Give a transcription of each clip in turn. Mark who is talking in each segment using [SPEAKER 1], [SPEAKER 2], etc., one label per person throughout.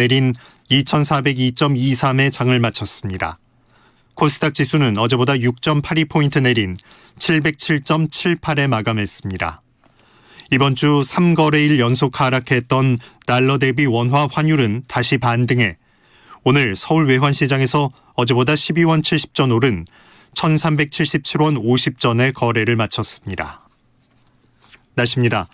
[SPEAKER 1] 내린 2402.23의 장을 마쳤습니다. 코스닥 지수는 어제보다 6.82포인트 내린 707.78에 마감했습니다. 이번 주 3거래일 연속 하락했던 달러 대비 원화 환율은 다시 반등해 오늘 서울 외환시장에서 어제보다 12원 70전 오른 1377원 50전에 거래를 마쳤습니다. 날씨입니다.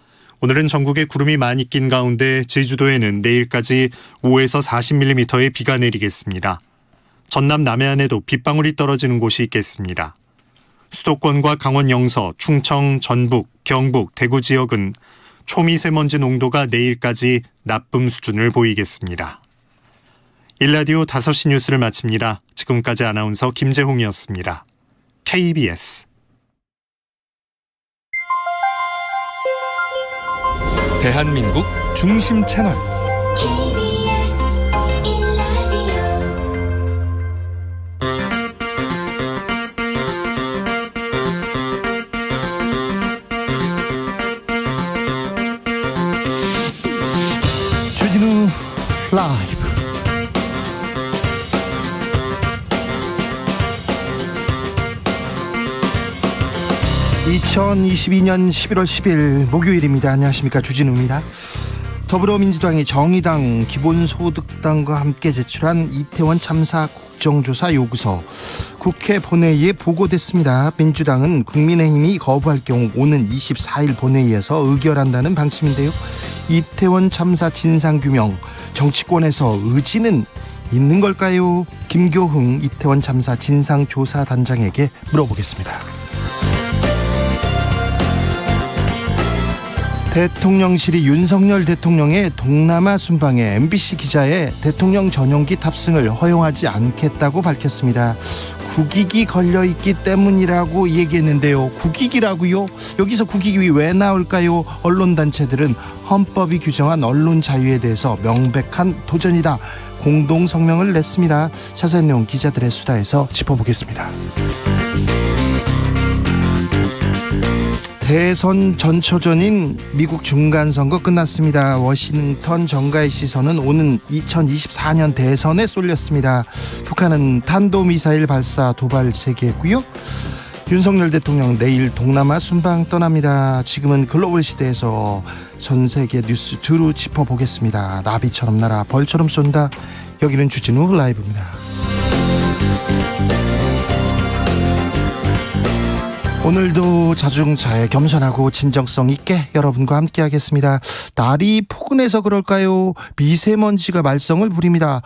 [SPEAKER 1] 오늘은 전국에 구름이 많이 낀 가운데 제주도에는 내일까지 5에서 40mm의 비가 내리겠습니다. 전남 남해안에도 빗방울이 떨어지는 곳이 있겠습니다. 수도권과 강원 영서, 충청, 전북, 경북, 대구 지역은 초미세먼지 농도가 내일까지 나쁨 수준을 보이겠습니다. 일라디오 5시 뉴스를 마칩니다. 지금까지 아나운서 김재홍이었습니다. KBS
[SPEAKER 2] 대한민국 중심 채널
[SPEAKER 3] 주진우 라이브 2022년 11월 10일 목요일입니다. 안녕하십니까, 주진우입니다. 더불어민주당이 정의당, 기본소득당과 함께 제출한 이태원 참사 국정조사 요구서 국회 본회의에 보고됐습니다. 민주당은 국민의힘이 거부할 경우 오는 24일 본회의에서 의결한다는 방침인데요. 이태원 참사 진상규명, 정치권에서 의지는 있는 걸까요? 김교흥 이태원 참사 진상조사단장에게 물어보겠습니다. 대통령실이 윤석열 대통령의 동남아 순방에 MBC 기자의 대통령 전용기 탑승을 허용하지 않겠다고 밝혔습니다. 국익이 걸려있기 때문이라고 얘기했는데요. 국익이라고요? 여기서 국익이 왜 나올까요? 언론단체들은 헌법이 규정한 언론 자유에 대해서 명백한 도전이다, 공동 성명을 냈습니다. 자세한 내용 기자들의 수다에서 짚어보겠습니다. 대선 전초전인 미국 중간선거 끝났습니다. 워싱턴 정가의 시선은 오는 2024년 대선에 쏠렸습니다. 북한은 탄도미사일 발사 도발 재개했고요. 윤석열 대통령 내일 동남아 순방 떠납니다. 지금은 글로벌 시대에서 전 세계 뉴스 두루 짚어보겠습니다. 나비처럼 날아 벌처럼 쏜다. 여기는 주진우 라이브입니다. 오늘도 자중차에 겸손하고 진정성 있게 여러분과 함께 하겠습니다. 날이 포근해서 그럴까요? 미세먼지가 말썽을 부립니다.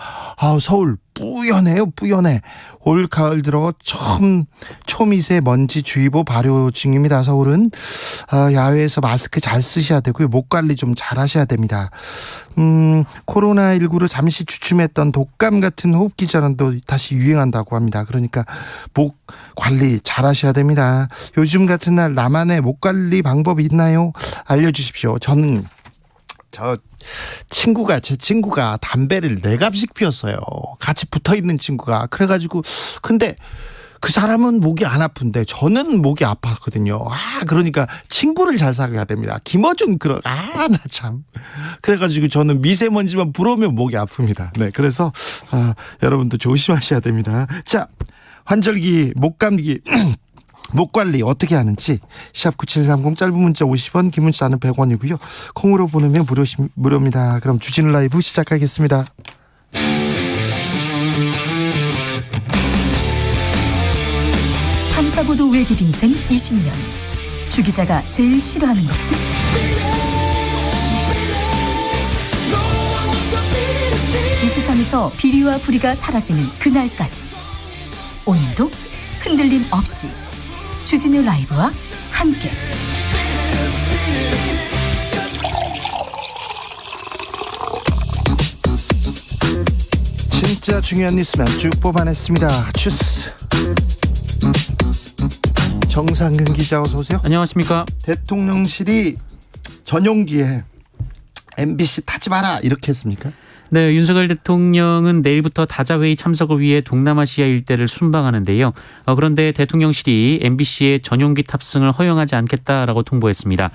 [SPEAKER 3] 서울 뿌연해요, 뿌연해. 올 가을 들어 처음 초미세먼지주의보 발효 중입니다. 서울은 야외에서 마스크 잘 쓰셔야 되고요. 목 관리 좀 잘 하셔야 됩니다. 코로나19로 잠시 주춤했던 독감 같은 호흡기 질환도 다시 유행한다고 합니다. 그러니까 목 관리 잘 하셔야 됩니다. 요즘 같은 날 나만의 목 관리 방법이 있나요? 알려주십시오. 제 친구가 담배를 4갑씩 피웠어요. 같이 붙어있는 친구가. 그래가지고 근데 그 사람은 목이 안 아픈데 저는 목이 아팠거든요. 그러니까 친구를 잘 사귀어야 됩니다. 김어준 나 참. 그래가지고 저는 미세먼지만 불어오면 목이 아픕니다. 네, 그래서 여러분도 조심하셔야 됩니다. 자, 환절기, 목감기 목 관리 어떻게 하는지 샵 9730 짧은 문자 50원, 긴 문자는 100원이고요. 콩으로 보내면 무료입니다. 그럼 주진우 라이브 시작하겠습니다.
[SPEAKER 4] 탐사보도 외길 인생 20년. 주 기자가 제일 싫어하는 것은? 이 세상에서 비리와 부리가 사라지는 그날까지 오늘도 흔들림 없이 주진우 라이브와 함께
[SPEAKER 3] 진짜 중요한 뉴스만 쭉 뽑아냈습니다. 주스 정상근 기자 어서 오세요.
[SPEAKER 5] 안녕하십니까.
[SPEAKER 3] 대통령실이 전용기에 MBC 타지 마라 이렇게 했습니까?
[SPEAKER 5] 네, 윤석열 대통령은 내일부터 다자회의 참석을 위해 동남아시아 일대를 순방하는데요. 그런데 대통령실이 MBC의 전용기 탑승을 허용하지 않겠다라고 통보했습니다.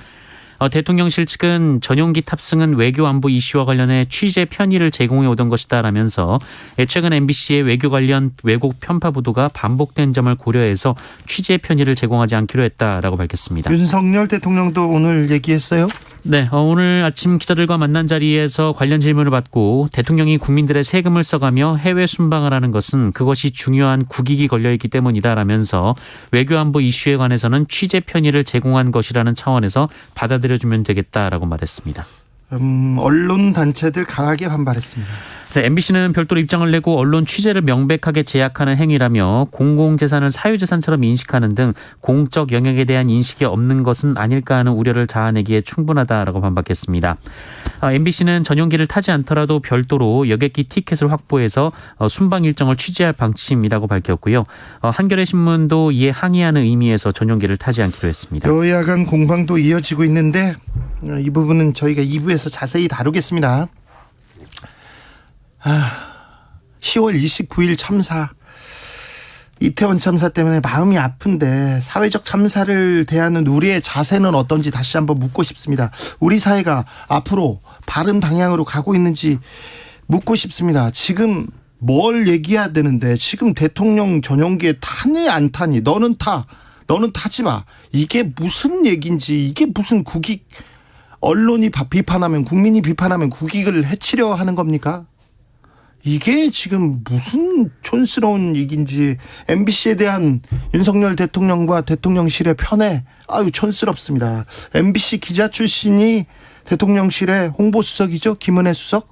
[SPEAKER 5] 대통령실 측은 전용기 탑승은 외교 안보 이슈와 관련해 취재 편의를 제공해 오던 것이다라면서 최근 MBC의 외교 관련 왜곡 편파 보도가 반복된 점을 고려해서 취재 편의를 제공하지 않기로 했다라고 밝혔습니다.
[SPEAKER 3] 윤석열 대통령도 오늘 얘기했어요?
[SPEAKER 5] 네, 오늘 아침 기자들과 만난 자리에서 관련 질문을 받고 대통령이 국민들의 세금을 써가며 해외 순방을 하는 것은 그것이 중요한 국익이 걸려있기 때문이다라면서 외교안보 이슈에 관해서는 취재 편의를 제공한 것이라는 차원에서 받아들여주면 되겠다라고 말했습니다.
[SPEAKER 3] 언론 단체들 강하게 반발했습니다.
[SPEAKER 5] 네, MBC는 별도로 입장을 내고 언론 취재를 명백하게 제약하는 행위라며 공공재산을 사유재산처럼 인식하는 등 공적 영역에 대한 인식이 없는 것은 아닐까 하는 우려를 자아내기에 충분하다라고 반박했습니다. MBC는 전용기를 타지 않더라도 별도로 여객기 티켓을 확보해서 순방 일정을 취재할 방침이라고 밝혔고요. 한겨레 신문도 이에 항의하는 의미에서 전용기를 타지 않기로 했습니다.
[SPEAKER 3] 여야 간 공방도 이어지고 있는데 이 부분은 저희가 2부에서 자세히 다루겠습니다. 10월 29일 참사, 이태원 참사 때문에 마음이 아픈데 사회적 참사를 대하는 우리의 자세는 어떤지 다시 한번 묻고 싶습니다. 우리 사회가 앞으로 바른 방향으로 가고 있는지 묻고 싶습니다. 지금 뭘 얘기해야 되는데 지금 대통령 전용기에 타니 안 타니, 너는 타, 너는 타지 마. 이게 무슨 얘기인지, 이게 무슨 국익, 언론이 비판하면, 국민이 비판하면 국익을 해치려 하는 겁니까? 이게 지금 무슨 촌스러운 얘기인지 MBC에 대한 윤석열 대통령과 대통령실의 편애, 아유 촌스럽습니다. MBC 기자 출신이 대통령실의 홍보수석이죠. 김은혜 수석.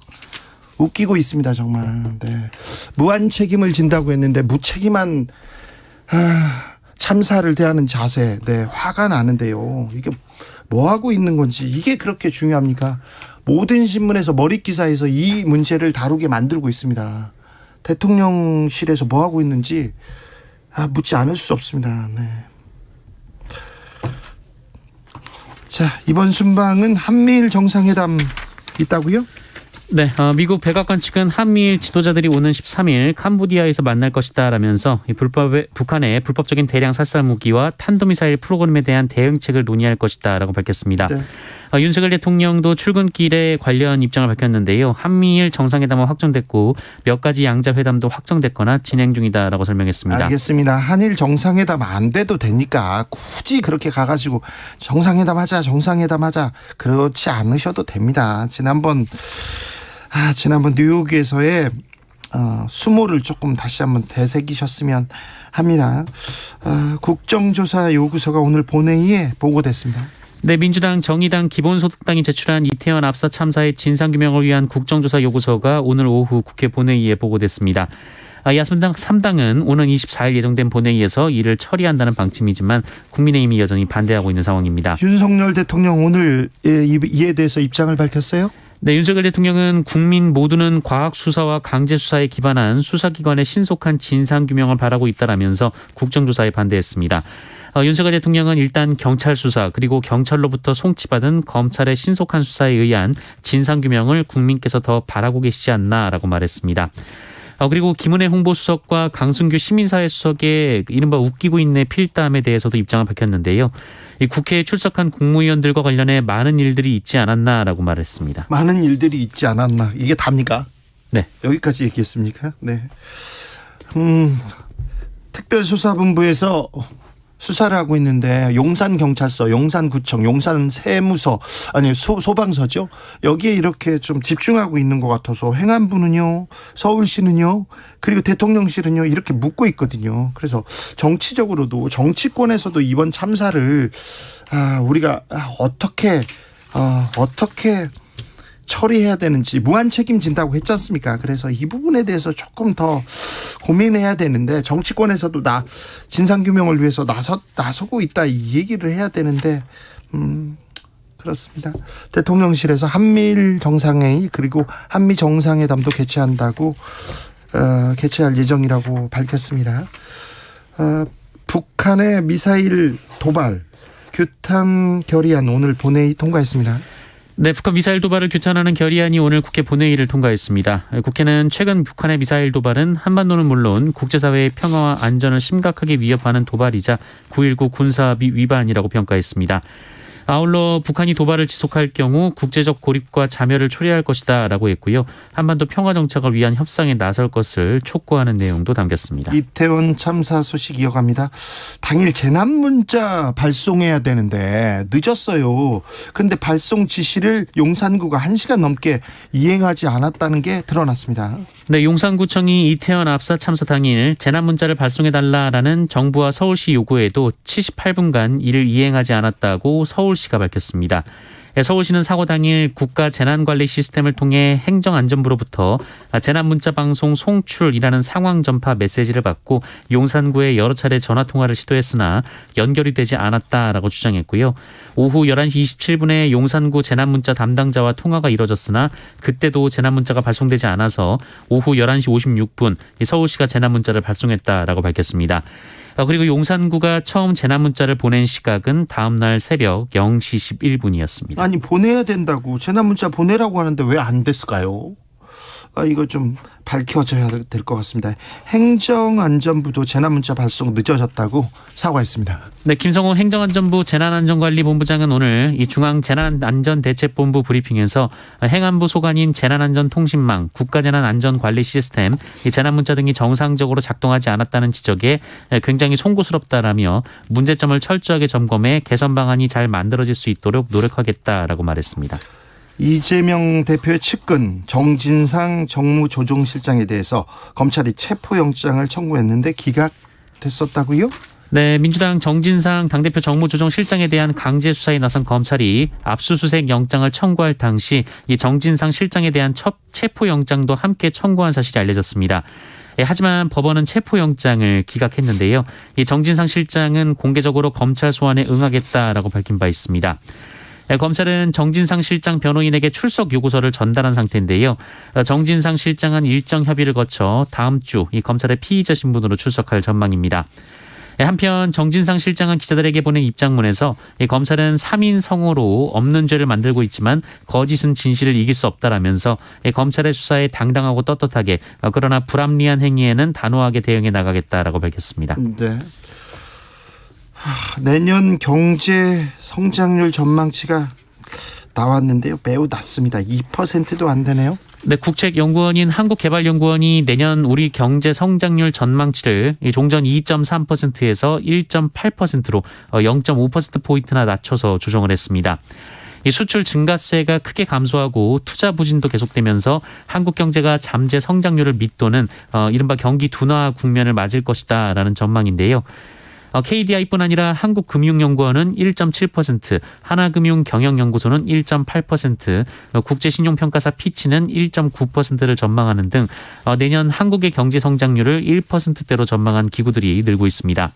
[SPEAKER 3] 웃기고 있습니다 정말. 네. 무한 책임을 진다고 했는데 무책임한 참사를 대하는 자세, 네, 화가 나는데요. 이게 뭐 하고 있는 건지, 이게 그렇게 중요합니까? 모든 신문에서 머릿기사에서 이 문제를 다루게 만들고 있습니다. 대통령실에서 뭐 하고 있는지 묻지 않을 수 없습니다. 네. 자, 이번 순방은 한미일 정상회담 있다고요?
[SPEAKER 5] 네, 미국 백악관 측은 한미일 지도자들이 오는 13일 캄보디아에서 만날 것이다라면서 북한의 불법적인 대량 살살 무기와 탄도미사일 프로그램에 대한 대응책을 논의할 것이다라고 밝혔습니다. 네. 윤석열 대통령도 출근길에 관련 입장을 밝혔는데요. 한미일 정상회담은 확정됐고 몇 가지 양자 회담도 확정됐거나 진행 중이다라고 설명했습니다.
[SPEAKER 3] 알겠습니다. 한일 정상회담 안 돼도 되니까 굳이 그렇게 가가지고 정상회담 하자 그렇지 않으셔도 됩니다. 지난번 뉴욕에서의 수모를 조금 다시 한번 되새기셨으면 합니다. 국정조사 요구서가 오늘 본회의에 보고됐습니다.
[SPEAKER 5] 네, 민주당, 정의당, 기본소득당이 제출한 이태원 압사 참사의 진상규명을 위한 국정조사 요구서가 오늘 오후 국회 본회의에 보고됐습니다. 야권당 3당은 오는 24일 예정된 본회의에서 이를 처리한다는 방침이지만 국민의힘이 여전히 반대하고 있는 상황입니다.
[SPEAKER 3] 윤석열 대통령 오늘 이에 대해서 입장을 밝혔어요?
[SPEAKER 5] 네, 윤석열 대통령은 국민 모두는 과학 수사와 강제 수사에 기반한 수사기관의 신속한 진상규명을 바라고 있다라면서 국정조사에 반대했습니다. 윤석열 대통령은 일단 경찰 수사 그리고 경찰로부터 송치받은 검찰의 신속한 수사에 의한 진상규명을 국민께서 더 바라고 계시지 않나라고 말했습니다. 그리고 김은혜 홍보수석과 강승규 시민사회 수석의 이른바 웃기고 있네 필담에 대해서도 입장을 밝혔는데요. 이 국회에 출석한 국무위원들과 관련해 많은 일들이 있지 않았나라고 말했습니다.
[SPEAKER 3] 많은 일들이 있지 않았나, 이게 답니까?
[SPEAKER 5] 네.
[SPEAKER 3] 여기까지 얘기했습니까? 네. 특별수사본부에서 수사를 하고 있는데 용산경찰서, 용산구청, 용산세무서, 아니 소방서죠. 여기에 이렇게 좀 집중하고 있는 것 같아서 행안부는요, 서울시는요, 그리고 대통령실은요 이렇게 묻고 있거든요. 그래서 정치적으로도, 정치권에서도 이번 참사를 우리가 어떻게 처리해야 되는지 무한 책임진다고 했지 않습니까? 그래서 이 부분에 대해서 조금 더 고민해야 되는데, 정치권에서도 진상규명을 위해서 나서고 있다 이 얘기를 해야 되는데 그렇습니다. 대통령실에서 한미일 정상회의 그리고 한미 정상회담도 개최할 예정이라고 밝혔습니다. 북한의 미사일 도발 규탄 결의안 오늘 본회의 통과했습니다.
[SPEAKER 5] 네, 북한 미사일 도발을 규탄하는 결의안이 오늘 국회 본회의를 통과했습니다. 국회는 최근 북한의 미사일 도발은 한반도는 물론 국제사회의 평화와 안전을 심각하게 위협하는 도발이자 9.19 군사 위반이라고 평가했습니다. 아울러 북한이 도발을 지속할 경우 국제적 고립과 자멸을 초래할 것이다라고 했고요. 한반도 평화 정착을 위한 협상에 나설 것을 촉구하는 내용도 담겼습니다.
[SPEAKER 3] 이태원 참사 소식 이어갑니다. 당일 재난 문자 발송해야 되는데 늦었어요. 근데 발송 지시를 용산구가 1시간 넘게 이행하지 않았다는 게 드러났습니다.
[SPEAKER 5] 네, 용산구청이 이태원 압사 참사 당일 재난 문자를 발송해달라라는 정부와 서울시 요구에도 78분간 이를 이행하지 않았다고 서울시가 밝혔습니다. 서울시는 사고 당일 국가 재난관리 시스템을 통해 행정안전부로부터 재난문자 방송 송출이라는 상황 전파 메시지를 받고 용산구에 여러 차례 전화통화를 시도했으나 연결이 되지 않았다라고 주장했고요. 오후 11시 27분에 용산구 재난문자 담당자와 통화가 이뤄졌으나 그때도 재난문자가 발송되지 않아서 오후 11시 56분 서울시가 재난문자를 발송했다라고 밝혔습니다. 그리고 용산구가 처음 재난문자를 보낸 시각은 다음 날 새벽 0시 11분이었습니다.
[SPEAKER 3] 아니 보내야 된다고 재난문자 보내라고 하는데 왜 안 됐을까요? 이거 좀 밝혀져야 될 것 같습니다. 행정안전부도 재난문자 발송 늦어졌다고 사과했습니다.
[SPEAKER 5] 네, 김성호 행정안전부 재난안전관리본부장은 오늘 이 중앙재난안전대책본부 브리핑에서 행안부 소관인 재난안전통신망, 국가재난안전관리 시스템, 이 재난문자 등이 정상적으로 작동하지 않았다는 지적에 굉장히 송구스럽다라며 문제점을 철저하게 점검해 개선 방안이 잘 만들어질 수 있도록 노력하겠다라고 말했습니다.
[SPEAKER 3] 이재명 대표의 측근 정진상 정무조정실장에 대해서 검찰이 체포영장을 청구했는데 기각됐었다고요?
[SPEAKER 5] 네, 민주당 정진상 당대표 정무조정실장에 대한 강제 수사에 나선 검찰이 압수수색 영장을 청구할 당시 이 정진상 실장에 대한 체포영장도 함께 청구한 사실이 알려졌습니다. 하지만 법원은 체포영장을 기각했는데요. 이 정진상 실장은 공개적으로 검찰 소환에 응하겠다라고 밝힌 바 있습니다. 검찰은 정진상 실장 변호인에게 출석 요구서를 전달한 상태인데요. 정진상 실장은 일정 협의를 거쳐 다음 주 이 검찰의 피의자 신분으로 출석할 전망입니다. 한편 정진상 실장은 기자들에게 보낸 입장문에서 검찰은 3인 성호로 없는 죄를 만들고 있지만 거짓은 진실을 이길 수 없다라면서 검찰의 수사에 당당하고 떳떳하게 그러나 불합리한 행위에는 단호하게 대응해 나가겠다라고 밝혔습니다.
[SPEAKER 3] 네. 내년 경제 성장률 전망치가 나왔는데요. 매우 낮습니다. 2%도 안 되네요.
[SPEAKER 5] 네, 국책연구원인 한국개발연구원이 내년 우리 경제 성장률 전망치를 종전 2.3%에서 1.8%로 0.5%포인트나 낮춰서 조정을 했습니다. 이 수출 증가세가 크게 감소하고 투자 부진도 계속되면서 한국 경제가 잠재 성장률을 밑도는 이른바 경기 둔화 국면을 맞을 것이다라는 전망인데요. KDI뿐 아니라 한국금융연구원은 1.7%, 하나금융경영연구소는 1.8%, 국제신용평가사 피치는 1.9%를 전망하는 등 내년 한국의 경제 성장률을 1%대로 전망한 기구들이 늘고 있습니다.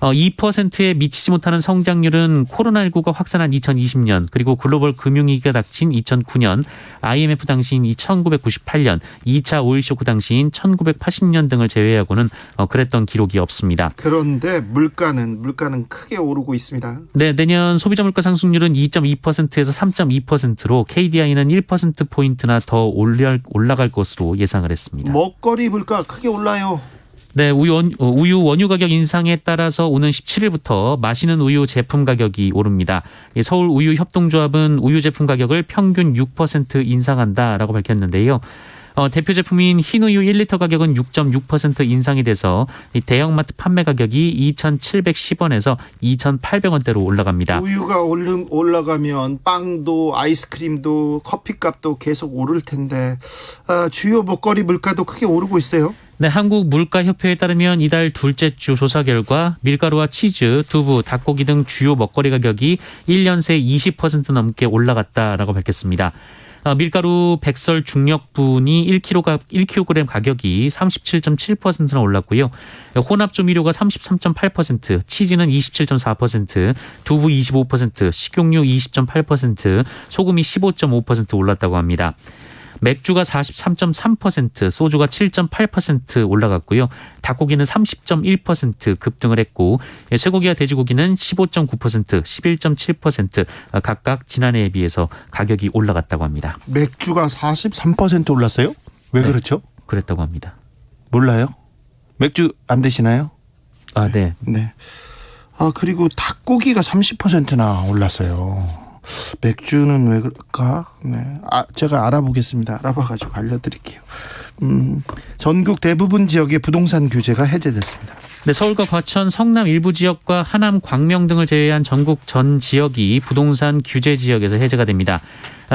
[SPEAKER 5] 2%에 미치지 못하는 성장률은 코로나19가 확산한 2020년 그리고 글로벌 금융위기가 닥친 2009년 IMF 당시인 1998년 2차 오일 쇼크 당시인 1980년 등을 제외하고는 그랬던 기록이 없습니다.
[SPEAKER 3] 그런데 물가는 크게 오르고 있습니다.
[SPEAKER 5] 네, 내년 소비자 물가 상승률은 2.2%에서 3.2%로 KDI는 1%포인트나 더 올라갈 것으로 예상을 했습니다.
[SPEAKER 3] 먹거리 물가 크게 올라요.
[SPEAKER 5] 네, 우유 원유 가격 인상에 따라서 오는 17일부터 마시는 우유 제품 가격이 오릅니다. 서울 우유 협동조합은 우유 제품 가격을 평균 6% 인상한다라고 밝혔는데요. 대표 제품인 흰우유 1리터 가격은 6.6% 인상이 돼서 대형마트 판매 가격이 2,710원에서 2,800원대로 올라갑니다.
[SPEAKER 3] 우유가 올라가면 빵도 아이스크림도 커피값도 계속 오를 텐데 주요 먹거리 물가도 크게 오르고 있어요.
[SPEAKER 5] 네, 한국물가협회에 따르면 이달 둘째 주 조사 결과 밀가루와 치즈, 두부, 닭고기 등 주요 먹거리 가격이 1년 새 20% 넘게 올라갔다라고 밝혔습니다. 밀가루 백설 중력분이 1kg 가격이 37.7%나 올랐고요. 혼합조미료가 33.8%, 치즈는 27.4%, 두부 25%, 식용유 20.8%, 소금이 15.5% 올랐다고 합니다. 맥주가 43.3%, 소주가 7.8% 올라갔고요. 닭고기는 30.1% 급등을 했고 쇠고기와 돼지고기는 15.9%, 11.7% 각각 지난해에 비해서 가격이 올라갔다고 합니다.
[SPEAKER 3] 맥주가 43% 올랐어요? 왜 그렇죠?
[SPEAKER 5] 그랬다고 합니다.
[SPEAKER 3] 몰라요? 맥주 안 드시나요?
[SPEAKER 5] 네.
[SPEAKER 3] 네. 그리고 닭고기가 30%나 올랐어요. 맥주는 왜 그럴까? 네. 제가 알아보겠습니다. 알아봐가지고 알려드릴게요. 전국 대부분 지역의 부동산 규제가 해제됐습니다.
[SPEAKER 5] 네, 서울과 과천, 성남 일부 지역과 하남, 광명 등을 제외한 전국 전 지역이 부동산 규제 지역에서 해제가 됩니다.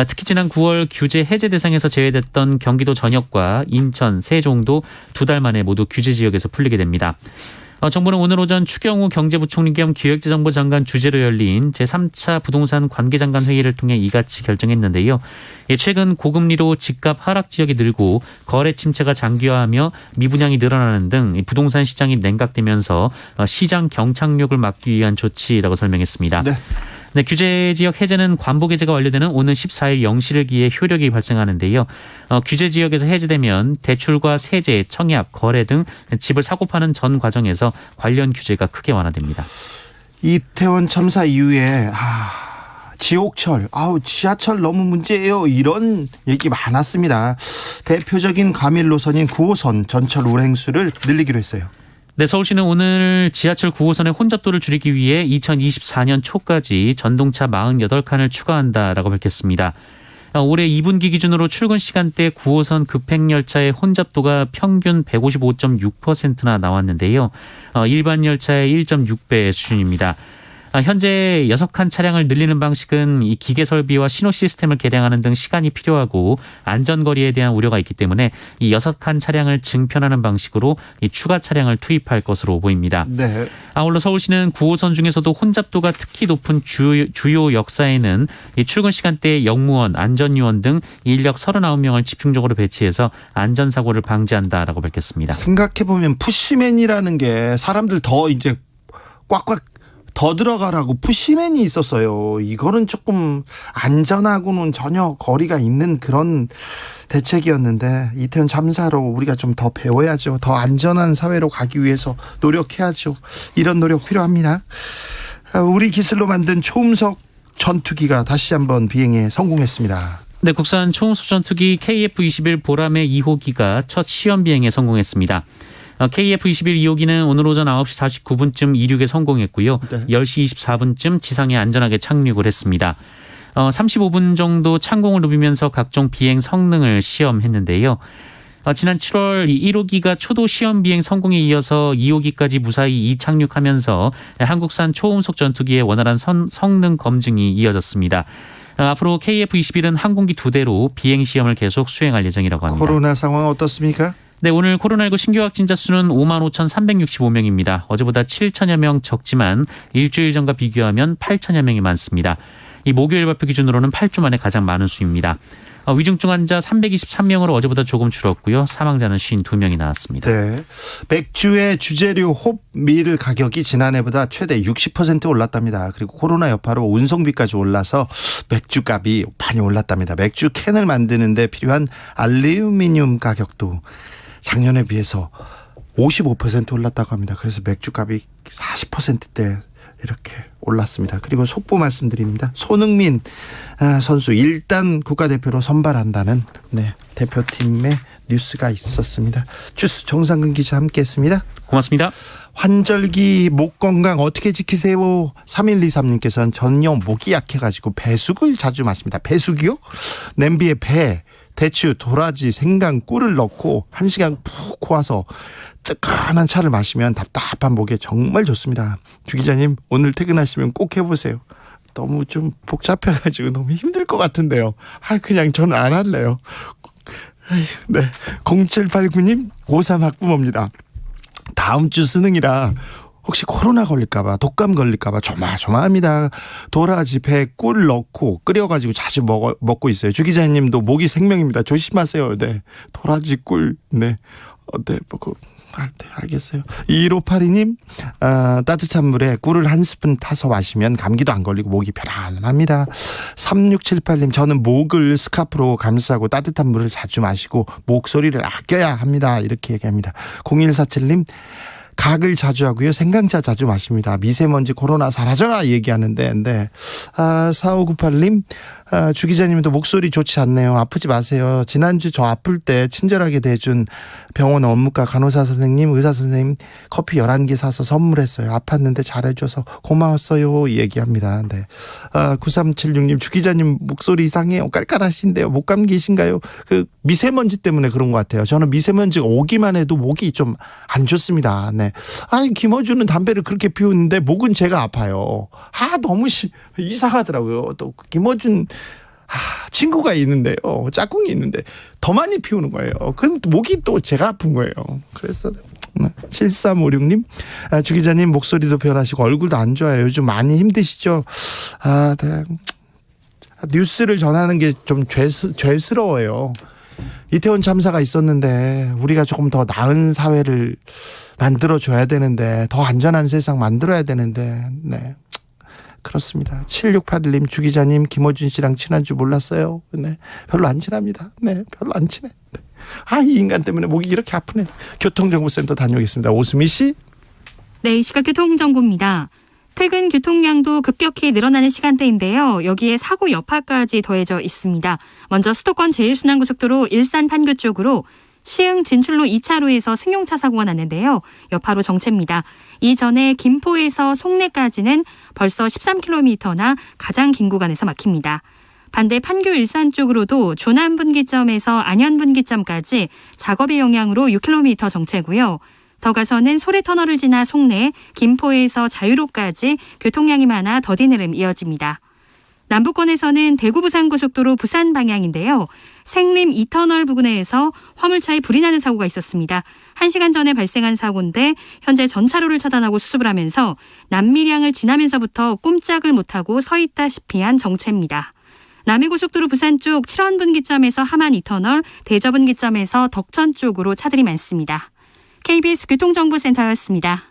[SPEAKER 5] 특히 지난 9월 규제 해제 대상에서 제외됐던 경기도 전역과 인천, 세종도 2달 만에 모두 규제 지역에서 풀리게 됩니다. 정부는 오늘 오전 추경호 경제부총리 겸 기획재정부 장관 주재로 열린 제3차 부동산 관계장관 회의를 통해 이같이 결정했는데요. 최근 고금리로 집값 하락 지역이 늘고 거래 침체가 장기화하며 미분양이 늘어나는 등 부동산 시장이 냉각되면서 시장 경착륙을 막기 위한 조치라고 설명했습니다. 네, 규제 지역 해제는 관복 해제가 완료되는 오는 14일 0시를 기해 효력이 발생하는데요. 규제 지역에서 해제되면 대출과 세제, 청약, 거래 등 집을 사고 파는 전 과정에서 관련 규제가 크게 완화됩니다.
[SPEAKER 3] 이태원 참사 이후에 지옥철, 지하철 너무 문제예요. 이런 얘기 많았습니다. 대표적인 과밀 노선인 9호선 전철 운행수를 늘리기로 했어요.
[SPEAKER 5] 네, 서울시는 오늘 지하철 9호선의 혼잡도를 줄이기 위해 2024년 초까지 전동차 48칸을 추가한다라고 밝혔습니다. 올해 2분기 기준으로 출근 시간대 9호선 급행열차의 혼잡도가 평균 155.6%나 나왔는데요. 일반 열차의 1.6배 수준입니다. 현재 6칸 차량을 늘리는 방식은 이 기계 설비와 신호 시스템을 개량하는 등 시간이 필요하고 안전거리에 대한 우려가 있기 때문에 이 6칸 차량을 증편하는 방식으로 이 추가 차량을 투입할 것으로 보입니다.
[SPEAKER 3] 네.
[SPEAKER 5] 아울러 서울시는 9호선 중에서도 혼잡도가 특히 높은 주요 역사에는 이 출근 시간대에 역무원, 안전요원 등 인력 39명을 집중적으로 배치해서 안전사고를 방지한다라고 밝혔습니다.
[SPEAKER 3] 생각해보면 푸시맨이라는 게 사람들 더 이제 꽉꽉 더 들어가라고 푸시맨이 있었어요. 이거는 조금 안전하고는 전혀 거리가 있는 그런 대책이었는데 이태원 참사로 우리가 좀 더 배워야죠. 더 안전한 사회로 가기 위해서 노력해야죠. 이런 노력 필요합니다. 우리 기술로 만든 초음속 전투기가 다시 한번 비행에 성공했습니다.
[SPEAKER 5] 네, 국산 초음속 전투기 KF-21 보라매 2호기가 첫 시험 비행에 성공했습니다. KF-21 2호기는 오늘 오전 9시 49분쯤 이륙에 성공했고요.
[SPEAKER 3] 네.
[SPEAKER 5] 10시 24분쯤 지상에 안전하게 착륙을 했습니다. 35분 정도 창공을 누비면서 각종 비행 성능을 시험했는데요. 지난 7월 1호기가 초도 시험 비행 성공에 이어서 2호기까지 무사히 이착륙하면서 한국산 초음속 전투기의 원활한 성능 검증이 이어졌습니다. 앞으로 KF-21은 항공기 2대로 비행 시험을 계속 수행할 예정이라고 합니다.
[SPEAKER 3] 코로나 상황 어떻습니까?
[SPEAKER 5] 네, 오늘 코로나19 신규 확진자 수는 55,365명입니다. 어제보다 7천여 명 적지만 일주일 전과 비교하면 8천여 명이 많습니다. 이 목요일 발표 기준으로는 8주 만에 가장 많은 수입니다. 위중증 환자 323명으로 어제보다 조금 줄었고요. 사망자는 52명이 나왔습니다.
[SPEAKER 3] 네. 맥주의 주재료 홉밀 가격이 지난해보다 최대 60% 올랐답니다. 그리고 코로나 여파로 운송비까지 올라서 맥주값이 많이 올랐답니다. 맥주 캔을 만드는데 필요한 알루미늄 가격도 작년에 비해서 55% 올랐다고 합니다. 그래서 맥주값이 40%대 이렇게 올랐습니다. 그리고 속보 말씀드립니다. 손흥민 선수 일단 국가대표로 선발한다는 대표팀의 뉴스가 있었습니다. 주스 정상근 기자 함께했습니다.
[SPEAKER 5] 고맙습니다.
[SPEAKER 3] 환절기 목 건강 어떻게 지키세요? 3123님께서는 전혀 목이 약해가지고 배숙을 자주 마십니다. 배숙이요? 냄비에 배, 대추, 도라지, 생강, 꿀을 넣고 1시간 푹 고아서 뜨끈한 차를 마시면 답답한 목에 정말 좋습니다. 주 기자님 오늘 퇴근하시면 꼭 해보세요. 너무 좀 복잡해가지고 너무 힘들 것 같은데요. 그냥 저는 안 할래요. 네, 0789님 고3 학부모입니다. 다음 주 수능이라 혹시 코로나 걸릴까봐 독감 걸릴까봐 조마조마합니다. 도라지, 배, 꿀 넣고 끓여가지고 자주 먹고 있어요. 주 기자님도 목이 생명입니다. 조심하세요. 네, 도라지, 꿀. 네, 알겠어요. 1582님 따뜻한 물에 꿀을 한 스푼 타서 마시면 감기도 안 걸리고 목이 편안합니다. 3678님 저는 목을 스카프로 감싸고 따뜻한 물을 자주 마시고 목소리를 아껴야 합니다. 이렇게 얘기합니다. 0147님 각을 자주 하고요. 생강차 자주 마십니다. 미세먼지 코로나 사라져라 얘기하는데. 네. 4598님 주 기자님도 목소리 좋지 않네요. 아프지 마세요. 지난주 저 아플 때 친절하게 대준 병원 업무과 간호사 선생님, 의사 선생님 커피 11개 사서 선물했어요. 아팠는데 잘해줘서 고마웠어요 얘기합니다. 네. 9376님 주 기자님 목소리 이상해요. 깔깔하신데요. 목 감기신가요? 그 미세먼지 때문에 그런 것 같아요. 저는 미세먼지가 오기만 해도 목이 좀 안 좋습니다. 네. 아니 김어준은 담배를 그렇게 피우는데 목은 제가 아파요. 너무 이상하더라고요. 또 김어준 친구가 있는데요. 짝꿍이 있는데 더 많이 피우는 거예요. 그럼 목이 또 제가 아픈 거예요. 그래서 7356님 주 기자님 목소리도 변하시고 얼굴도 안 좋아요. 요즘 많이 힘드시죠? 네. 뉴스를 전하는 게 좀 죄스러워요. 이태원 참사가 있었는데 우리가 조금 더 나은 사회를 만들어줘야 되는데 더 안전한 세상 만들어야 되는데 네. 그렇습니다. 7681님 주 기자님 김어준 씨랑 친한 줄 몰랐어요. 네. 별로 안 친합니다. 네. 별로 안 친해. 네. 이 인간 때문에 목이 이렇게 아프네. 교통정보센터 다녀오겠습니다. 오수미 씨.
[SPEAKER 6] 네, 이 시각 교통정보입니다. 퇴근 교통량도 급격히 늘어나는 시간대인데요. 여기에 사고 여파까지 더해져 있습니다. 먼저 수도권 제1순환고속도로 일산 판교 쪽으로 시흥 진출로 2차로에서 승용차 사고가 났는데요. 여파로 정체입니다. 이전에 김포에서 송내까지는 벌써 13km나 가장 긴 구간에서 막힙니다. 반대 판교 일산 쪽으로도 조남 분기점에서 안현 분기점까지 작업의 영향으로 6km 정체고요. 더 가서는 소래터널을 지나 송내, 김포에서 자유로까지 교통량이 많아 더딘 흐름 이어집니다. 남부권에서는 대구 부산고속도로 부산 방향인데요. 생림 2터널 부근에서 화물차에 불이 나는 사고가 있었습니다. 1시간 전에 발생한 사고인데 현재 전차로를 차단하고 수습을 하면서 남밀양을 지나면서부터 꼼짝을 못하고 서 있다시피 한 정체입니다. 남해고속도로 부산 쪽 7원 분기점에서 함안 2터널, 대저 분기점에서 덕천 쪽으로 차들이 많습니다. KBS 교통정보센터였습니다.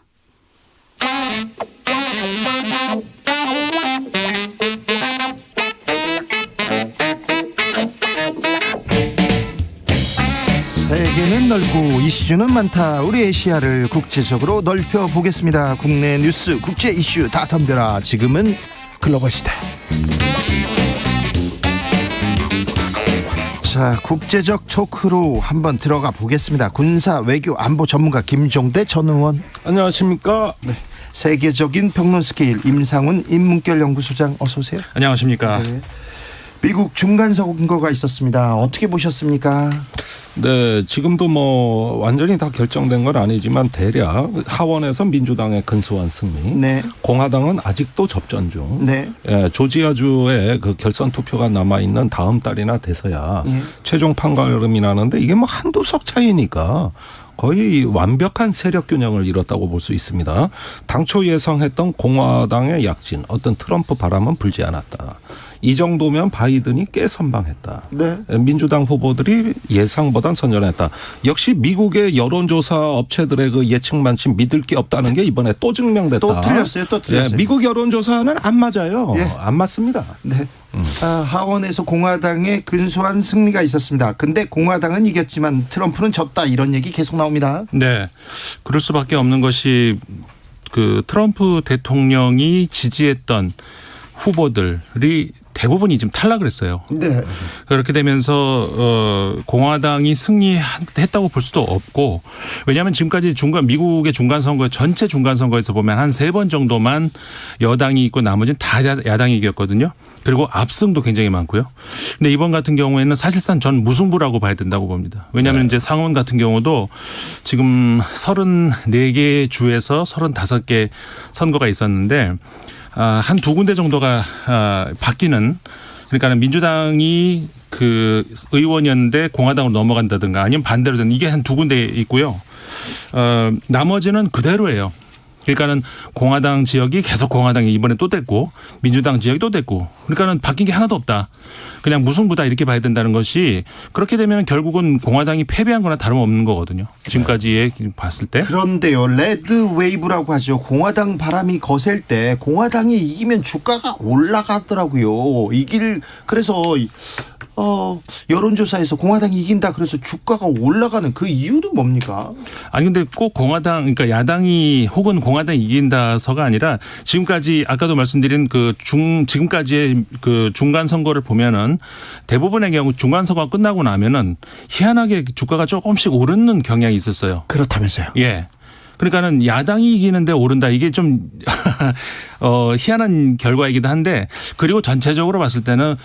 [SPEAKER 3] 세계는 넓고 이슈는 많다. 우리의 시야를 국제적으로 넓혀보겠습니다. 국내 뉴스, 국제 이슈 다 덤벼라. 지금은 글로벌 시대. 자, 국제적 토크로 한번 들어가 보겠습니다. 군사 외교 안보 전문가 김종대 전 의원.
[SPEAKER 7] 안녕하십니까.
[SPEAKER 3] 네. 세계적인 평론 스케일 임상훈 인문결 연구소장 어서 오세요.
[SPEAKER 7] 안녕하십니까.
[SPEAKER 3] 네. 미국 중간 선거가 있었습니다. 어떻게 보셨습니까?
[SPEAKER 7] 네, 지금도 뭐 완전히 다 결정된 건 아니지만 대략 하원에서 민주당의 근소한 승리,
[SPEAKER 3] 네.
[SPEAKER 7] 공화당은 아직도 접전 중.
[SPEAKER 3] 네.
[SPEAKER 7] 예, 조지아주에 그 결선 투표가 남아 있는 다음 달이나 돼서야 최종 판가름이 나는데 이게 뭐 한두 석 차이니까 거의 완벽한 세력 균형을 이뤘다고 볼 수 있습니다. 당초 예상했던 공화당의 약진, 어떤 트럼프 바람은 불지 않았다. 이 정도면 바이든이 꽤 선방했다.
[SPEAKER 3] 네.
[SPEAKER 7] 민주당 후보들이 예상보단 선전했다. 역시 미국의 여론조사 업체들의 그 예측만치 믿을 게 없다는 게 이번에 또 증명됐다.
[SPEAKER 3] 또 틀렸어요.
[SPEAKER 7] 예, 미국 여론조사는 안 맞아요.
[SPEAKER 3] 예.
[SPEAKER 7] 안 맞습니다.
[SPEAKER 3] 네. 하원에서 공화당의 근소한 승리가 있었습니다. 근데 공화당은 이겼지만 트럼프는 졌다. 이런 얘기 계속 나옵니다.
[SPEAKER 8] 네. 그럴 수밖에 없는 것이 그 트럼프 대통령이 지지했던 후보들이 대부분이 지금 탈락을 했어요.
[SPEAKER 3] 네.
[SPEAKER 8] 그렇게 되면서 공화당이 승리했다고 볼 수도 없고, 왜냐하면 지금까지 미국의 중간 선거 전체 중간 선거에서 보면 한 3번 정도만 여당이 있고 나머지는 다 야당이 이겼거든요. 그리고 압승도 굉장히 많고요. 근데 이번 같은 경우에는 사실상 전 무승부라고 봐야 된다고 봅니다. 왜냐하면 이제 상원 같은 경우도 지금 34개 주에서 35개 선거가 있었는데 한 2군데 정도가 바뀌는, 그러니까 민주당이 그 의원이었는데 공화당으로 넘어간다든가 아니면 반대로 되는, 이게 한 2군데 있고요. 나머지는 그대로예요. 그러니까는 공화당 지역이 계속 공화당이 이번에 또 됐고 민주당 지역이 또 됐고 그러니까는 바뀐 게 하나도 없다. 그냥 무승부다 이렇게 봐야 된다는 것이 그렇게 되면 결국은 공화당이 패배한 거나 다름없는 거거든요. 지금까지의 봤을 때.
[SPEAKER 3] 그런데요, 레드 웨이브라고 하죠. 공화당 바람이 거셀 때 공화당이 이기면 주가가 올라가더라고요. 그래서 여론조사에서 공화당이 이긴다 그래서 주가가 올라가는 그 이유는 뭡니까?
[SPEAKER 8] 아니 근데 꼭 공화당 그러니까 야당이 혹은 공화당이 이긴다서가 아니라 지금까지 아까도 말씀드린 지금까지의 그 중간 선거를 보면은 대부분의 경우 중간 선거가 끝나고 나면은 희한하게 주가가 조금씩 오르는 경향이 있었어요.
[SPEAKER 3] 그렇다면서요.
[SPEAKER 8] 예. 그러니까는 야당이 이기는데 오른다. 이게 좀 희한한 결과이기도 한데 그리고 전체적으로 봤을 때는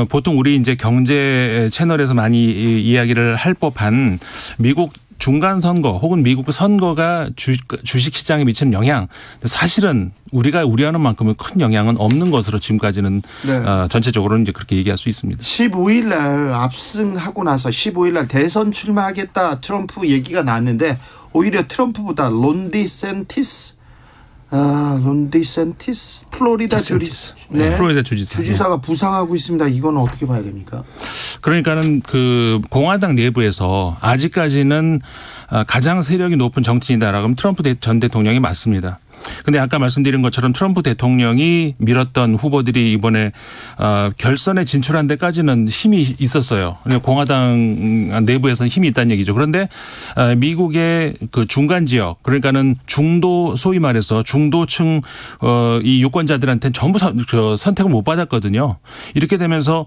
[SPEAKER 8] 보통 우리 이제 경제 채널에서 많이 이야기를 할 법한 미국 중간 선거 혹은 미국 선거가 주식 시장에 미치는 영향 사실은 우리가 우려하는 만큼은 큰 영향은 없는 것으로 지금까지는 전체적으로는 이제 그렇게 얘기할 수 있습니다.
[SPEAKER 3] 15일 날 압승하고 나서 15일 날 대선 출마하겠다 트럼프 얘기가 나왔는데 오히려 트럼프보다 론 디센티스 플로리다
[SPEAKER 8] 플로리다
[SPEAKER 3] 주지사가 부상하고 있습니다. 이건 어떻게 봐야 됩니까?
[SPEAKER 8] 그러니까는 그 공화당 내부에서 아직까지는 가장 세력이 높은 정치인이다라고 하면 트럼프 전 대통령이 맞습니다. 근데 아까 말씀드린 것처럼 트럼프 대통령이 밀었던 후보들이 이번에 결선에 진출한 데까지는 힘이 있었어요. 공화당 내부에서는 힘이 있다는 얘기죠. 그런데 미국의 그 중간 지역 그러니까는 중도 소위 말해서 중도층 이 유권자들한테는 전부 선택을 못 받았거든요. 이렇게 되면서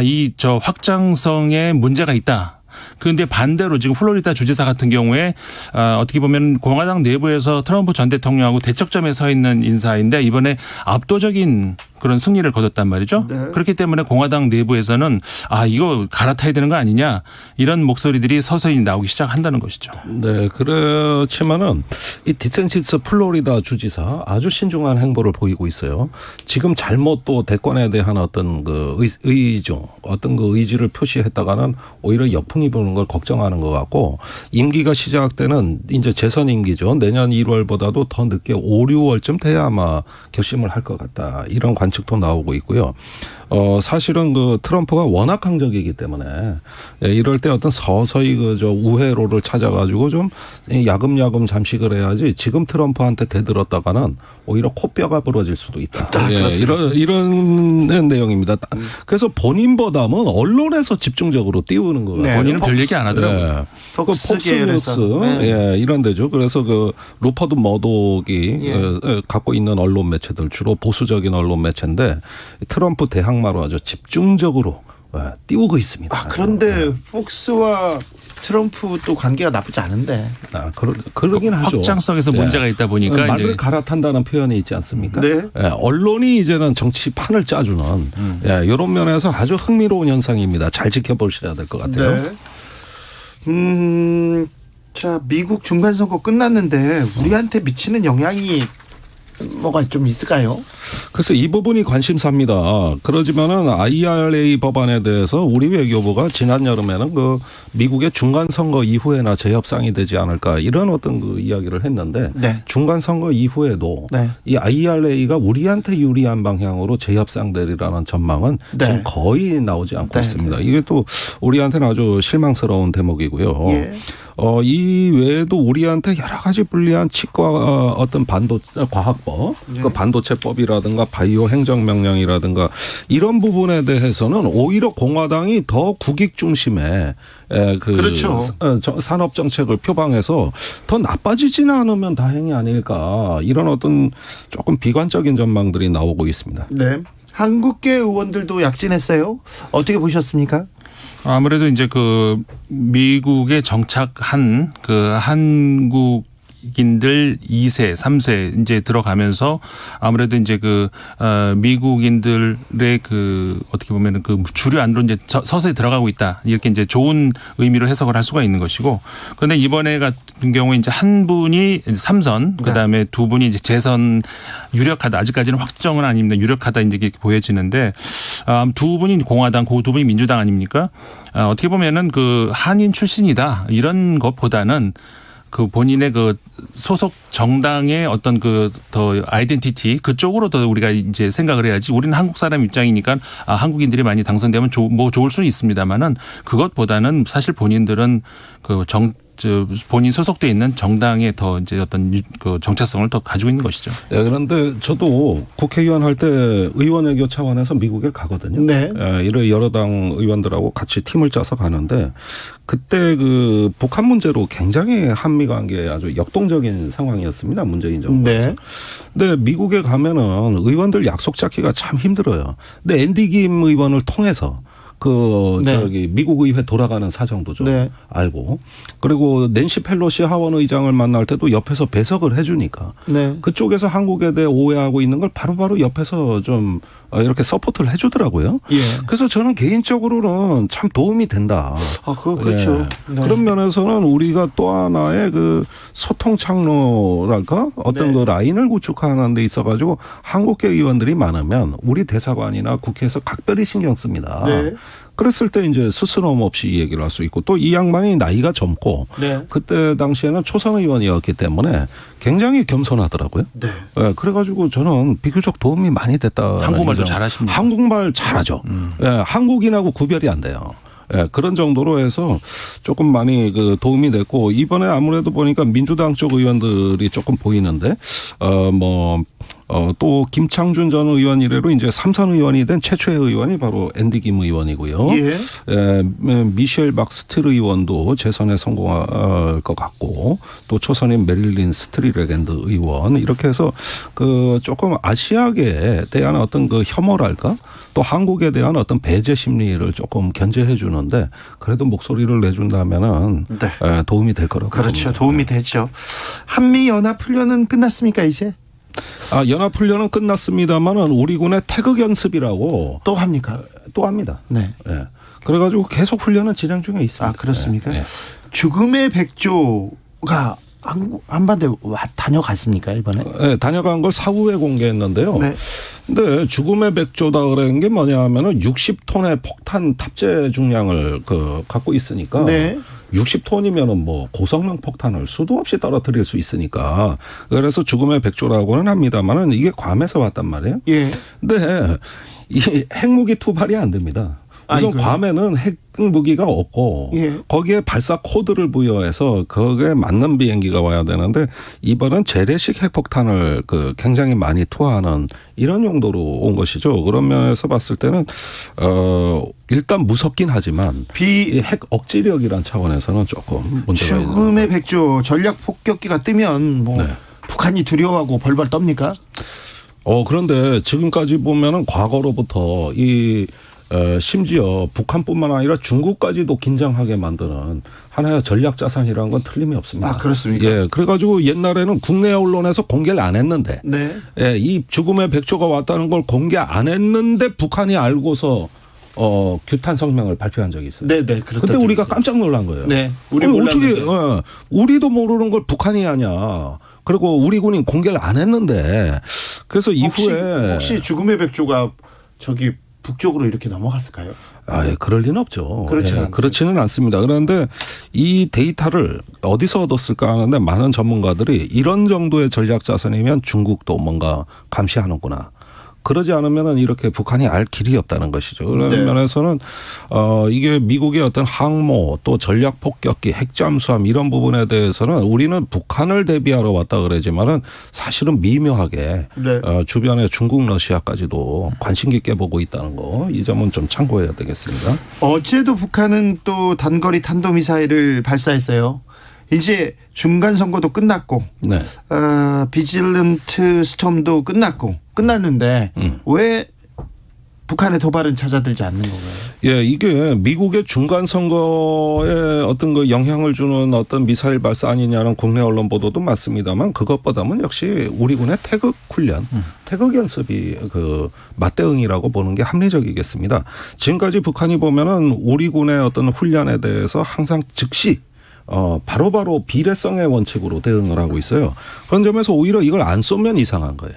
[SPEAKER 8] 이 확장성에 문제가 있다. 그런데 반대로 지금 플로리다 주지사 같은 경우에 어떻게 보면 공화당 내부에서 트럼프 전 대통령하고 대척점에 서 있는 인사인데 이번에 압도적인 그런 승리를 거뒀단 말이죠. 네. 그렇기 때문에 공화당 내부에서는 이거 갈아타야 되는 거 아니냐 이런 목소리들이 서서히 나오기 시작한다는 것이죠.
[SPEAKER 7] 네, 그렇지만은 이 디센티스 플로리다 주지사 아주 신중한 행보를 보이고 있어요. 지금 잘못 또 대권에 대한 어떤 그 어떤 그 의지를 표시했다가는 오히려 역풍이 부는 걸 걱정하는 것 같고 임기가 시작되는 이제 재선 임기죠. 내년 1월보다도 더 늦게 5, 6월쯤 돼야 아마 결심을 할 것 같다. 이런 관측도 나오고 있고요. 사실은 그 트럼프가 워낙 강적이기 때문에 이럴 때 어떤 서서히 우회로를 찾아가지고 좀 야금야금 잠식을 해야지 지금 트럼프한테 대들었다가는 오히려 코뼈가 부러질 수도 있다. 이런 내용입니다. 그래서 본인보다는 언론에서 집중적으로 띄우는 거 같아요.
[SPEAKER 8] 본인은 별 얘기 안 하더라고요.
[SPEAKER 7] 폭스뉴스 이런 데죠. 그래서 그 루퍼드 머독이 갖고 있는 언론 매체들 주로 보수적인 언론 매체인데 트럼프 대항마로 아주 집중적으로 띄우고 있습니다.
[SPEAKER 3] 그런데 폭스와 트럼프도 관계가 나쁘지 않은데.
[SPEAKER 7] 그러긴 하죠.
[SPEAKER 8] 확장성에서 문제가 있다 보니까
[SPEAKER 7] 말을 갈아탄다는 표현이 있지 않습니까?
[SPEAKER 3] 네.
[SPEAKER 7] 언론이 이제는 정치판을 짜주는 이런 면에서 아주 흥미로운 현상입니다. 잘 지켜보셔야 될 것 같아요.
[SPEAKER 3] 네. 자, 미국 중간선거 끝났는데 우리한테 미치는 영향이 뭐가 좀 있을까요?
[SPEAKER 7] 그래서 이 부분이 관심사입니다. 그러지만은 IRA 법안에 대해서 우리 외교부가 지난 여름에는 그 미국의 중간 선거 이후에나 재협상이 되지 않을까 이런 어떤 그 이야기를 했는데 중간 선거 이후에도 이 IRA가 우리한테 유리한 방향으로 재협상되리라는 전망은 지금 거의 나오지 않고 있습니다. 이게 또 우리한테는 아주 실망스러운 대목이고요. 이 외에도 우리한테 여러 가지 불리한 치과 어떤 과학법, 그 반도체법이라든가 바이오 행정명령이라든가 이런 부분에 대해서는 오히려 공화당이 더 국익 중심의 그렇죠. 산업 정책을 표방해서 더 나빠지지는 않으면 다행이 아닐까 이런 어떤 조금 비관적인 전망들이 나오고 있습니다.
[SPEAKER 3] 네. 한국계 의원들도 약진했어요. 어떻게 보셨습니까?
[SPEAKER 8] 아무래도 이제 그 미국에 정착한 그 한국인들 2세, 3세 이제 들어가면서 아무래도 이제 그 미국인들의 그 어떻게 보면은 그 주류 안으로 이제 서서히 들어가고 있다. 이렇게 이제 좋은 의미로 해석을 할 수가 있는 것이고. 그런데 이번에 같은 경우에 이제 한 분이 3선, 그다음에 두 분이 이제 재선 유력하다. 아직까지는 확정은 아닙니다. 유력하다 이제 이렇게 보여지는데 두 분이 공화당, 그 두 분이 민주당 아닙니까? 어떻게 보면은 그 한인 출신이다 이런 것보다는 그 본인의 그 소속 정당의 어떤 그 더 아이덴티티 그쪽으로 더 우리가 이제 생각을 해야지. 우리는 한국 사람 입장이니까 한국인들이 많이 당선되면 뭐 좋을 수는 있습니다만은 그것보다는 사실 본인들은 본인 소속돼 있는 정당에 더 이제 어떤 그 정체성을 더 가지고 있는 것이죠.
[SPEAKER 7] 네, 그런데 저도 국회의원 할 때 의원외교 차원에서 미국에 가거든요.
[SPEAKER 3] 네.
[SPEAKER 7] 여러 당 의원들하고 같이 팀을 짜서 가는데 그때 그 북한 문제로 굉장히 한미 관계에 아주 역동적인 상황이었습니다. 문재인 정부에서.
[SPEAKER 3] 네.
[SPEAKER 7] 근데 미국에 가면은 의원들 약속 잡기가 참 힘들어요. 근데 앤디 김 의원을 통해서 미국 의회 돌아가는 사정도 좀
[SPEAKER 3] 네.
[SPEAKER 7] 알고 그리고 낸시 펠로시 하원 의장을 만날 때도 옆에서 배석을 해주니까
[SPEAKER 3] 네.
[SPEAKER 7] 그쪽에서 한국에 대해 오해하고 있는 걸 바로바로 옆에서 좀 이렇게 서포트를 해주더라고요.
[SPEAKER 3] 예.
[SPEAKER 7] 그래서 저는 개인적으로는 참 도움이 된다.
[SPEAKER 3] 그렇죠.
[SPEAKER 7] 예.
[SPEAKER 3] 네.
[SPEAKER 7] 그런 면에서는 우리가 또 하나의 그 소통 창로랄까 어떤
[SPEAKER 3] 네.
[SPEAKER 7] 그 라인을 구축하는 데 있어가지고 한국계 의원들이 많으면 우리 대사관이나 국회에서 각별히 신경 씁니다.
[SPEAKER 3] 네.
[SPEAKER 7] 그랬을 때 이제 스스럼 없이 이 얘기를 할 수 있고 또 이 양반이 나이가 젊고
[SPEAKER 3] 네.
[SPEAKER 7] 그때 당시에는 초선 의원이었기 때문에 굉장히 겸손하더라고요.
[SPEAKER 3] 네.
[SPEAKER 7] 예, 그래가지고 저는 비교적 도움이 많이 됐다.
[SPEAKER 8] 한국말도 잘하십니다.
[SPEAKER 7] 한국말 잘하죠. 예, 한국인하고 구별이 안 돼요. 예, 그런 정도로 해서 조금 많이 그 도움이 됐고 이번에 아무래도 보니까 민주당 쪽 의원들이 조금 보이는데 또 김창준 전 의원 이래로 이제 3선 의원이 된 최초의 의원이 바로 앤디 김 의원이고요.
[SPEAKER 3] 예.
[SPEAKER 7] 미셸 박스틸 의원도 재선에 성공할 것 같고 또 초선인 메릴린 스트리레겐드 의원 이렇게 해서 그 조금 아시아계에 대한 어떤 그 혐오랄까 또 한국에 대한 어떤 배제 심리를 조금 견제해 주는데 그래도 목소리를 내준다면은
[SPEAKER 3] 네.
[SPEAKER 7] 도움이 될 거라고
[SPEAKER 3] 그렇죠.
[SPEAKER 7] 봅니다.
[SPEAKER 3] 도움이 되죠. 한미 연합 훈련은 끝났습니까 이제?
[SPEAKER 7] 연합훈련은 끝났습니다만은 우리 군의 태극 연습이라고
[SPEAKER 3] 또 합니까?
[SPEAKER 7] 또 합니다.
[SPEAKER 3] 네.
[SPEAKER 7] 예. 그래가지고 계속 훈련은 진행 중에 있습니다.
[SPEAKER 3] 그렇습니까?
[SPEAKER 7] 예.
[SPEAKER 3] 죽음의 백조가 한반도에 다녀갔습니까 이번에?
[SPEAKER 7] 네, 다녀간 걸 사후에 공개했는데요.
[SPEAKER 3] 네.
[SPEAKER 7] 근데 죽음의 백조다 그런 게 뭐냐 하면은 60톤의 폭탄 탑재 중량을 갖고 있으니까
[SPEAKER 3] 네.
[SPEAKER 7] 60톤이면은 뭐 고성능 폭탄을 수도 없이 떨어뜨릴 수 있으니까 그래서 죽음의 백조라고는 합니다만은 이게 괌에서 왔단 말이에요.
[SPEAKER 3] 예.
[SPEAKER 7] 근데 이 핵무기 투발이 안 됩니다. 우선 괌에는 핵무기가 없고
[SPEAKER 3] 예.
[SPEAKER 7] 거기에 발사 코드를 부여해서 거기에 맞는 비행기가 와야 되는데 이번은 재래식 핵폭탄을 굉장히 많이 투하하는 이런 용도로 온 것이죠. 그런 면에서 봤을 때는 일단 무섭긴 하지만 이 핵 억지력이란 차원에서는 조금 문제가 있는.
[SPEAKER 3] 죽음의 백조 전략 폭격기가 뜨면
[SPEAKER 7] 네.
[SPEAKER 3] 북한이 두려워하고 벌벌 떱니까?
[SPEAKER 7] 그런데 지금까지 보면은 과거로부터 심지어 북한뿐만 아니라 중국까지도 긴장하게 만드는 하나의 전략 자산이라는 건 틀림이 없습니다.
[SPEAKER 3] 그렇습니까?
[SPEAKER 7] 예, 그래가지고 옛날에는 국내 언론에서 공개를 안 했는데,
[SPEAKER 3] 네.
[SPEAKER 7] 예, 이 죽음의 백조가 왔다는 걸 공개 안 했는데 북한이 알고서 규탄 성명을 발표한 적이 있어요.
[SPEAKER 3] 네.
[SPEAKER 7] 그때 우리가 깜짝 놀란 거예요.
[SPEAKER 3] 네. 우리
[SPEAKER 7] 어떻게 우리도 모르는 걸 북한이 하냐? 그리고 우리 군이 공개를 안 했는데, 그래서 이후에
[SPEAKER 3] 혹시 죽음의 백조가 저기 북쪽으로 이렇게 넘어갔을까요?
[SPEAKER 7] 그럴 리는 없죠.
[SPEAKER 3] 그렇지는
[SPEAKER 7] 않습니다. 그런데 이 데이터를 어디서 얻었을까 하는데 많은 전문가들이 이런 정도의 전략 자산이면 중국도 뭔가 감시하는구나. 그러지 않으면 이렇게 북한이 알 길이 없다는 것이죠. 그런 면에서는 이게 미국의 어떤 항모 또 전략 폭격기 핵잠수함 이런 부분에 대해서는 우리는 북한을 대비하러 왔다 그러지만은 사실은 미묘하게 주변에 중국 러시아까지도 관심 깊게 보고 있다는 거 이 점은 좀 참고해야 되겠습니다.
[SPEAKER 3] 어제도 북한은 또 단거리 탄도미사일을 발사했어요. 이제 중간 선거도 끝났고
[SPEAKER 7] 네.
[SPEAKER 3] 비질런트 스톰도 끝났는데 왜 북한의 도발은 찾아들지 않는 건가요?
[SPEAKER 7] 예, 이게 미국의 중간 선거에 어떤 그 영향을 주는 어떤 미사일 발사 아니냐는 국내 언론 보도도 맞습니다만 그것보다는 역시 우리 군의 태극 훈련, 태극 연습이 맞대응이라고 보는 게 합리적이겠습니다. 지금까지 북한이 보면은 우리 군의 어떤 훈련에 대해서 항상 즉시 바로바로 비례성의 원칙으로 대응을 하고 있어요. 그런 점에서 오히려 이걸 안 쏘면 이상한 거예요.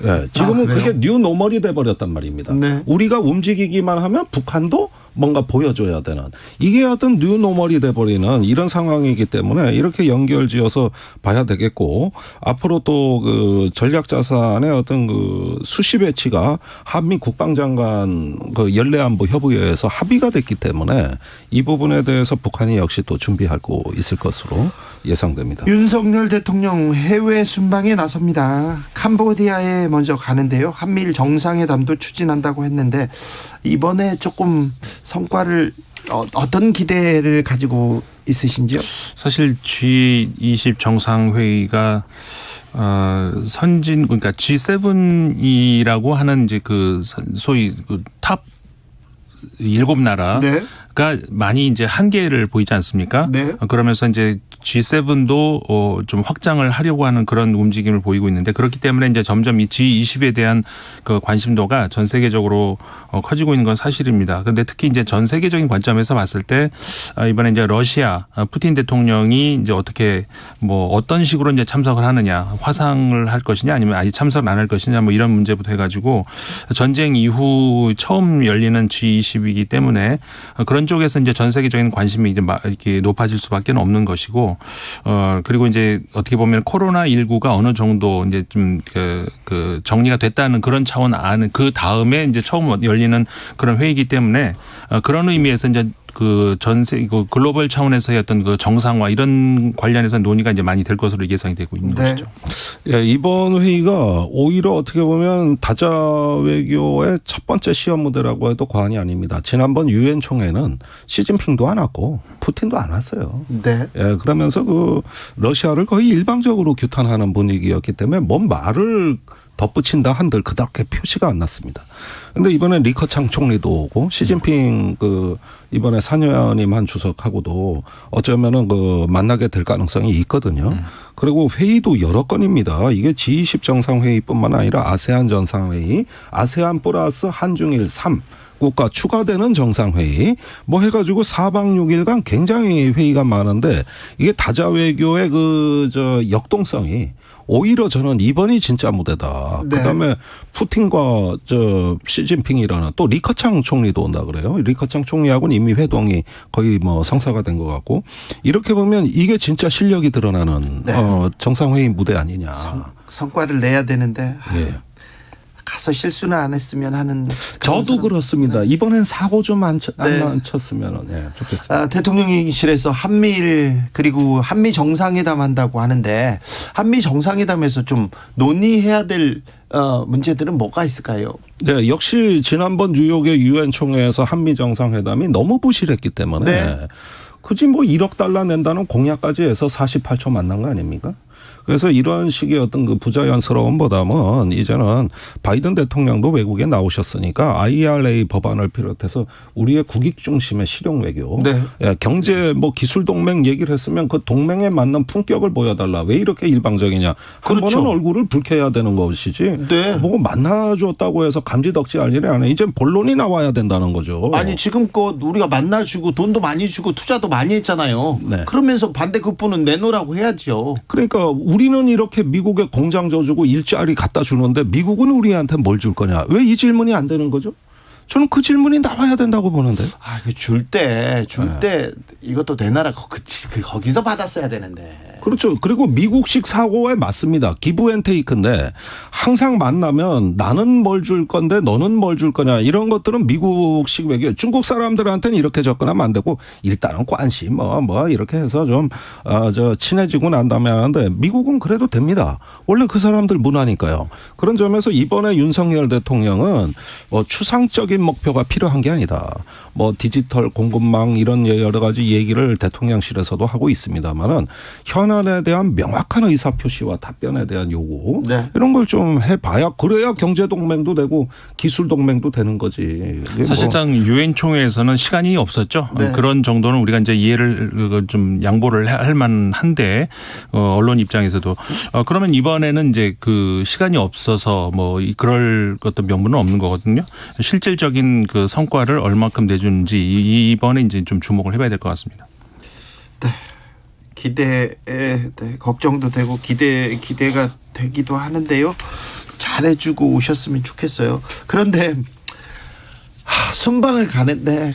[SPEAKER 7] 예, 지금은 그게 뉴 노멀이 돼버렸단 말입니다.
[SPEAKER 3] 네.
[SPEAKER 7] 우리가 움직이기만 하면 북한도 뭔가 보여줘야 되는 이게 어떤 뉴노멀이 돼버리는 이런 상황이기 때문에 이렇게 연결지어서 봐야 되겠고 앞으로 또 그 전략자산의 어떤 그 수시 배치가 한미 국방장관 그 연례안보 협의회에서 합의가 됐기 때문에 이 부분에 대해서 북한이 역시 또 준비하고 있을 것으로 예상됩니다.
[SPEAKER 3] 윤석열 대통령 해외 순방에 나섭니다. 캄보디아에 먼저 가는데요. 한미일 정상회담도 추진한다고 했는데 이번에 조금 성과를 어떤 기대를 가지고 있으신지요?
[SPEAKER 8] 사실 G20 정상회의가 선진 그러니까 G7이라고 하는 이제 그 소위 그 탑 7나라
[SPEAKER 3] 네.
[SPEAKER 8] 가 많이 이제 한계를 보이지 않습니까?
[SPEAKER 3] 네.
[SPEAKER 8] 그러면서 이제 G7도 좀 확장을 하려고 하는 그런 움직임을 보이고 있는데 그렇기 때문에 이제 점점 이 G20에 대한 그 관심도가 전 세계적으로 커지고 있는 건 사실입니다. 그런데 특히 이제 전 세계적인 관점에서 봤을 때 이번에 이제 러시아 푸틴 대통령이 이제 어떻게 뭐 어떤 식으로 이제 참석을 하느냐, 화상을 할 것이냐 아니면 아예 참석을 안 할 것이냐 뭐 이런 문제부터 해가지고 전쟁 이후 처음 열리는 G20이기 때문에 그런 쪽에서 이제 전 세계적인 관심이 이제 이렇게 높아질 수밖에 없는 것이고, 그리고 이제 어떻게 보면 코로나19가 어느 정도 이제 좀 그 정리가 됐다는 그런 차원 안에 그 다음에 이제 처음 열리는 그런 회의이기 때문에 그런 의미에서 이제 그 전세 그 글로벌 차원에서의 어떤 그 정상화 이런 관련해서 논의가 이제 많이 될 것으로 예상이 되고 있는 것이죠.
[SPEAKER 7] 예, 이번 회의가 오히려 어떻게 보면 다자 외교의 첫 번째 시험 무대라고 해도 과언이 아닙니다. 지난번 유엔 총회는 시진핑도 안 왔고 푸틴도 안 왔어요.
[SPEAKER 3] 네.
[SPEAKER 7] 예, 그러면서 그 러시아를 거의 일방적으로 규탄하는 분위기였기 때문에 뭔 말을 덧붙인다 한들 그렇게 표시가 안 났습니다. 그런데 이번에 리커창 총리도 오고 시진핑 그 이번에 산여님 주석하고도 어쩌면은 그 만나게 될 가능성이 있거든요. 그리고 회의도 여러 건입니다. 이게 G20 정상회의뿐만 아니라 아세안 정상회의, 아세안 플러스 한중일 3 국가 추가되는 정상회의 뭐 해가지고 4박 6일간 굉장히 회의가 많은데 이게 다자 외교의 그 역동성이 오히려 저는 이번이 진짜 무대다.
[SPEAKER 3] 네.
[SPEAKER 7] 그다음에 푸틴과 시진핑이라는 또 리커창 총리도 온다 그래요. 리커창 총리하고는 이미 회동이 거의 뭐 성사가 된 것 같고 이렇게 보면 이게 진짜 실력이 드러나는
[SPEAKER 3] 네.
[SPEAKER 7] 정상회의 무대 아니냐.
[SPEAKER 3] 성과를 내야 되는데
[SPEAKER 7] 예.
[SPEAKER 3] 가서 실수는 안 했으면 하는.
[SPEAKER 7] 저도 그렇습니다. 이번엔 사고 좀 안
[SPEAKER 3] 네.
[SPEAKER 7] 쳤으면 좋겠습니다.
[SPEAKER 3] 대통령실에서 한미일 그리고 한미 정상회담 한다고 하는데 한미 정상회담에서 좀 논의해야 될 문제들은 뭐가 있을까요?
[SPEAKER 7] 네, 역시 지난번 뉴욕의 유엔 총회에서 한미 정상회담이 너무 부실했기 때문에
[SPEAKER 3] 네.
[SPEAKER 7] 굳이 뭐 1억 달러 낸다는 공약까지 해서 48초 만난 거 아닙니까? 그래서 이런 식의 어떤 그 부자연스러움보다는 이제는 바이든 대통령도 외국에 나오셨으니까 IRA 법안을 비롯해서 우리의 국익 중심의 실용 외교,
[SPEAKER 3] 네.
[SPEAKER 7] 경제 뭐 기술 동맹 얘기를 했으면 그 동맹에 맞는 품격을 보여달라. 왜 이렇게 일방적이냐? 한
[SPEAKER 3] 그렇죠.
[SPEAKER 7] 번은 얼굴을 붉혀야 되는 것이지.
[SPEAKER 3] 네.
[SPEAKER 7] 뭐 만나줬다고 해서 감지덕지할 일이 아니에요. 이제 본론이 나와야 된다는 거죠.
[SPEAKER 3] 아니 지금껏 우리가 만나주고 돈도 많이 주고 투자도 많이 했잖아요.
[SPEAKER 7] 네.
[SPEAKER 3] 그러면서 반대 급부는 내놓으라고 해야죠.
[SPEAKER 7] 그러니까 우리는 이렇게 미국에 공장 줘주고 일자리 갖다 주는데 미국은 우리한테 뭘 줄 거냐. 왜 이 질문이 안 되는 거죠? 저는 그 질문이 나와야 된다고 보는데.
[SPEAKER 3] 줄 때 이것도 내 나라 거기서 받았어야 되는데.
[SPEAKER 7] 그렇죠. 그리고 미국식 사고에 맞습니다. 기브 앤 테이크인데 항상 만나면 나는 뭘 줄 건데 너는 뭘 줄 거냐 이런 것들은 미국식 외교. 중국 사람들한테는 이렇게 접근하면 안 되고 일단은 관심 뭐 이렇게 해서 좀 친해지고 난 다음에 하는데 미국은 그래도 됩니다. 원래 그 사람들 문화니까요. 그런 점에서 이번에 윤석열 대통령은 뭐 추상적인 목표가 필요한 게 아니다. 뭐 디지털 공급망 이런 여러 가지 얘기를 대통령실에서도 하고 있습니다만은 현안에 대한 명확한 의사 표시와 답변에 대한 요구
[SPEAKER 3] 네.
[SPEAKER 7] 이런 걸 좀 해봐야 그래야 경제 동맹도 되고 기술 동맹도 되는 거지.
[SPEAKER 8] 사실상 유엔 총회에서는 시간이 없었죠.
[SPEAKER 3] 네.
[SPEAKER 8] 그런 정도는 우리가 이제 이해를 좀 양보를 할 만한데 언론 입장에서도 그러면 이번에는 이제 그 시간이 없어서 뭐 그럴 어떤 명분은 없는 거거든요. 실질적인 그 성과를 얼마큼 내주는지 이번에 이제 좀 주목을 해봐야 될 것 같습니다.
[SPEAKER 3] 걱정도 되고 기대가 되기도 하는데요. 잘해주고 오셨으면 좋겠어요. 그런데 순방을 가는데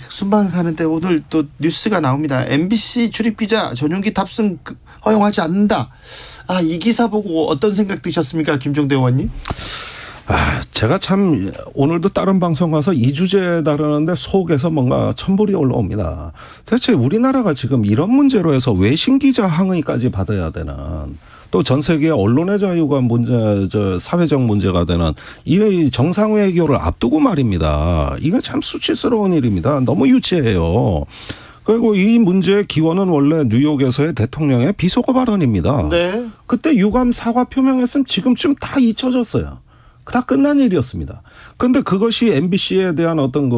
[SPEAKER 3] 오늘 또 뉴스가 나옵니다. MBC 출입기자 전용기 탑승 허용하지 않는다. 이 기사 보고 어떤 생각 드셨습니까, 김종대 의원님?
[SPEAKER 7] 제가 참 오늘도 다른 방송 가서 이 주제 다루는데 속에서 뭔가 천불이 올라옵니다. 대체 우리나라가 지금 이런 문제로 해서 외신 기자 항의까지 받아야 되는, 또 전 세계 언론의 자유가 사회적 문제가 되는 이 정상 외교를 앞두고 말입니다. 이거 참 수치스러운 일입니다. 너무 유치해요. 그리고 이 문제의 기원은 원래 뉴욕에서의 대통령의 비속어 발언입니다.
[SPEAKER 3] 네.
[SPEAKER 7] 그때 유감 사과 표명했으면 지금쯤 다 잊혀졌어요. 다 끝난 일이었습니다. 그런데 그것이 MBC에 대한 어떤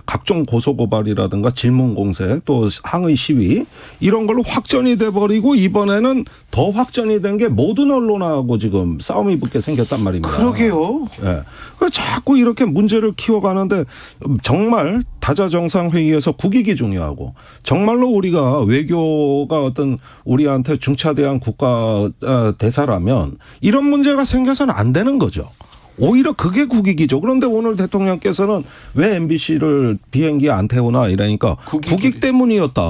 [SPEAKER 7] 각종 고소고발이라든가 질문 공세, 또 항의 시위 이런 걸로 확전이 돼버리고 이번에는 더 확전이 된 게 모든 언론하고 지금 싸움이 붙게 생겼단 말입니다.
[SPEAKER 3] 그러게요.
[SPEAKER 7] 예. 자꾸 이렇게 문제를 키워가는데 정말 다자정상회의에서 국익이 중요하고 정말로 우리가 외교가 어떤 우리한테 중차대한 국가 대사라면 이런 문제가 생겨서는 안 되는 거죠. 오히려 그게 국익이죠. 그런데 오늘 대통령께서는 왜 MBC를 비행기에 안 태우나 이러니까 국익 때문이었다.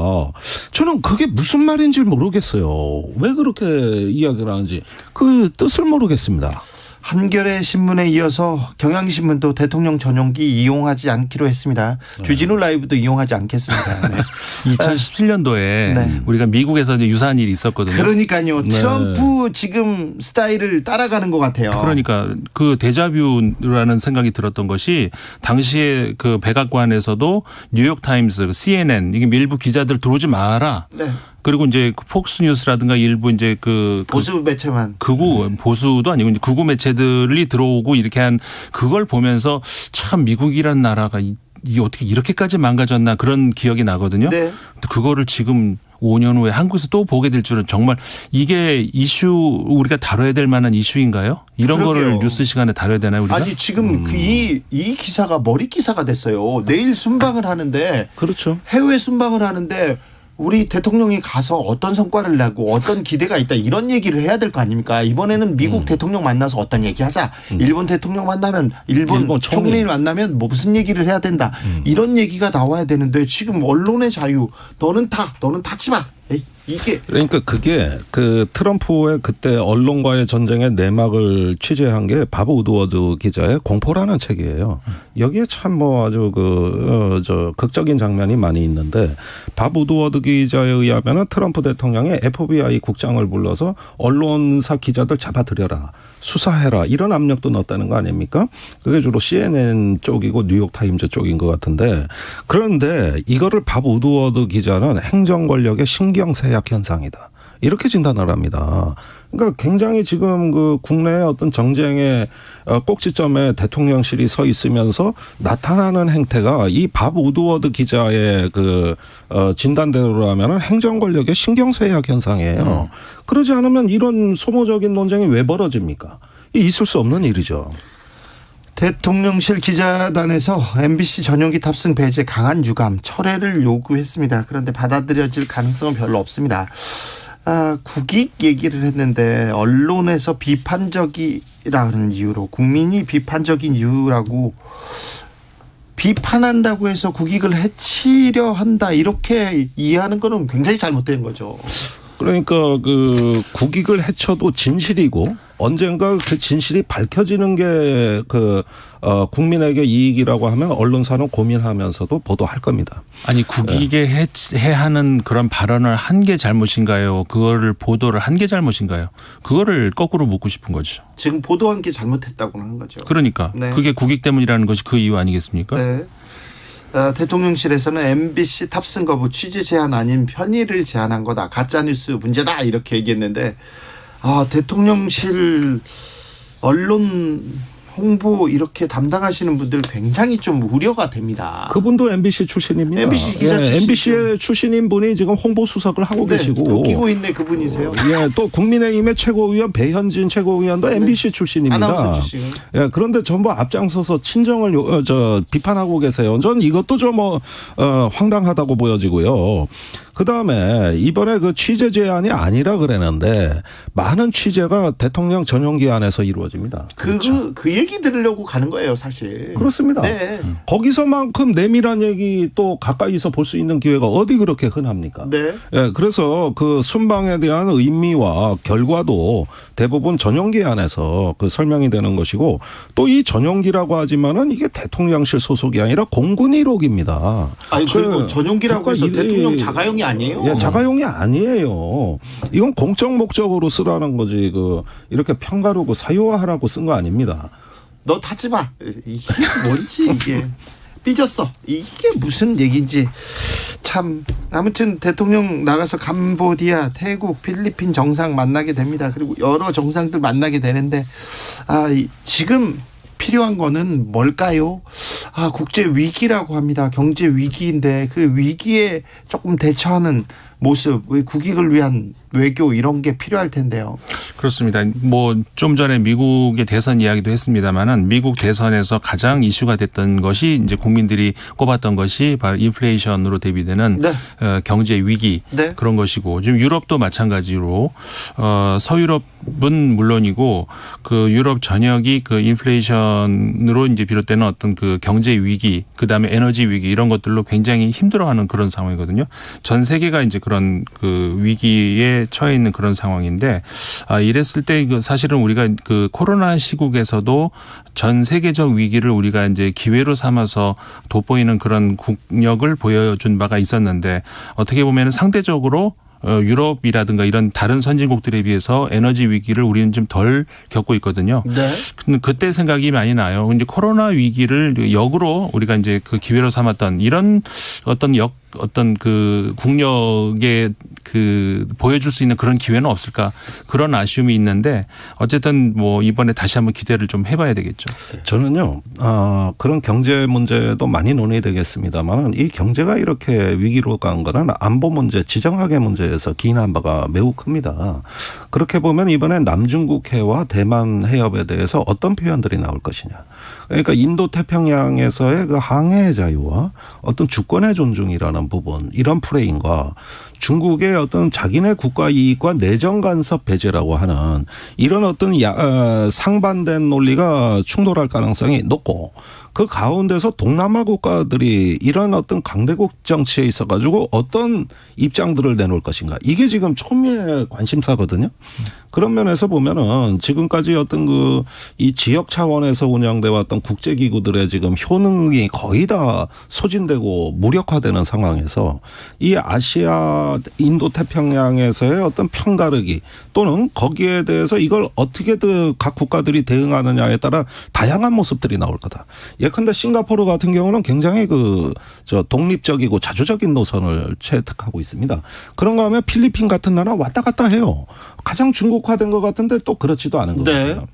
[SPEAKER 7] 저는 그게 무슨 말인지 모르겠어요. 왜 그렇게 이야기를 하는지 그 뜻을 모르겠습니다.
[SPEAKER 3] 한겨레 신문에 이어서 경향신문도 대통령 전용기 이용하지 않기로 했습니다. 주진우 라이브도 이용하지 않겠습니다. 네.
[SPEAKER 8] 2017년도에
[SPEAKER 3] 네.
[SPEAKER 8] 우리가 미국에서 이제 유사한 일이 있었거든요.
[SPEAKER 3] 그러니까요.
[SPEAKER 7] 네.
[SPEAKER 3] 트럼프 지금 스타일을 따라가는 것 같아요.
[SPEAKER 8] 그러니까 그 데자뷰라는 생각이 들었던 것이 당시에 그 백악관에서도 뉴욕타임스, CNN 이게 일부 기자들 들어오지 마라.
[SPEAKER 3] 네.
[SPEAKER 8] 그리고 이제 폭스뉴스라든가 일부 이제
[SPEAKER 3] 보수 매체만
[SPEAKER 8] 보수도 아니고 이제 극우 매체들이 들어오고 이렇게 한 그걸 보면서 참 미국이란 나라가 이게 어떻게 이렇게까지 망가졌나 그런 기억이 나거든요.
[SPEAKER 3] 네.
[SPEAKER 8] 그거를 지금 5년 후에 한국에서 또 보게 될 줄은 정말 이게 이슈 우리가 다뤄야 될 만한 이슈인가요? 이런
[SPEAKER 3] 그러게요.
[SPEAKER 8] 거를 뉴스 시간에 다뤄야 되나요 우리가?
[SPEAKER 3] 아니 지금 이 기사가 머리 기사가 됐어요. 내일 순방을 하는데
[SPEAKER 7] 그렇죠.
[SPEAKER 3] 해외 순방을 하는데 우리 대통령이 가서 어떤 성과를 내고 어떤 기대가 있다 이런 얘기를 해야 될 거 아닙니까? 이번에는 미국 대통령 만나서 어떤 얘기하자. 일본 대통령 만나면 일본 총리 만나면 뭐 무슨 얘기를 해야 된다. 이런 얘기가 나와야 되는데 지금 언론의 자유 너는 타지 마. 에이, 이게
[SPEAKER 7] 그러니까 그게 그 트럼프의 그때 언론과의 전쟁의 내막을 취재한 게 바브 우드워드 기자의 공포라는 책이에요. 여기에 참 뭐 아주 극적인 장면이 많이 있는데 바브 우드워드 기자에 의하면은 트럼프 대통령이 FBI 국장을 불러서 언론사 기자들 잡아들여라. 수사해라. 이런 압력도 넣었다는 거 아닙니까? 그게 주로 CNN 쪽이고 뉴욕타임즈 쪽인 것 같은데 그런데 이거를 바브 우드워드 기자는 행정 권력의 신경쇠약 현상이다. 이렇게 진단을 합니다. 그러니까 굉장히 지금 그 국내의 어떤 정쟁의 꼭지점에 대통령실이 서 있으면서 나타나는 행태가 이 바브 우드워드 기자의 진단대로 하면은 행정 권력의 신경쇠약 현상이에요. 그러지 않으면 이런 소모적인 논쟁이 왜 벌어집니까? 있을 수 없는 일이죠.
[SPEAKER 3] 대통령실 기자단에서 MBC 전용기 탑승 배제 강한 유감 철회를 요구했습니다. 그런데 받아들여질 가능성은 별로 없습니다. 국익 얘기를 했는데 언론에서 비판적이라는 이유로 국민이 비판적인 이유라고 비판한다고 해서 국익을 해치려 한다 이렇게 이해하는 거는 굉장히 잘못된 거죠.
[SPEAKER 7] 그러니까 그 국익을 해쳐도 진실이고 언젠가 그 진실이 밝혀지는 게 국민에게 이익이라고 하면 언론사는 고민하면서도 보도할 겁니다.
[SPEAKER 8] 아니 국익에 해하는 그런 발언을 한 게 잘못인가요? 그거를 보도를 한 게 잘못인가요? 그거를 거꾸로 묻고 싶은 거죠.
[SPEAKER 3] 지금 보도한 게 잘못했다고 하는 거죠.
[SPEAKER 8] 그러니까
[SPEAKER 3] 네.
[SPEAKER 8] 그게 국익 때문이라는 것이 그 이유 아니겠습니까?
[SPEAKER 3] 네. 대통령실에서는 MBC 탑승 거부 취재 제한 아닌 편의를 제한한 거다. 가짜뉴스 문제다 이렇게 얘기했는데 대통령실 언론 홍보 이렇게 담당하시는 분들 굉장히 좀 우려가 됩니다.
[SPEAKER 7] 그분도 MBC 출신입니다.
[SPEAKER 3] MBC 기자 출신이죠.
[SPEAKER 7] MBC의 출신인 분이 지금 홍보 수석을 하고 계시고
[SPEAKER 3] 웃기고 있네 그분이세요.
[SPEAKER 7] 또 국민의힘의 최고위원 배현진 최고위원도 MBC 출신입니다.
[SPEAKER 3] 아나운서 출신.
[SPEAKER 7] 그런데 전부 앞장서서 친정을 비판하고 계세요. 전 이것도 좀 황당하다고 보여지고요. 그다음에 이번에 그 취재 제한이 아니라 그랬는데 많은 취재가 대통령 전용 기한에서 이루어집니다.
[SPEAKER 3] 그 얘기 들으려고 가는 거예요, 사실.
[SPEAKER 7] 그렇습니다.
[SPEAKER 3] 네.
[SPEAKER 7] 거기서만큼 내밀한 얘기 또 가까이서 볼 수 있는 기회가 어디 그렇게 흔합니까?
[SPEAKER 3] 네.
[SPEAKER 7] 예, 그래서 그 순방에 대한 의미와 결과도 대부분 전용기 안에서 그 설명이 되는 것이고 또 이 전용기라고 하지만은 이게 대통령실 소속이 아니라 공군 1호기입니다.
[SPEAKER 3] 아니 그리고 전용기라고 해서 대통령 자가용이 아니에요.
[SPEAKER 7] 예, 자가용이 아니에요. 이건 공적 목적으로 쓰라는 거지. 그 이렇게 편가르고 사유화하라고 쓴 거 아닙니다.
[SPEAKER 3] 너 타지 마. 이게 뭔지 이게 삐졌어. 이게 무슨 얘기인지 참. 아무튼 대통령 나가서 캄보디아, 태국, 필리핀 정상 만나게 됩니다. 그리고 여러 정상들 만나게 되는데 지금 필요한 거는 뭘까요? 국제 위기라고 합니다. 경제 위기인데 그 위기에 조금 대처하는 모습, 국익을 위한 외교 이런 게 필요할 텐데요.
[SPEAKER 8] 그렇습니다. 뭐 좀 전에 미국의 대선 이야기도 했습니다만은 미국 대선에서 가장 이슈가 됐던 것이 이제 국민들이 꼽았던 것이 바로 인플레이션으로 대비되는
[SPEAKER 3] 네.
[SPEAKER 8] 경제 위기
[SPEAKER 3] 네.
[SPEAKER 8] 그런 것이고 지금 유럽도 마찬가지로 서유럽은 물론이고 그 유럽 전역이 그 인플레이션으로 이제 비롯되는 어떤 그 경제 위기 그다음에 에너지 위기 이런 것들로 굉장히 힘들어하는 그런 상황이거든요. 전 세계가 이제 그런 그 위기에 처해 있는 그런 상황인데 이랬을 때 사실은 우리가 그 코로나 시국에서도 전 세계적 위기를 우리가 이제 기회로 삼아서 돋보이는 그런 국력을 보여준 바가 있었는데 어떻게 보면 상대적으로 유럽이라든가 이런 다른 선진국들에 비해서 에너지 위기를 우리는 좀 덜 겪고 있거든요.
[SPEAKER 3] 네.
[SPEAKER 8] 근데 그때 생각이 많이 나요. 이제 코로나 위기를 역으로 우리가 이제 그 기회로 삼았던 이런 어떤 그 국력에 그 보여줄 수 있는 그런 기회는 없을까 그런 아쉬움이 있는데 어쨌든 뭐 이번에 다시 한번 기대를 좀 해봐야 되겠죠.
[SPEAKER 7] 저는요 그런 경제 문제도 많이 논의되겠습니다만 이 경제가 이렇게 위기로 간 거는 안보 문제, 지정학의 문제에서 기인한 바가 매우 큽니다. 그렇게 보면 이번에 남중국해와 대만 해협에 대해서 어떤 표현들이 나올 것이냐. 그러니까 인도 태평양에서의 그 항해의 자유와 어떤 주권의 존중이라는 부분 이런 프레임과 중국의 어떤 자기네 국가 이익과 내정 간섭 배제라고 하는 이런 어떤 상반된 논리가 충돌할 가능성이 높고 그 가운데서 동남아 국가들이 이런 어떤 강대국 정치에 있어 가지고 어떤 입장들을 내놓을 것인가 이게 지금 초미의 관심사거든요. 그런 면에서 보면은 지금까지 어떤 그 이 지역 차원에서 운영돼 왔던 국제기구들의 지금 효능이 거의 다 소진되고 무력화되는 상황에서 이 아시아 인도 태평양에서의 어떤 편가르기 또는 거기에 대해서 이걸 어떻게든 각 국가들이 대응하느냐에 따라 다양한 모습들이 나올 거다. 예컨대 싱가포르 같은 경우는 굉장히 독립적이고 자주적인 노선을 채택하고 있습니다. 그런가 하면 필리핀 같은 나라 왔다 갔다 해요. 가장 중국화된 것 같은데 또 그렇지도 않은 것 같아요.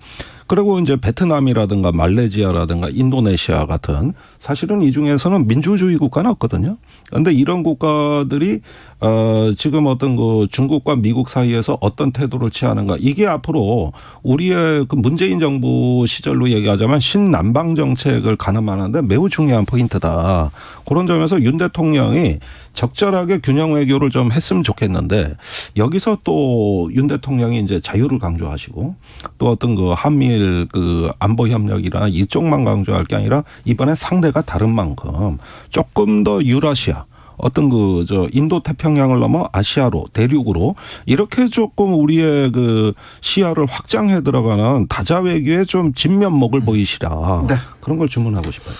[SPEAKER 7] 그리고 이제 베트남이라든가 말레이시아라든가 인도네시아 같은 사실은 이 중에서는 민주주의 국가는 없거든요. 그런데 이런 국가들이 지금 어떤 그 중국과 미국 사이에서 어떤 태도를 취하는가 이게 앞으로 우리의 그 문재인 정부 시절로 얘기하자면 신남방 정책을 가늠하는데 매우 중요한 포인트다. 그런 점에서 윤 대통령이 적절하게 균형 외교를 좀 했으면 좋겠는데 여기서 또 윤 대통령이 이제 자유를 강조하시고 또 어떤 그 한미일 그 안보 협력이나 이쪽만 강조할 게 아니라 이번에 상대가 다른 만큼 조금 더 유라시아 어떤 인도 태평양을 넘어 아시아로 대륙으로 이렇게 조금 우리의 그 시야를 확장해 들어가는 다자 외교에 좀 진면목을 보이시라.
[SPEAKER 3] 네.
[SPEAKER 7] 그런 걸 주문하고 싶어요.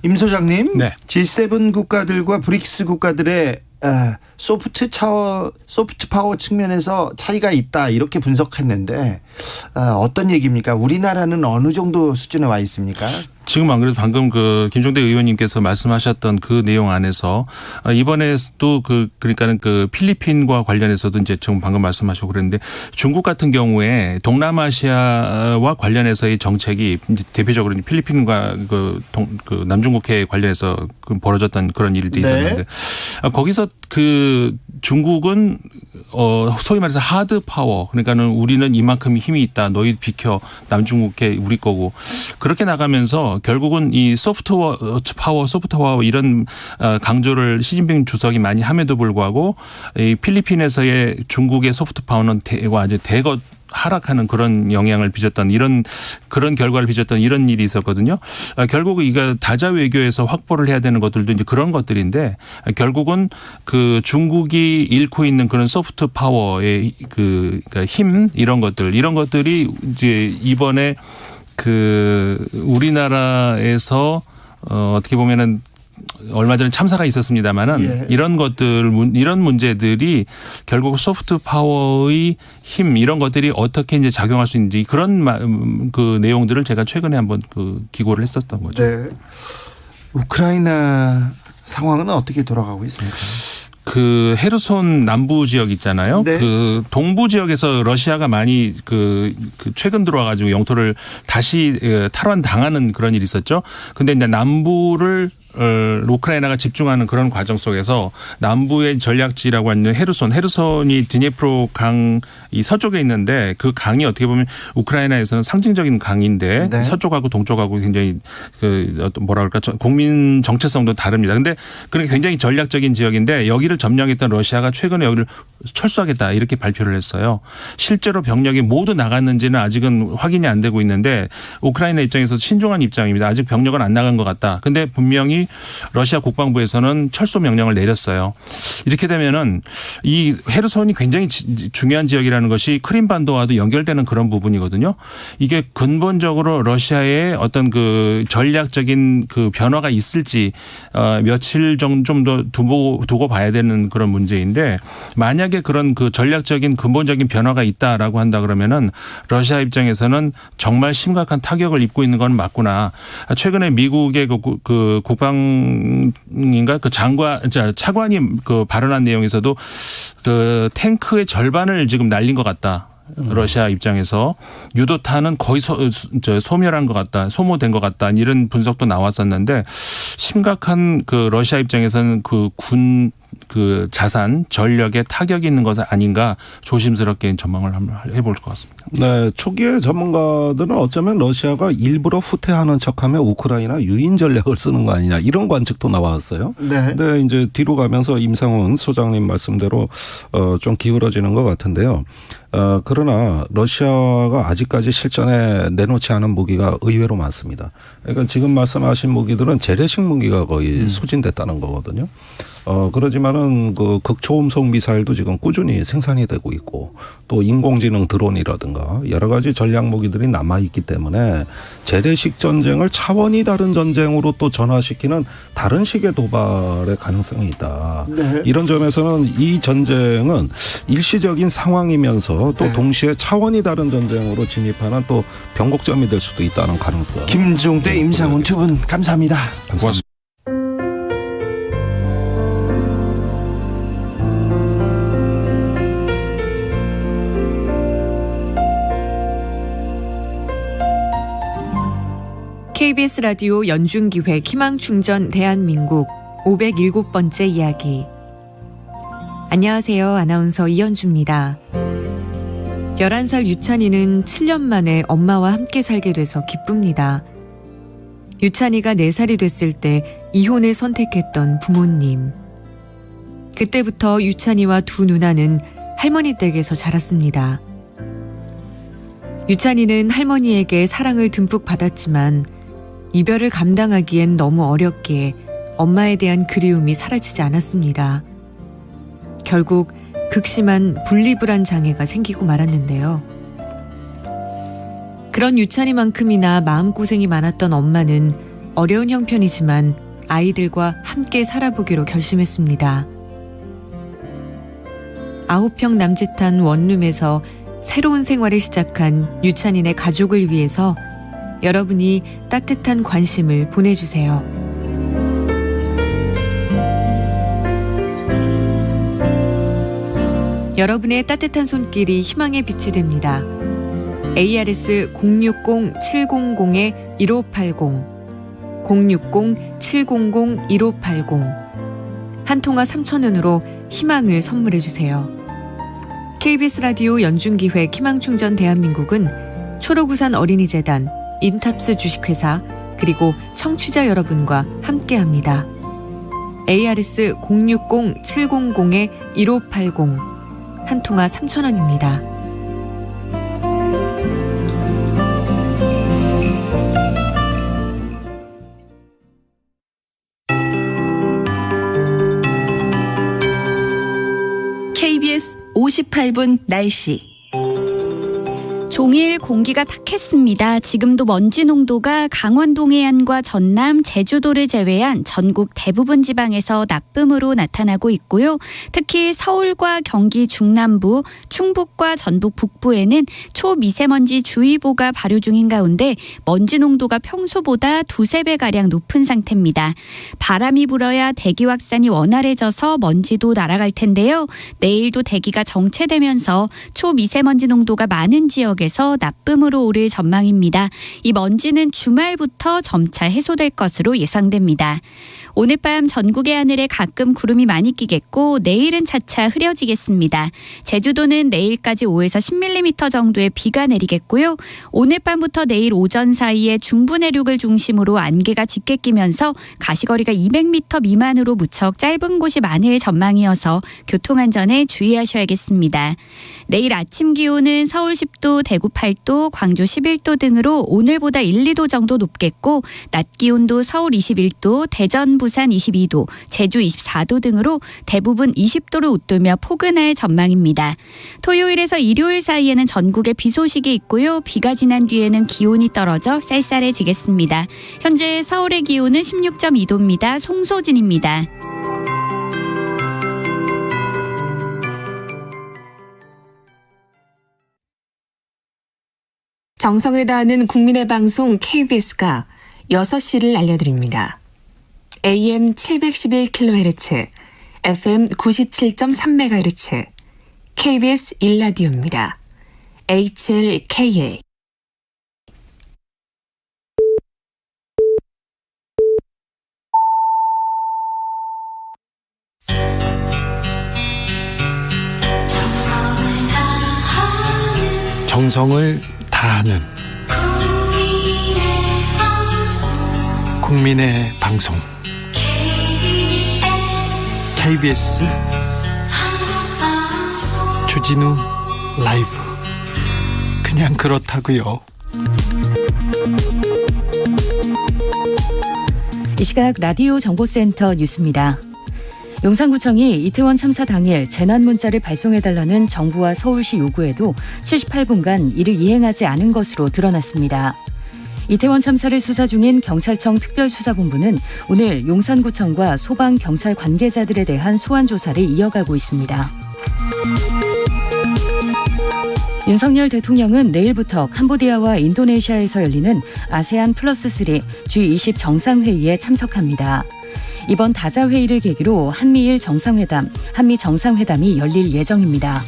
[SPEAKER 3] 임 소장님,
[SPEAKER 8] 네.
[SPEAKER 3] G7 국가들과 브릭스 국가들의 소프트 파워 측면에서 차이가 있다 이렇게 분석했는데 어떤 얘기입니까? 우리나라는 어느 정도 수준에 와 있습니까?
[SPEAKER 8] 지금 안 그래도 방금 그 김종대 의원님께서 말씀하셨던 그 내용 안에서 이번에 또 그러니까는 그 필리핀과 관련해서도 이제 지금 방금 말씀하시고 그랬는데 중국 같은 경우에 동남아시아와 관련해서의 정책이 이제 대표적으로 필리핀과 그 남중국해 관련해서 벌어졌던 그런 일도 있었는데 거기서 그 중국은 소위 말해서 하드 파워 그러니까는 우리는 이만큼 힘이 있다 너희 비켜 남중국해 우리 거고 그렇게 나가면서 하면서 결국은 이 소프트 파워 이런 강조를 시진핑 주석이 많이 함에도 불구하고 이 필리핀에서의 중국의 소프트 파워는 아주 대거 하락하는 그런 영향을 빚었던 그런 결과를 빚었던 이런 일이 있었거든요. 결국 이거 다자 외교에서 확보를 해야 되는 것들도 이제 그런 것들인데 결국은 그 중국이 잃고 있는 그런 소프트 파워의 그러니까 힘 이런 것들이 이제 이번에 그 우리나라에서 어떻게 보면은 얼마 전에 참사가 있었습니다만은
[SPEAKER 3] 예.
[SPEAKER 8] 이런 문제들이 결국 소프트 파워의 힘 이런 것들이 어떻게 이제 작용할 수 있는지 그런 그 내용들을 제가 최근에 한번 그 기고를 했었던 거죠.
[SPEAKER 3] 네. 우크라이나 상황은 어떻게 돌아가고 있습니까?
[SPEAKER 8] 그 헤르손 남부 지역 있잖아요.
[SPEAKER 3] 네.
[SPEAKER 8] 그 동부 지역에서 러시아가 많이 그 최근 들어와가지고 영토를 다시 탈환당하는 그런 일이 있었죠. 근데 이제 남부를 우크라이나가 집중하는 그런 과정 속에서 남부의 전략지라고 하는 헤르손이 드니에프로 강 이 서쪽에 있는데 그 강이 어떻게 보면 우크라이나에서는 상징적인 강인데
[SPEAKER 3] 네.
[SPEAKER 8] 서쪽하고 동쪽하고 굉장히 그 뭐라 그럴까 국민 정체성도 다릅니다. 근데 그게 굉장히 전략적인 지역인데 여기를 점령했던 러시아가 최근에 여기를 철수하겠다 이렇게 발표를 했어요. 실제로 병력이 모두 나갔는지는 아직은 확인이 안 되고 있는데 우크라이나 입장에서 신중한 입장입니다. 아직 병력은 안 나간 것 같다. 근데 분명히 러시아 국방부에서는 철수 명령을 내렸어요. 이렇게 되면은 이 헤르손이 굉장히 중요한 지역이라는 것이 크림반도와도 연결되는 그런 부분이거든요. 이게 근본적으로 러시아의 어떤 그 전략적인 그 변화가 있을지 며칠 정도 좀 더 두고 봐야 되는 그런 문제인데 만약에 그런 그 전략적인 근본적인 변화가 있다라고 한다 그러면은 러시아 입장에서는 정말 심각한 타격을 입고 있는 건 맞구나. 최근에 미국의 그 국방인가 그 차관이 그 발언한 내용에서도 그 탱크의 절반을 지금 날린 것 같다. 러시아 입장에서 유도탄은 거의 소멸한 것 같다, 소모된 것 같다 이런 분석도 나왔었는데 심각한 그 러시아 입장에서는 그 군 그 자산 전력에 타격이 있는 것은 아닌가 조심스럽게 전망을 한번 해볼 것 같습니다.
[SPEAKER 7] 네, 초기에 전문가들은 어쩌면 러시아가 일부러 후퇴하는 척하며 우크라이나 유인 전략을 쓰는 거 아니냐 이런 관측도 나왔어요.
[SPEAKER 3] 네.
[SPEAKER 7] 근데 이제 뒤로 가면서 임상훈 소장님 말씀대로 좀 기울어지는 것 같은데요. 그러나 러시아가 아직까지 실전에 내놓지 않은 무기가 의외로 많습니다. 그러니까 지금 말씀하신 무기들은 재래식 무기가 거의 소진됐다는 거거든요. 그러지만은 그 극초음속 미사일도 지금 꾸준히 생산이 되고 있고 또 인공지능 드론이라든가 여러 가지 전략 무기들이 남아 있기 때문에 재래식 전쟁을 차원이 다른 전쟁으로 또 전환시키는 다른 식의 도발의 가능성이 있다.
[SPEAKER 3] 네.
[SPEAKER 7] 이런 점에서는 이 전쟁은 일시적인 상황이면서 또
[SPEAKER 3] 네.
[SPEAKER 7] 동시에 차원이 다른 전쟁으로 진입하는 또 변곡점이 될 수도 있다는 가능성.
[SPEAKER 3] 김종대, 임상훈 두 분 감사합니다.
[SPEAKER 8] 고맙습니다.
[SPEAKER 9] KBS 라디오 연중기획 희망충전 대한민국 507번째 이야기. 안녕하세요. 아나운서 이현주입니다. 11살 유찬이는 7년 만에 엄마와 함께 살게 돼서 기쁩니다. 유찬이가 4살이 됐을 때 이혼을 선택했던 부모님. 그때부터 유찬이와 두 누나는 할머니 댁에서 자랐습니다. 유찬이는 할머니에게 사랑을 듬뿍 받았지만 이별을 감당하기엔 너무 어렵기에 엄마에 대한 그리움이 사라지지 않았습니다. 결국 극심한 분리불안 장애가 생기고 말았는데요. 그런 유찬이만큼이나 마음고생이 많았던 엄마는 어려운 형편이지만 아이들과 함께 살아보기로 결심했습니다. 9평 남짓한 원룸에서 새로운 생활을 시작한 유찬이네 가족을 위해서 여러분이 따뜻한 관심을 보내주세요. 여러분의 따뜻한 손길이 희망의 빛이 됩니다. ARS 060-700-1580 060-700-1580 한 통화 3,000원으로 희망을 선물해 주세요. KBS 라디오 연중기획 희망충전 대한민국은 초록우산 어린이재단, 인탑스 주식회사, 그리고 청취자 여러분과 함께합니다. ARS 060-700-1580 한 통화 3,000원입니다.
[SPEAKER 4] KBS 58분 날씨.
[SPEAKER 10] 종일 공기가 탁했습니다. 지금도 먼지 농도가 강원 동해안과 전남, 제주도를 제외한 전국 대부분 지방에서 나쁨으로 나타나고 있고요. 특히 서울과 경기 중남부, 충북과 전북 북부에는 초미세먼지 주의보가 발효 중인 가운데 먼지 농도가 평소보다 2~3배가량 높은 상태입니다. 바람이 불어야 대기 확산이 원활해져서 먼지도 날아갈 텐데요. 내일도 대기가 정체되면서 초미세먼지 농도가 많은 지역에서 나쁨으로 오를 전망입니다. 이 먼지는 주말부터 점차 해소될 것으로 예상됩니다. 오늘 밤 전국의 하늘에 가끔 구름이 많이 끼겠고 내일은 차차 흐려지겠습니다. 제주도는 내일까지 5에서 10mm 정도의 비가 내리겠고요. 오늘 밤부터 내일 오전 사이에 중부 내륙을 중심으로 안개가 짙게 끼면서 가시거리가 200m 미만으로 무척 짧은 곳이 많을 전망이어서 교통안전에 주의하셔야겠습니다. 내일 아침 기온은 서울 10도, 대구 8도, 광주 11도 등으로 오늘보다 1~2도 정도 높겠고 낮 기온도 서울 21도, 대전, 부산 22도, 제주 24도 등으로 대부분 20도를 웃돌며 포근할 전망입니다. 토요일에서 일요일 사이에는 전국에 비 소식이 있고요. 비가 지난 뒤에는 기온이 떨어져 쌀쌀해지겠습니다. 현재 서울의 기온은 16.2도입니다. 송소진입니다.
[SPEAKER 11] 정성을 다하는 국민의 방송 KBS가 6시를 알려드립니다. AM 711kHz, FM 97.3MHz, KBS 1라디오입니다. HLKA.
[SPEAKER 3] 정성을 다하는 국민의 방송 KBS 주진우 라이브. 그냥 그렇다고요.
[SPEAKER 12] 이 시각 라디오 정보센터 뉴스입니다. 용산구청이 이태원 참사 당일 재난 문자를 발송해달라는 정부와 서울시 요구에도 78분간 이를 이행하지 않은 것으로 드러났습니다. 이태원 참사를 수사 중인 경찰청 특별수사본부는 오늘 용산구청과 소방, 경찰 관계자들에 대한 소환 조사를 이어가고 있습니다. 윤석열 대통령은 내일부터 캄보디아와 인도네시아에서 열리는 아세안 플러스3 G20 정상회의에 참석합니다. 이번 다자회의를 계기로 한미일 정상회담, 한미 정상회담이 열릴 예정입니다.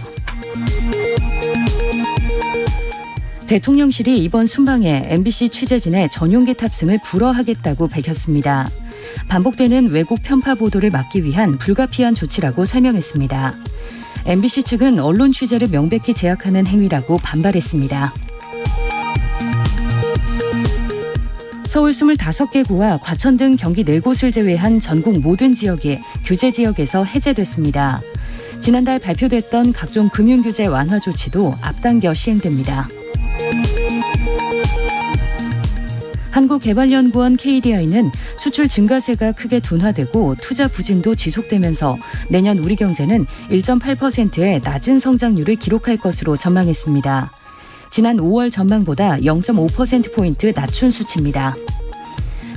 [SPEAKER 12] 대통령실이 이번 순방에 MBC 취재진의 전용기 탑승을 불허하겠다고 밝혔습니다. 반복되는 왜곡 편파 보도를 막기 위한 불가피한 조치라고 설명했습니다. MBC 측은 언론 취재를 명백히 제약하는 행위라고 반발했습니다. 서울 25개 구와 과천 등 경기 4곳을 제외한 전국 모든 지역이 규제 지역에서 해제됐습니다. 지난달 발표됐던 각종 금융규제 완화 조치도 앞당겨 시행됩니다. 한국개발연구원 KDI는 수출 증가세가 크게 둔화되고 투자 부진도 지속되면서 내년 우리 경제는 1.8%의 낮은 성장률을 기록할 것으로 전망했습니다. 지난 5월 전망보다 0.5%포인트 낮춘 수치입니다.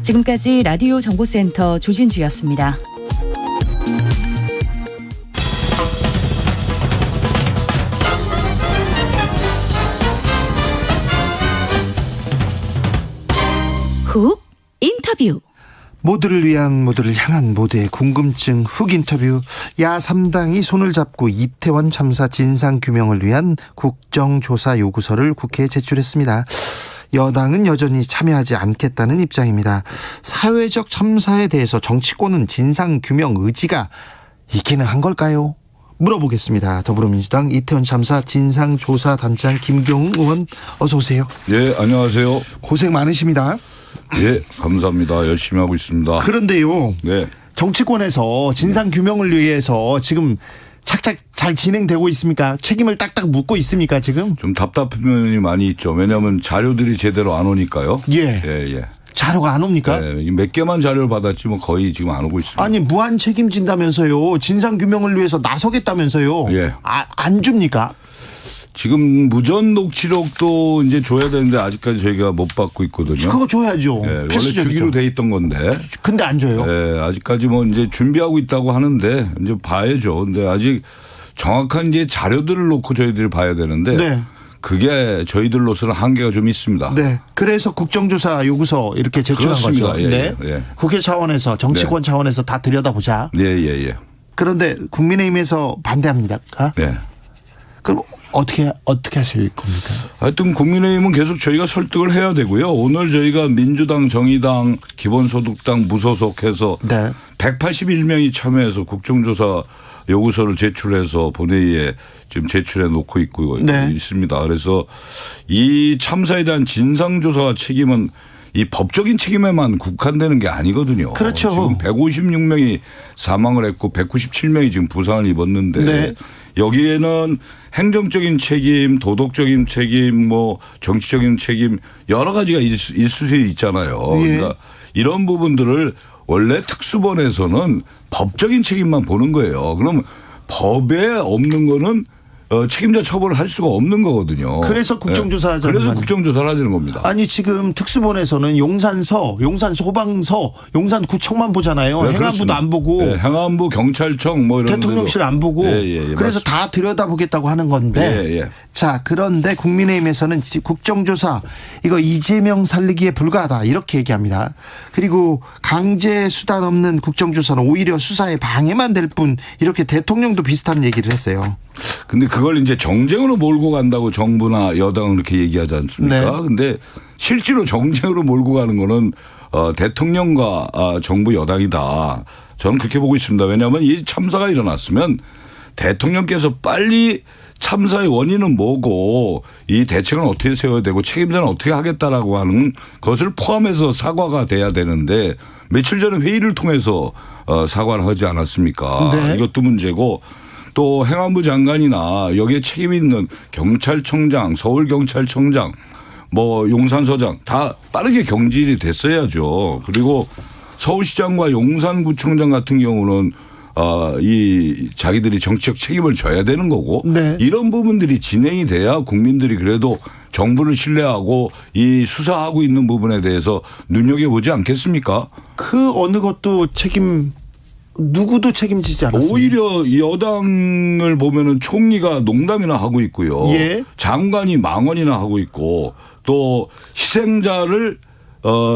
[SPEAKER 12] 지금까지 라디오 정보센터 조진주였습니다.
[SPEAKER 4] 훅 인터뷰.
[SPEAKER 3] 모두를 위한, 모두를 향한 모두의 궁금증 훅 인터뷰. 야3당이 손을 잡고 이태원 참사 진상규명을 위한 국정조사 요구서를 국회에 제출했습니다. 여당은 여전히 참여하지 않겠다는 입장입니다. 사회적 참사에 대해서 정치권은 진상규명 의지가 있기는 한 걸까요? 물어보겠습니다. 더불어민주당 이태원 참사 진상조사단장 김경우 의원, 어서 오세요.
[SPEAKER 13] 네, 안녕하세요.
[SPEAKER 3] 고생 많으십니다.
[SPEAKER 13] 예, 감사합니다. 열심히 하고 있습니다.
[SPEAKER 3] 그런데요.
[SPEAKER 13] 네.
[SPEAKER 3] 정치권에서 진상 규명을 위해서 지금 착착 잘 진행되고 있습니까? 책임을 딱딱 묻고 있습니까, 지금?
[SPEAKER 13] 좀 답답한 면이 많이 있죠. 왜냐하면 자료들이 제대로 안 오니까요.
[SPEAKER 3] 예.
[SPEAKER 13] 예.
[SPEAKER 3] 자료가 안 옵니까?
[SPEAKER 13] 네, 몇 개만 자료를 받았지 뭐 거의 지금 안 오고 있습니다.
[SPEAKER 3] 아니 무한 책임진다면서요. 진상 규명을 위해서 나서겠다면서요.
[SPEAKER 13] 예.
[SPEAKER 3] 안 줍니까?
[SPEAKER 13] 지금 무전 녹취록도 이제 줘야 되는데 아직까지 저희가 못 받고 있거든요.
[SPEAKER 3] 그거 줘야죠.
[SPEAKER 13] 예, 원래
[SPEAKER 3] 필수적이죠.
[SPEAKER 13] 주기로 돼 있던 건데.
[SPEAKER 3] 근데 안 줘요.
[SPEAKER 13] 예, 아직까지 뭐 이제 준비하고 있다고 하는데 이제 봐야죠. 근데 아직 정확한 이제 자료들을 놓고 저희들이 봐야 되는데.
[SPEAKER 3] 네.
[SPEAKER 13] 그게 저희들로서는 한계가 좀 있습니다.
[SPEAKER 3] 네. 그래서 국정조사 요구서 이렇게 제출한
[SPEAKER 13] 그렇습니다.
[SPEAKER 3] 거죠.
[SPEAKER 13] 예,
[SPEAKER 3] 네.
[SPEAKER 13] 예.
[SPEAKER 3] 국회 차원에서 정치권 차원에서 다 들여다보자.
[SPEAKER 13] 예.
[SPEAKER 3] 그런데 국민의힘에서 반대합니다.
[SPEAKER 13] 네.
[SPEAKER 3] 그럼 어떻게 하실 겁니까?
[SPEAKER 13] 하여튼 국민의힘은 계속 저희가 설득을 해야 되고요. 오늘 저희가 민주당, 정의당, 기본소득당, 무소속해서 181명이 참여해서 국정조사 요구서를 제출해서 본회의에 지금 제출해 놓고 있습니다. 그래서 이 참사에 대한 진상조사와 책임은 이 법적인 책임에만 국한되는 게 아니거든요.
[SPEAKER 3] 그렇죠.
[SPEAKER 13] 지금 156명이 사망을 했고 197명이 지금 부상을 입었는데
[SPEAKER 3] 네.
[SPEAKER 13] 여기에는 행정적인 책임, 도덕적인 책임, 뭐 정치적인 책임 여러 가지가 있을 수 있잖아요.
[SPEAKER 3] 예.
[SPEAKER 13] 그러니까 이런 부분들을 원래 특수본에서는 법적인 책임만 보는 거예요. 그럼 법에 없는 거는 책임자 처벌을 할 수가 없는 거거든요.
[SPEAKER 3] 그래서 국정조사 하자는
[SPEAKER 13] 그래서
[SPEAKER 3] 거
[SPEAKER 13] 국정조사를 하자는 겁니다.
[SPEAKER 3] 아니 지금 특수본에서는 용산서, 용산소방서, 용산구청만 보잖아요.
[SPEAKER 13] 네,
[SPEAKER 3] 행안부도
[SPEAKER 13] 그렇습니다.
[SPEAKER 3] 안 보고.
[SPEAKER 13] 네, 행안부, 경찰청 뭐 이런
[SPEAKER 3] 대통령실 안 보고. 그래서
[SPEAKER 13] 맞습니다.
[SPEAKER 3] 다 들여다보겠다고 하는 건데.
[SPEAKER 13] 예.
[SPEAKER 3] 자, 그런데 국민의힘에서는 국정조사 이거 이재명 살리기에 불과하다 이렇게 얘기합니다. 그리고 강제 수단 없는 국정조사는 오히려 수사에 방해만 될 뿐 이렇게 대통령도 비슷한 얘기를 했어요.
[SPEAKER 13] 근데 그걸 이제 정쟁으로 몰고 간다고 정부나 여당은 그렇게 얘기하지 않습니까?
[SPEAKER 3] 네.
[SPEAKER 13] 근데 실제로 정쟁으로 몰고 가는 거는 대통령과 정부 여당이다. 저는 그렇게 보고 있습니다. 왜냐하면 이 참사가 일어났으면 대통령께서 빨리 참사의 원인은 뭐고 이 대책은 어떻게 세워야 되고 책임자는 어떻게 하겠다라고 하는 것을 포함해서 사과가 돼야 되는데 며칠 전에 회의를 통해서 사과를 하지 않았습니까?
[SPEAKER 3] 네.
[SPEAKER 13] 이것도 문제고 또 행안부 장관이나 여기에 책임 있는 경찰청장, 서울경찰청장, 뭐 용산서장 다 빠르게 경질이 됐어야죠. 그리고 서울시장과 용산구청장 같은 경우는 이 자기들이 정치적 책임을 져야 되는 거고
[SPEAKER 3] 네.
[SPEAKER 13] 이런 부분들이 진행이 돼야 국민들이 그래도 정부를 신뢰하고 이 수사하고 있는 부분에 대해서 눈여겨보지 않겠습니까?
[SPEAKER 3] 그 어느 것도 누구도 책임지지 않았습니다.
[SPEAKER 13] 오히려 여당을 보면은 총리가 농담이나 하고 있고요.
[SPEAKER 3] 예.
[SPEAKER 13] 장관이 망언이나 하고 있고 또 희생자를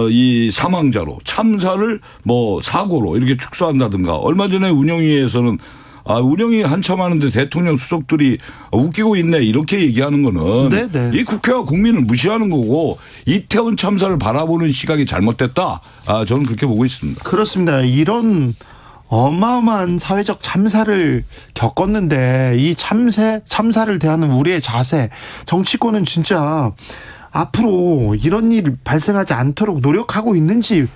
[SPEAKER 13] 이 사망자로 참사를 뭐 사고로 이렇게 축소한다든가 얼마 전에 운영위에서는 운영이 한참 하는데 대통령 수석들이 웃기고 있네 이렇게 얘기하는 거는
[SPEAKER 3] 네네.
[SPEAKER 13] 이 국회와 국민을 무시하는 거고 이태원 참사를 바라보는 시각이 잘못됐다. 저는 그렇게 보고 있습니다.
[SPEAKER 3] 그렇습니다. 이런 어마어마한 사회적 참사를 겪었는데 이 참사를 대하는 우리의 자세 정치권은 진짜 앞으로 이런 일 발생하지 않도록 노력하고 있는지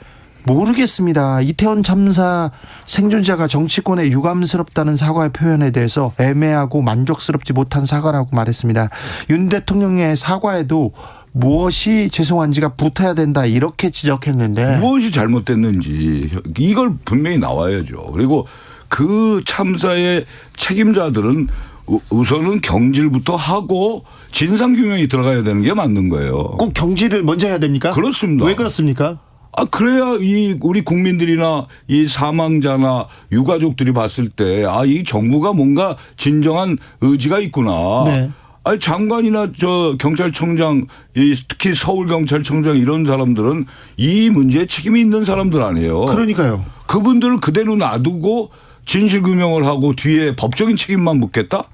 [SPEAKER 3] 모르겠습니다. 이태원 참사 생존자가 정치권에 유감스럽다는 사과의 표현에 대해서 애매하고 만족스럽지 못한 사과라고 말했습니다. 윤 대통령의 사과에도 무엇이 죄송한지가 붙어야 된다 이렇게 지적했는데
[SPEAKER 13] 무엇이 잘못됐는지 이걸 분명히 나와야죠. 그리고 그 참사의 책임자들은 우선은 경질부터 하고 진상규명이 들어가야 되는 게 맞는 거예요.
[SPEAKER 3] 꼭 경질을 먼저 해야 됩니까?
[SPEAKER 13] 그렇습니다.
[SPEAKER 3] 왜 그렇습니까?
[SPEAKER 13] 그래야 우리 국민들이나 이 사망자나 유가족들이 봤을 때 이 정부가 뭔가 진정한 의지가 있구나.
[SPEAKER 3] 네.
[SPEAKER 13] 장관이나 경찰청장, 특히 서울경찰청장 이런 사람들은 이 문제에 책임이 있는 사람들 아니에요.
[SPEAKER 3] 그러니까요.
[SPEAKER 13] 그분들을 그대로 놔두고 진실규명을 하고 뒤에 법적인 책임만 묻겠다?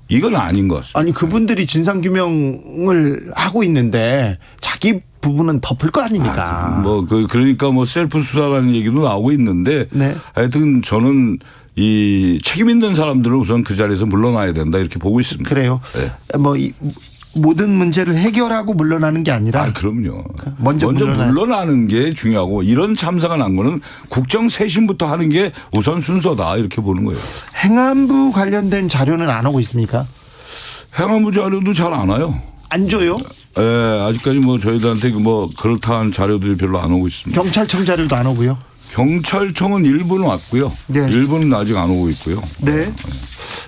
[SPEAKER 13] 이건 아닌 것 같습니다.
[SPEAKER 3] 아니 그분들이 진상규명을 하고 있는데 자기 부분은 덮을 거 아닙니까?
[SPEAKER 13] 그러니까 셀프 수사라는 얘기도 나오고 있는데
[SPEAKER 3] 네.
[SPEAKER 13] 하여튼 저는 이 책임 있는 사람들은 우선 그 자리에서 물러나야 된다 이렇게 보고 있습니다.
[SPEAKER 3] 그래요.
[SPEAKER 13] 네.
[SPEAKER 3] 모든 문제를 해결하고 물러나는 게 아니라
[SPEAKER 13] 그럼요.
[SPEAKER 3] 먼저
[SPEAKER 13] 물러나는 게 중요하고 이런 참사가 난 거는 국정 쇄신부터 하는 게 우선 순서다 이렇게 보는 거예요.
[SPEAKER 3] 행안부 관련된 자료는 안 오고 있습니까?
[SPEAKER 13] 행안부 자료도 잘 안 와요.
[SPEAKER 3] 안 줘요?
[SPEAKER 13] 예, 아직까지 뭐 저희들한테 뭐 그렇다는 자료들이 별로 안 오고 있습니다.
[SPEAKER 3] 경찰청 자료도 안 오고요?
[SPEAKER 13] 경찰청은 일부는 왔고요.
[SPEAKER 3] 네.
[SPEAKER 13] 일부는 아직 안 오고 있고요.
[SPEAKER 3] 네.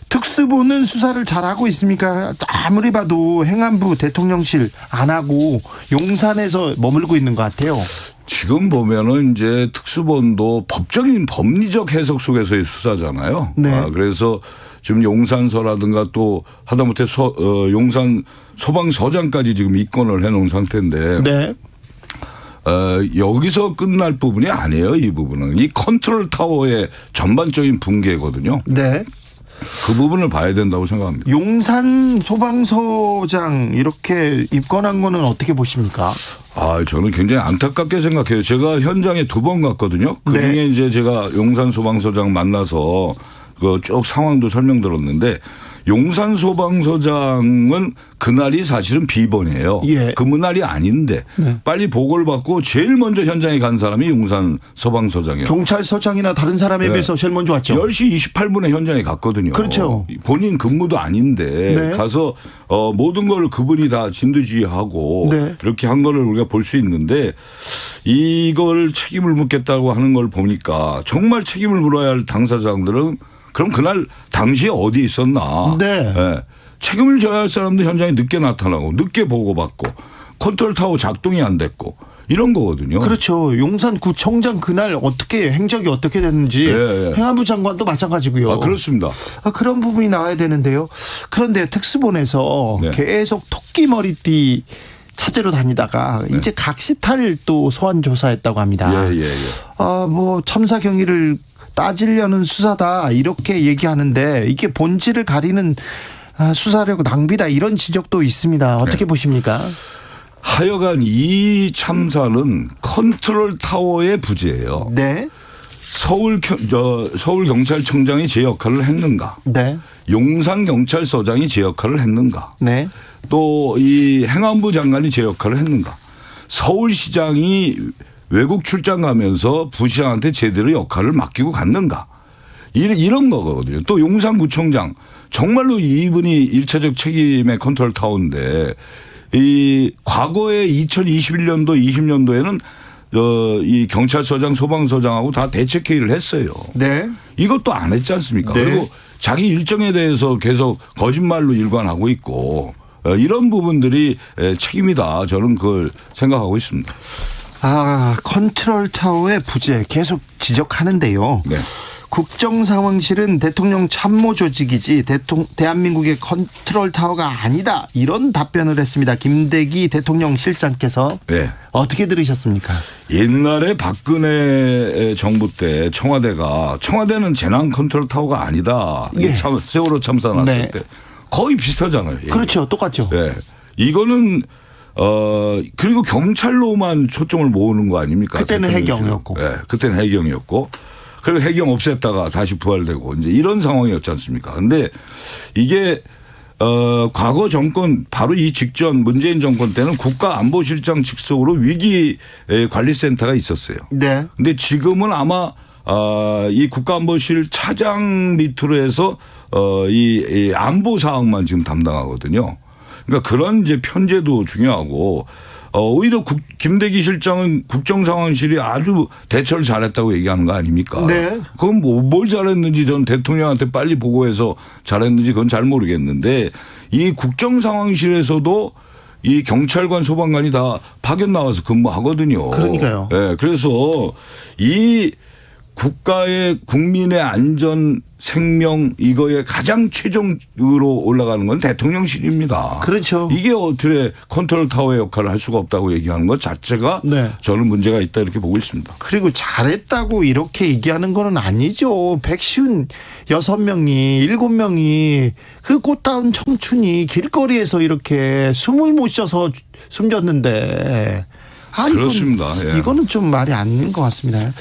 [SPEAKER 3] 특수부는 수사를 잘하고 있습니까? 아무리 봐도 행안부 대통령실 안 하고 용산에서 머물고 있는 것 같아요.
[SPEAKER 13] 지금 보면은 이제 특수본도 법적인 법리적 해석 속에서의 수사잖아요.
[SPEAKER 3] 네.
[SPEAKER 13] 그래서 지금 용산서라든가 또 하다못해 용산 소방서장까지 지금 입건을 해놓은 상태인데.
[SPEAKER 3] 네.
[SPEAKER 13] 여기서 끝날 부분이 아니에요. 이 부분은 이 컨트롤 타워의 전반적인 붕괴거든요.
[SPEAKER 3] 네.
[SPEAKER 13] 그 부분을 봐야 된다고 생각합니다.
[SPEAKER 3] 용산 소방서장 이렇게 입건한 거는 어떻게 보십니까?
[SPEAKER 13] 저는 굉장히 안타깝게 생각해요. 제가 현장에 2번 갔거든요. 그 중에
[SPEAKER 3] 네.
[SPEAKER 13] 이제 제가 용산 소방서장 만나서 그 쭉 상황도 설명 들었는데 용산 소방서장은 그날이 사실은 비번이에요.
[SPEAKER 3] 예.
[SPEAKER 13] 근무날이 아닌데
[SPEAKER 3] 네.
[SPEAKER 13] 빨리 보고를 받고 제일 먼저 현장에 간 사람이 용산 소방서장이에요.
[SPEAKER 3] 경찰서장이나 다른 사람에 비해서 제일 먼저 왔죠.
[SPEAKER 13] 10시 28분에 현장에 갔거든요.
[SPEAKER 3] 그렇죠.
[SPEAKER 13] 본인 근무도 아닌데
[SPEAKER 3] 네.
[SPEAKER 13] 가서 모든 걸 그분이 다 진두지휘하고
[SPEAKER 3] 네.
[SPEAKER 13] 이렇게 한 거를 우리가 볼 수 있는데 이걸 책임을 묻겠다고 하는 걸 보니까 정말 책임을 물어야 할 당사자들은 그럼 그날 당시에 어디 있었나.
[SPEAKER 3] 네.
[SPEAKER 13] 네. 책임을 져야 할 사람도 현장에 늦게 나타나고 늦게 보고받고 컨트롤 타워 작동이 안 됐고 이런 거거든요.
[SPEAKER 3] 그렇죠. 용산구청장 그날 어떻게 행적이 어떻게 됐는지
[SPEAKER 13] 예.
[SPEAKER 3] 행안부 장관도 마찬가지고요.
[SPEAKER 13] 그렇습니다.
[SPEAKER 3] 그런 부분이 나와야 되는데요. 그런데 특수본에서
[SPEAKER 13] 네.
[SPEAKER 3] 계속 토끼 머리띠 찾으러 다니다가 이제 각시탈 또 소환 조사했다고 합니다.
[SPEAKER 13] 예.
[SPEAKER 3] 뭐 참사 경위를 따지려는 수사다 이렇게 얘기하는데 이게 본질을 가리는 수사력 낭비다 이런 지적도 있습니다. 어떻게 보십니까?
[SPEAKER 13] 하여간 이 참사는 컨트롤 타워의 부재예요.
[SPEAKER 3] 네.
[SPEAKER 13] 서울경찰청장이 제 역할을 했는가?
[SPEAKER 3] 네.
[SPEAKER 13] 용산경찰서장이 제 역할을 했는가?
[SPEAKER 3] 네.
[SPEAKER 13] 또 이 행안부 장관이 제 역할을 했는가? 서울시장이 외국 출장 가면서 부시장한테 제대로 역할을 맡기고 갔는가? 이런 거거든요. 또 용산구청장 정말로 이분이 일차적 책임의 컨트롤 타워인데 이 과거에 2021년도 20년도에는 이 경찰서장 소방서장하고 다 대책회의를 했어요.
[SPEAKER 3] 네.
[SPEAKER 13] 이것도 안 했지 않습니까?
[SPEAKER 3] 네.
[SPEAKER 13] 그리고 자기 일정에 대해서 계속 거짓말로 일관하고 있고 이런 부분들이 책임이다. 저는 그걸 생각하고 있습니다.
[SPEAKER 3] 컨트롤 타워의 부재 계속 지적하는데요.
[SPEAKER 13] 네.
[SPEAKER 3] 국정상황실은 대통령 참모 조직이지 대한민국의 컨트롤 타워가 아니다. 이런 답변을 했습니다. 김대기 대통령 실장께서.
[SPEAKER 13] 네.
[SPEAKER 3] 어떻게 들으셨습니까?
[SPEAKER 13] 옛날에 박근혜 정부 때 청와대는 재난 컨트롤 타워가 아니다.
[SPEAKER 3] 예.
[SPEAKER 13] 세월호 참사 났을
[SPEAKER 3] 네.
[SPEAKER 13] 때 거의 비슷하잖아요.
[SPEAKER 3] 그렇죠. 똑같죠.
[SPEAKER 13] 네. 이거는 그리고 경찰로만 초점을 모으는 거 아닙니까?
[SPEAKER 3] 그때는 해경이었고.
[SPEAKER 13] 네. 그때는 해경이었고. 그리고 해경 없앴다가 다시 부활되고 이제 이런 상황이었지 않습니까? 근데 이게 과거 정권 바로 이 직전 문재인 정권 때는 국가안보실장 직속으로 위기관리센터가 있었어요.
[SPEAKER 3] 네.
[SPEAKER 13] 근데 지금은 아마 이 국가안보실 차장 밑으로 해서 이 안보 사항만 지금 담당하거든요. 그러니까 그런 이제 편제도 중요하고 오히려 김대기 실장은 국정상황실이 아주 대처를 잘했다고 얘기하는 거 아닙니까?
[SPEAKER 3] 네.
[SPEAKER 13] 그건 뭘 잘했는지 전 대통령한테 빨리 보고해서 잘했는지 그건 잘 모르겠는데 이 국정상황실에서도 이 경찰관 소방관이 다 파견 나와서 근무하거든요.
[SPEAKER 3] 그러니까요.
[SPEAKER 13] 네, 그래서 이 국가의 국민의 안전 생명 이거에 가장 최종으로 올라가는 건 대통령실입니다.
[SPEAKER 3] 그렇죠.
[SPEAKER 13] 이게 어떻게 컨트롤 타워의 역할을 할 수가 없다고 얘기하는 것 자체가
[SPEAKER 3] 네.
[SPEAKER 13] 저는 문제가 있다 이렇게 보고 있습니다.
[SPEAKER 3] 그리고 잘했다고 이렇게 얘기하는 건 아니죠. 156명이 7명이 그 꽃다운 청춘이 길거리에서 이렇게 숨을 못 쉬어서 숨졌는데
[SPEAKER 13] 그렇습니다. 예.
[SPEAKER 3] 이거는 좀 말이 아닌 것 같습니다.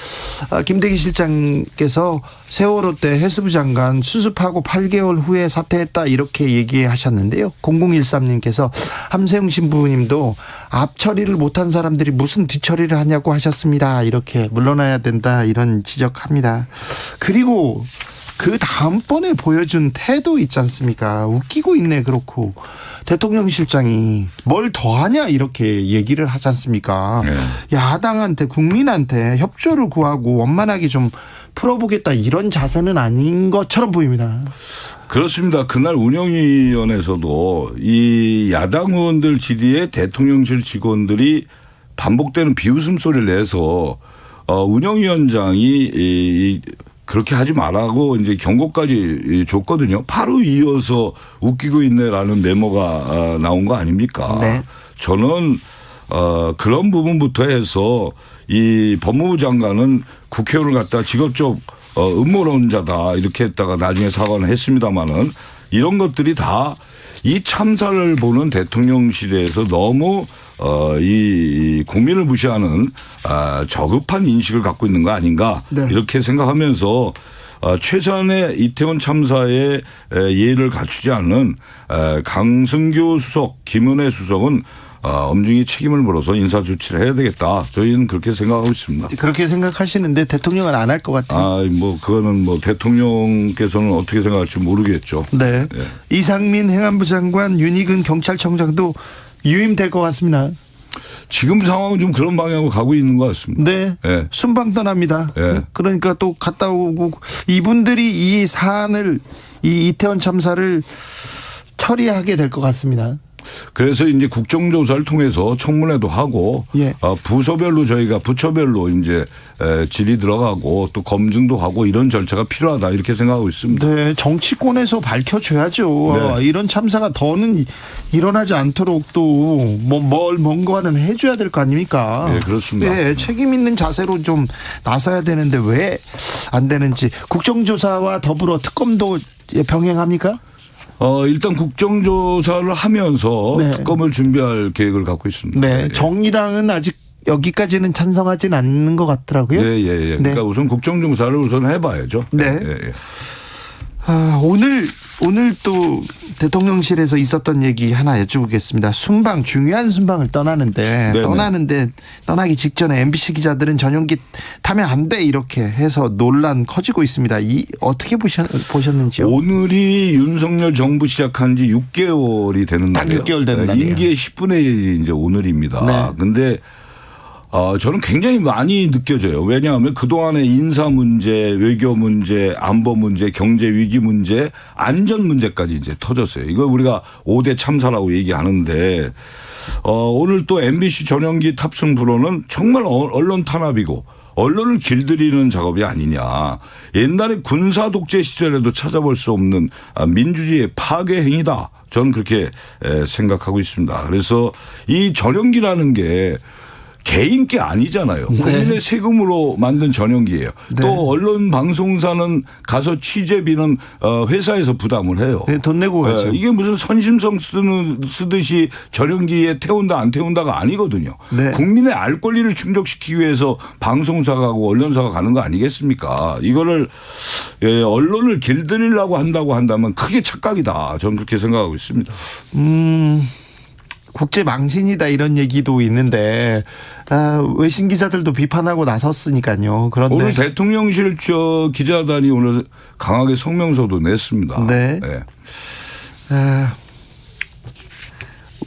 [SPEAKER 3] 김대기 실장께서 세월호 때 해수부 장관 수습하고 8개월 후에 사퇴했다 이렇게 얘기하셨는데요. 0013님께서 함세웅 신부님도 앞 처리를 못한 사람들이 무슨 뒤 처리를 하냐고 하셨습니다. 이렇게 물러나야 된다 이런 지적합니다. 그리고 그 다음번에 보여준 태도 있지 않습니까? 웃기고 있네 그렇고. 대통령실장이 뭘 더하냐 이렇게 얘기를 하지 않습니까?
[SPEAKER 13] 네.
[SPEAKER 3] 야당한테 국민한테 협조를 구하고 원만하게 좀 풀어보겠다 이런 자세는 아닌 것처럼 보입니다.
[SPEAKER 13] 그렇습니다. 그날 운영위원회에서도 이 야당 의원들 질의에 대통령실 직원들이 반복되는 비웃음 소리를 내서 운영위원장이 그렇게 하지 말라고 이제 경고까지 줬거든요. 바로 이어서 웃기고 있네라는 메모가 나온 거 아닙니까?
[SPEAKER 3] 네.
[SPEAKER 13] 저는 그런 부분부터 해서 이 법무부 장관은 국회의원을 갖다 직업적 음모론자다 이렇게 했다가 나중에 사과는 했습니다마는 이런 것들이 다 이 참사를 보는 대통령실에서 너무 이 국민을 무시하는 저급한 인식을 갖고 있는 거 아닌가
[SPEAKER 3] 네.
[SPEAKER 13] 이렇게 생각하면서 최소한의 이태원 참사에 예의를 갖추지 않는 강승규 수석, 김은혜 수석은 엄중히 책임을 물어서 인사조치를 해야 되겠다. 저희는 그렇게 생각하고 있습니다.
[SPEAKER 3] 그렇게 생각하시는데 대통령은 안 할 것 같아요.
[SPEAKER 13] 그거는 대통령께서는 어떻게 생각할지 모르겠죠.
[SPEAKER 3] 네.
[SPEAKER 13] 네.
[SPEAKER 3] 이상민 행안부 장관, 윤희근 경찰청장도 유임될 것 같습니다.
[SPEAKER 13] 지금 상황은 좀 그런 방향으로 가고 있는 것 같습니다.
[SPEAKER 3] 네.
[SPEAKER 13] 네.
[SPEAKER 3] 순방 떠납니다.
[SPEAKER 13] 네.
[SPEAKER 3] 그러니까 또 갔다 오고 이분들이 이 사안을 이 이태원 참사를 처리하게 될 것 같습니다.
[SPEAKER 13] 그래서 이제 국정조사를 통해서 청문회도 하고
[SPEAKER 3] 예.
[SPEAKER 13] 부서별로 저희가 부처별로 이제 질의 들어가고 또 검증도 하고 이런 절차가 필요하다 이렇게 생각하고 있습니다.
[SPEAKER 3] 네, 정치권에서 밝혀줘야죠.
[SPEAKER 13] 네.
[SPEAKER 3] 이런 참사가 더는 일어나지 않도록 또 뭔가는 해줘야 될 거 아닙니까?
[SPEAKER 13] 네, 그렇습니다.
[SPEAKER 3] 네, 책임 있는 자세로 좀 나서야 되는데 왜 안 되는지 국정조사와 더불어 특검도 병행합니까?
[SPEAKER 13] 일단 국정조사를 하면서
[SPEAKER 3] 네.
[SPEAKER 13] 특검을 준비할 계획을 갖고 있습니다.
[SPEAKER 3] 네, 정의당은 아직 여기까지는 찬성하진 않는 것 같더라고요.
[SPEAKER 13] 네, 예, 예. 그러니까 우선 국정조사를 우선 해봐야죠.
[SPEAKER 3] 네.
[SPEAKER 13] 예, 예.
[SPEAKER 3] 오늘 또 대통령실에서 있었던 얘기 하나 여쭤보겠습니다. 순방, 중요한 순방을 떠나는데
[SPEAKER 13] 네네.
[SPEAKER 3] 떠나기 직전에 MBC 기자들은 전용기 타면 안 돼 이렇게 해서 논란 커지고 있습니다. 어떻게 보셨는지요?
[SPEAKER 13] 오늘이 윤석열 정부 시작한 지 6개월이 되는
[SPEAKER 3] 딱
[SPEAKER 13] 날이에요.
[SPEAKER 3] 6개월 되는 날이에요.
[SPEAKER 13] 임기의 10분의 1이 이제 오늘입니다. 그런데 저는 굉장히 많이 느껴져요. 왜냐하면 그동안의 인사 문제, 외교 문제, 안보 문제, 경제 위기 문제, 안전 문제까지 이제 터졌어요. 이거 우리가 5대 참사라고 얘기하는데 오늘 또 MBC 전용기 탑승 불허는 정말 언론 탄압이고 언론을 길들이는 작업이 아니냐. 옛날에 군사 독재 시절에도 찾아볼 수 없는 민주주의의 파괴 행위다. 저는 그렇게 생각하고 있습니다. 그래서 이 전용기라는 게 개인 게 아니잖아요. 국민의 세금으로 만든 전용기예요.
[SPEAKER 3] 네.
[SPEAKER 13] 또 언론 방송사는 가서 취재비는 회사에서 부담을 해요.
[SPEAKER 3] 네, 돈 내고 가죠.
[SPEAKER 13] 이게 무슨 선심성 쓰듯이 전용기에 태운다 안 태운다가 아니거든요.
[SPEAKER 3] 네.
[SPEAKER 13] 국민의 알 권리를 충족시키기 위해서 방송사가 가고 언론사가 가는 거 아니겠습니까? 이거를 언론을 길들이려고 한다고 한다면 크게 착각이다. 저는 그렇게 생각하고 있습니다.
[SPEAKER 3] 국제 망신이다 이런 얘기도 있는데 외신 기자들도 비판하고 나섰으니까요. 그런데
[SPEAKER 13] 오늘 대통령실 기자단이 오늘 강하게 성명서도 냈습니다.
[SPEAKER 3] 네.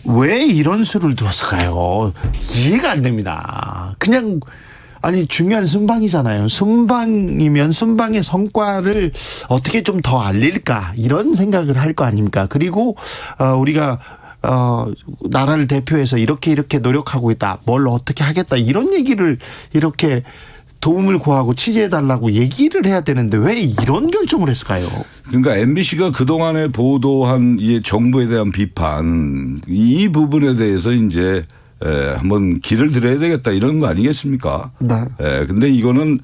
[SPEAKER 3] 왜 이런 수를 두었을까요? 이해가 안 됩니다. 그냥 중요한 순방이잖아요. 순방이면 순방의 성과를 어떻게 좀 더 알릴까 이런 생각을 할 거 아닙니까? 그리고 우리가 나라를 대표해서 이렇게 노력하고 있다. 뭘 어떻게 하겠다. 이런 얘기를 이렇게 도움을 구하고 취재해달라고 얘기를 해야 되는데 왜 이런 결정을 했을까요?
[SPEAKER 13] 그러니까 MBC가 그동안에 보도한 이 정부에 대한 비판 이 부분에 대해서 이제 한번 길을 들여야 되겠다 이런 거 아니겠습니까?
[SPEAKER 3] 네.
[SPEAKER 13] 근데 이거는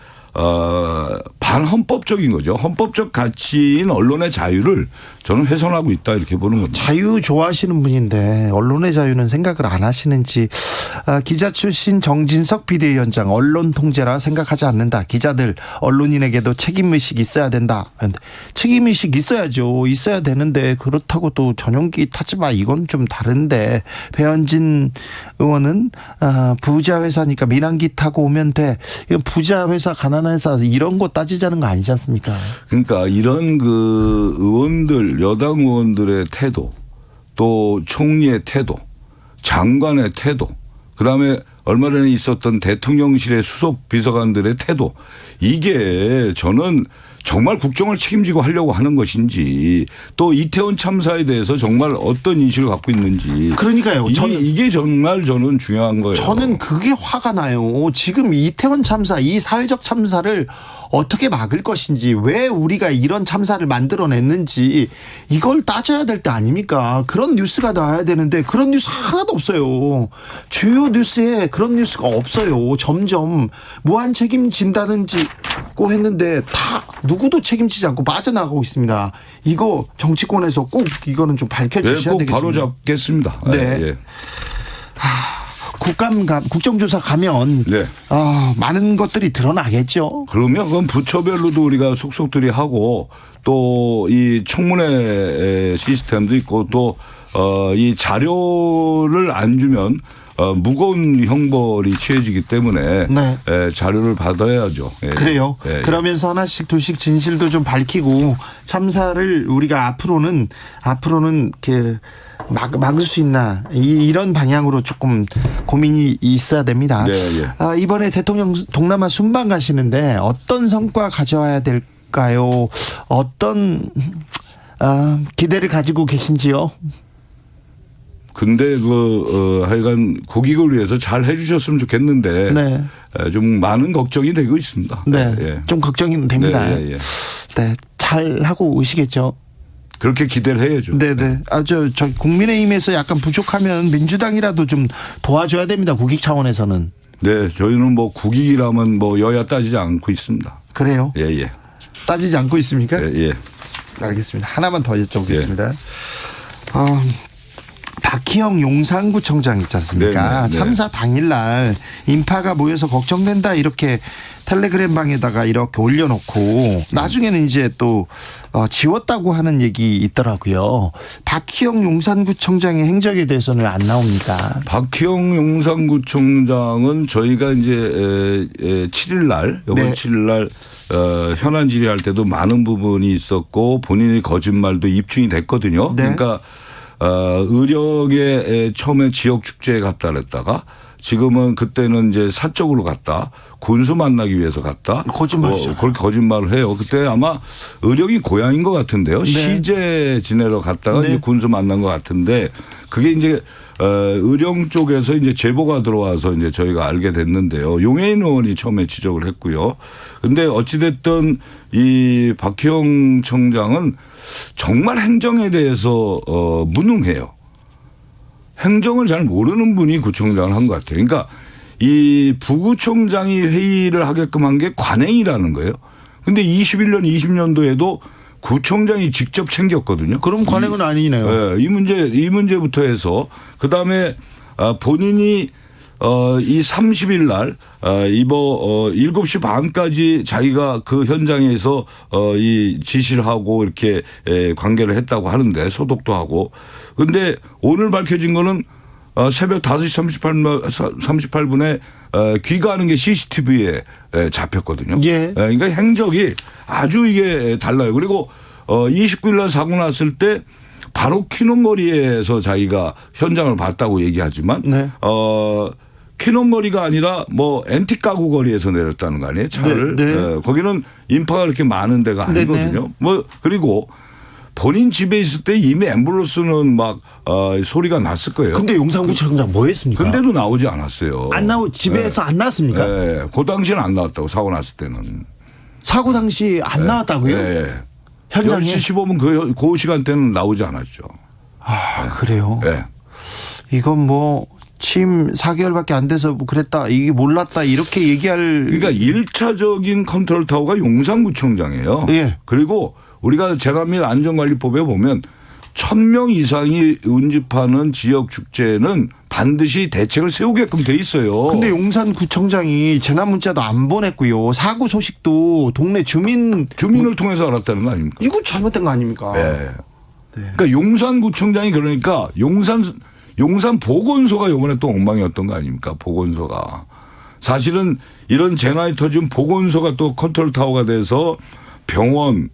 [SPEAKER 13] 반헌법적인 거죠. 헌법적 가치인 언론의 자유를 저는 훼손하고 있다 이렇게 보는 겁니다.
[SPEAKER 3] 자유 좋아하시는 분인데 언론의 자유는 생각을 안 하시는지 기자 출신 정진석 비대위원장 언론 통제라 생각하지 않는다. 기자들 언론인에게도 책임의식 있어야 된다. 책임의식 있어야죠. 있어야 되는데 그렇다고 또 전용기 타지 마. 이건 좀 다른데. 배현진 의원은 부자 회사니까 민항기 타고 오면 돼. 이건 부자 회사 가난한 회사 이런 거 따지자는 거 아니지 않습니까?
[SPEAKER 13] 그러니까 이런 그 의원들 여당 의원들의 태도 또 총리의 태도 장관의 태도 그다음에 얼마 전에 있었던 대통령실의 수석 비서관들의 태도 이게 저는 정말 국정을 책임지고 하려고 하는 것인지 또 이태원 참사에 대해서 정말 어떤 인식을 갖고 있는지
[SPEAKER 3] 그러니까요.
[SPEAKER 13] 이게 정말 저는 중요한 거예요.
[SPEAKER 3] 저는 그게 화가 나요. 지금 이태원 참사 이 사회적 참사를 어떻게 막을 것인지 왜 우리가 이런 참사를 만들어냈는지 이걸 따져야 될 때 아닙니까? 그런 뉴스가 나와야 되는데 그런 뉴스 하나도 없어요. 주요 뉴스에 그런 뉴스가 없어요. 점점 무한 책임진다는지고 했는데 다 누구도 책임지지 않고 빠져나가고 있습니다. 이거 정치권에서 꼭 이거는 좀 밝혀주셔야
[SPEAKER 13] 꼭
[SPEAKER 3] 되겠습니다.
[SPEAKER 13] 바로 잡겠습니다.
[SPEAKER 3] 네.
[SPEAKER 13] 예.
[SPEAKER 3] 국정조사 가면
[SPEAKER 13] 네.
[SPEAKER 3] 많은 것들이 드러나겠죠.
[SPEAKER 13] 그러면 그건 부처별로도 우리가 속속들이 하고 또 이 청문회 시스템도 있고 또 이 자료를 안 주면 무거운 형벌이 취해지기 때문에
[SPEAKER 3] 네.
[SPEAKER 13] 자료를 받아야죠. 예.
[SPEAKER 3] 그래요.
[SPEAKER 13] 예.
[SPEAKER 3] 그러면서 하나씩 둘씩 진실도 좀 밝히고 참사를 우리가 앞으로는 이렇게 막을 수 있나 이런 방향으로 조금 고민이 있어야 됩니다.
[SPEAKER 13] 네, 예.
[SPEAKER 3] 이번에 대통령 동남아 순방 가시는데 어떤 성과 가져와야 될까요? 어떤 기대를 가지고 계신지요?
[SPEAKER 13] 근데 하여간 국익을 위해서 잘 해주셨으면 좋겠는데
[SPEAKER 3] 네.
[SPEAKER 13] 좀 많은 걱정이 되고 있습니다.
[SPEAKER 3] 네,
[SPEAKER 13] 예.
[SPEAKER 3] 좀 걱정이 됩니다.
[SPEAKER 13] 네, 예.
[SPEAKER 3] 네, 잘 하고 오시겠죠.
[SPEAKER 13] 그렇게 기대를 해야죠.
[SPEAKER 3] 네네. 저 국민의힘에서 약간 부족하면 민주당이라도 좀 도와줘야 됩니다. 국익 차원에서는.
[SPEAKER 13] 네, 저희는 뭐 국익이라면 뭐 여야 따지지 않고 있습니다.
[SPEAKER 3] 그래요?
[SPEAKER 13] 예.
[SPEAKER 3] 따지지 않고 있습니까?
[SPEAKER 13] 예.
[SPEAKER 3] 알겠습니다. 하나만 더 여쭤보겠습니다. 박희영 용산구청장 있지 않습니까?
[SPEAKER 13] 네.
[SPEAKER 3] 참사 당일날 인파가 모여서 걱정된다 이렇게 텔레그램 방에다가 이렇게 올려놓고 나중에는 이제 또 지웠다고 하는 얘기 있더라고요. 박희영 용산구청장의 행적에 대해서는 안 나옵니까?
[SPEAKER 13] 박희영 용산구청장은 저희가 이제 7일 날 이번 7일 날 현안 질의할 때도 많은 부분이 있었고 본인의 거짓말도 입증이 됐거든요.
[SPEAKER 3] 네.
[SPEAKER 13] 그러니까 의령에 처음에 지역 축제에 갔다 그랬다가 지금은 그때는 이제 사적으로 갔다. 군수 만나기 위해서 갔다.
[SPEAKER 3] 거짓말이죠.
[SPEAKER 13] 그렇게 거짓말을 해요. 그때 아마 의령이 고향인 것 같은데요.
[SPEAKER 3] 네.
[SPEAKER 13] 시제 지내러 갔다가
[SPEAKER 3] 네.
[SPEAKER 13] 이제 군수 만난 것 같은데 그게 이제 의령 쪽에서 이제 제보가 들어와서 이제 저희가 알게 됐는데요. 용해인 의원이 처음에 지적을 했고요. 근데 어찌됐든 이 박희영 청장은 정말 행정에 대해서 무능해요. 행정을 잘 모르는 분이 구청장을 한 것 같아요. 그러니까 이 부구청장이 회의를 하게끔 한 게 관행이라는 거예요. 그런데 21년, 20년도에도 구청장이 직접 챙겼거든요.
[SPEAKER 3] 그럼 관행은 아니네요.
[SPEAKER 13] 네, 이 문제부터 해서 그다음에 본인이 이 30일 날 이번 7시 반까지 자기가 그 현장에서 이 지시를 하고 이렇게 관계를 했다고 하는데 소독도 하고 근데 오늘 밝혀진 거는 새벽 5시 38분에 귀가하는 게 CCTV에 잡혔거든요.
[SPEAKER 3] 예.
[SPEAKER 13] 그러니까 행적이 아주 이게 달라요. 그리고 29일 날 사고 났을 때 바로 퀴논거리에서 자기가 현장을 봤다고 얘기하지만
[SPEAKER 3] 네.
[SPEAKER 13] 퀴논거리가 아니라 뭐 앤틱 가구 거리에서 내렸다는 거 아니에요? 차를.
[SPEAKER 3] 네, 네.
[SPEAKER 13] 거기는 인파가 그렇게 많은 데가 아니거든요.
[SPEAKER 3] 네.
[SPEAKER 13] 뭐 그리고 본인 집에 있을 때 이미 앰뷸런스는 막 소리가 났을 거예요.
[SPEAKER 3] 근데 용산구청장 뭐 했습니까?
[SPEAKER 13] 근데도 나오지 않았어요.
[SPEAKER 3] 집에서 안 나왔습니까?
[SPEAKER 13] 네. 그 당시는 안 나왔다고 사고 났을 때는.
[SPEAKER 3] 사고 당시 안 나왔다고요?
[SPEAKER 13] 네.
[SPEAKER 3] 현장에?
[SPEAKER 13] 10시 15분 그 시간대는 나오지 않았죠.
[SPEAKER 3] 그래요?
[SPEAKER 13] 네.
[SPEAKER 3] 이건 뭐 취임 4개월밖에 안 돼서 뭐 그랬다. 이게 몰랐다. 이렇게 얘기할.
[SPEAKER 13] 그러니까 1차적인 컨트롤 타워가 용산구청장이에요.
[SPEAKER 3] 예.
[SPEAKER 13] 그리고 우리가 재난 및 안전관리법에 보면 1,000명 이상이 운집하는 지역 축제는 반드시 대책을 세우게끔 돼 있어요.
[SPEAKER 3] 근데 용산구청장이 재난 문자도 안 보냈고요. 사고 소식도 동네 주민을
[SPEAKER 13] 통해서 알았다는 거 아닙니까?
[SPEAKER 3] 이거 잘못된 거 아닙니까?
[SPEAKER 13] 네. 그러니까 용산구청장이 그러니까 용산 보건소가 이번에 또 엉망이었던 거 아닙니까? 보건소가. 사실은 이런 재난이 터지면 보건소가 또 컨트롤 타워가 돼서 병원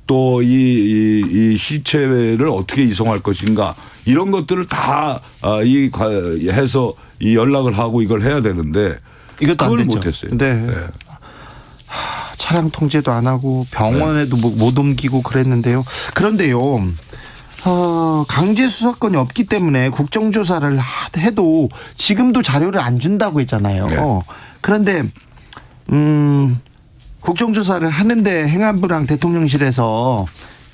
[SPEAKER 13] 또 이 시체를 어떻게 이송할 것인가 이런 것들을 다 해서 이 연락을 하고 이걸 해야 되는데
[SPEAKER 3] 이것도 안
[SPEAKER 13] 그걸
[SPEAKER 3] 됐죠.
[SPEAKER 13] 못했어요.
[SPEAKER 3] 네. 차량 통제도 안 하고 병원에도 못 옮기고 그랬는데요. 그런데요. 강제 수사권이 없기 때문에 국정조사를 해도 지금도 자료를 안 준다고 했잖아요.
[SPEAKER 13] 네.
[SPEAKER 3] 그런데 국정조사를 하는데 행안부랑 대통령실에서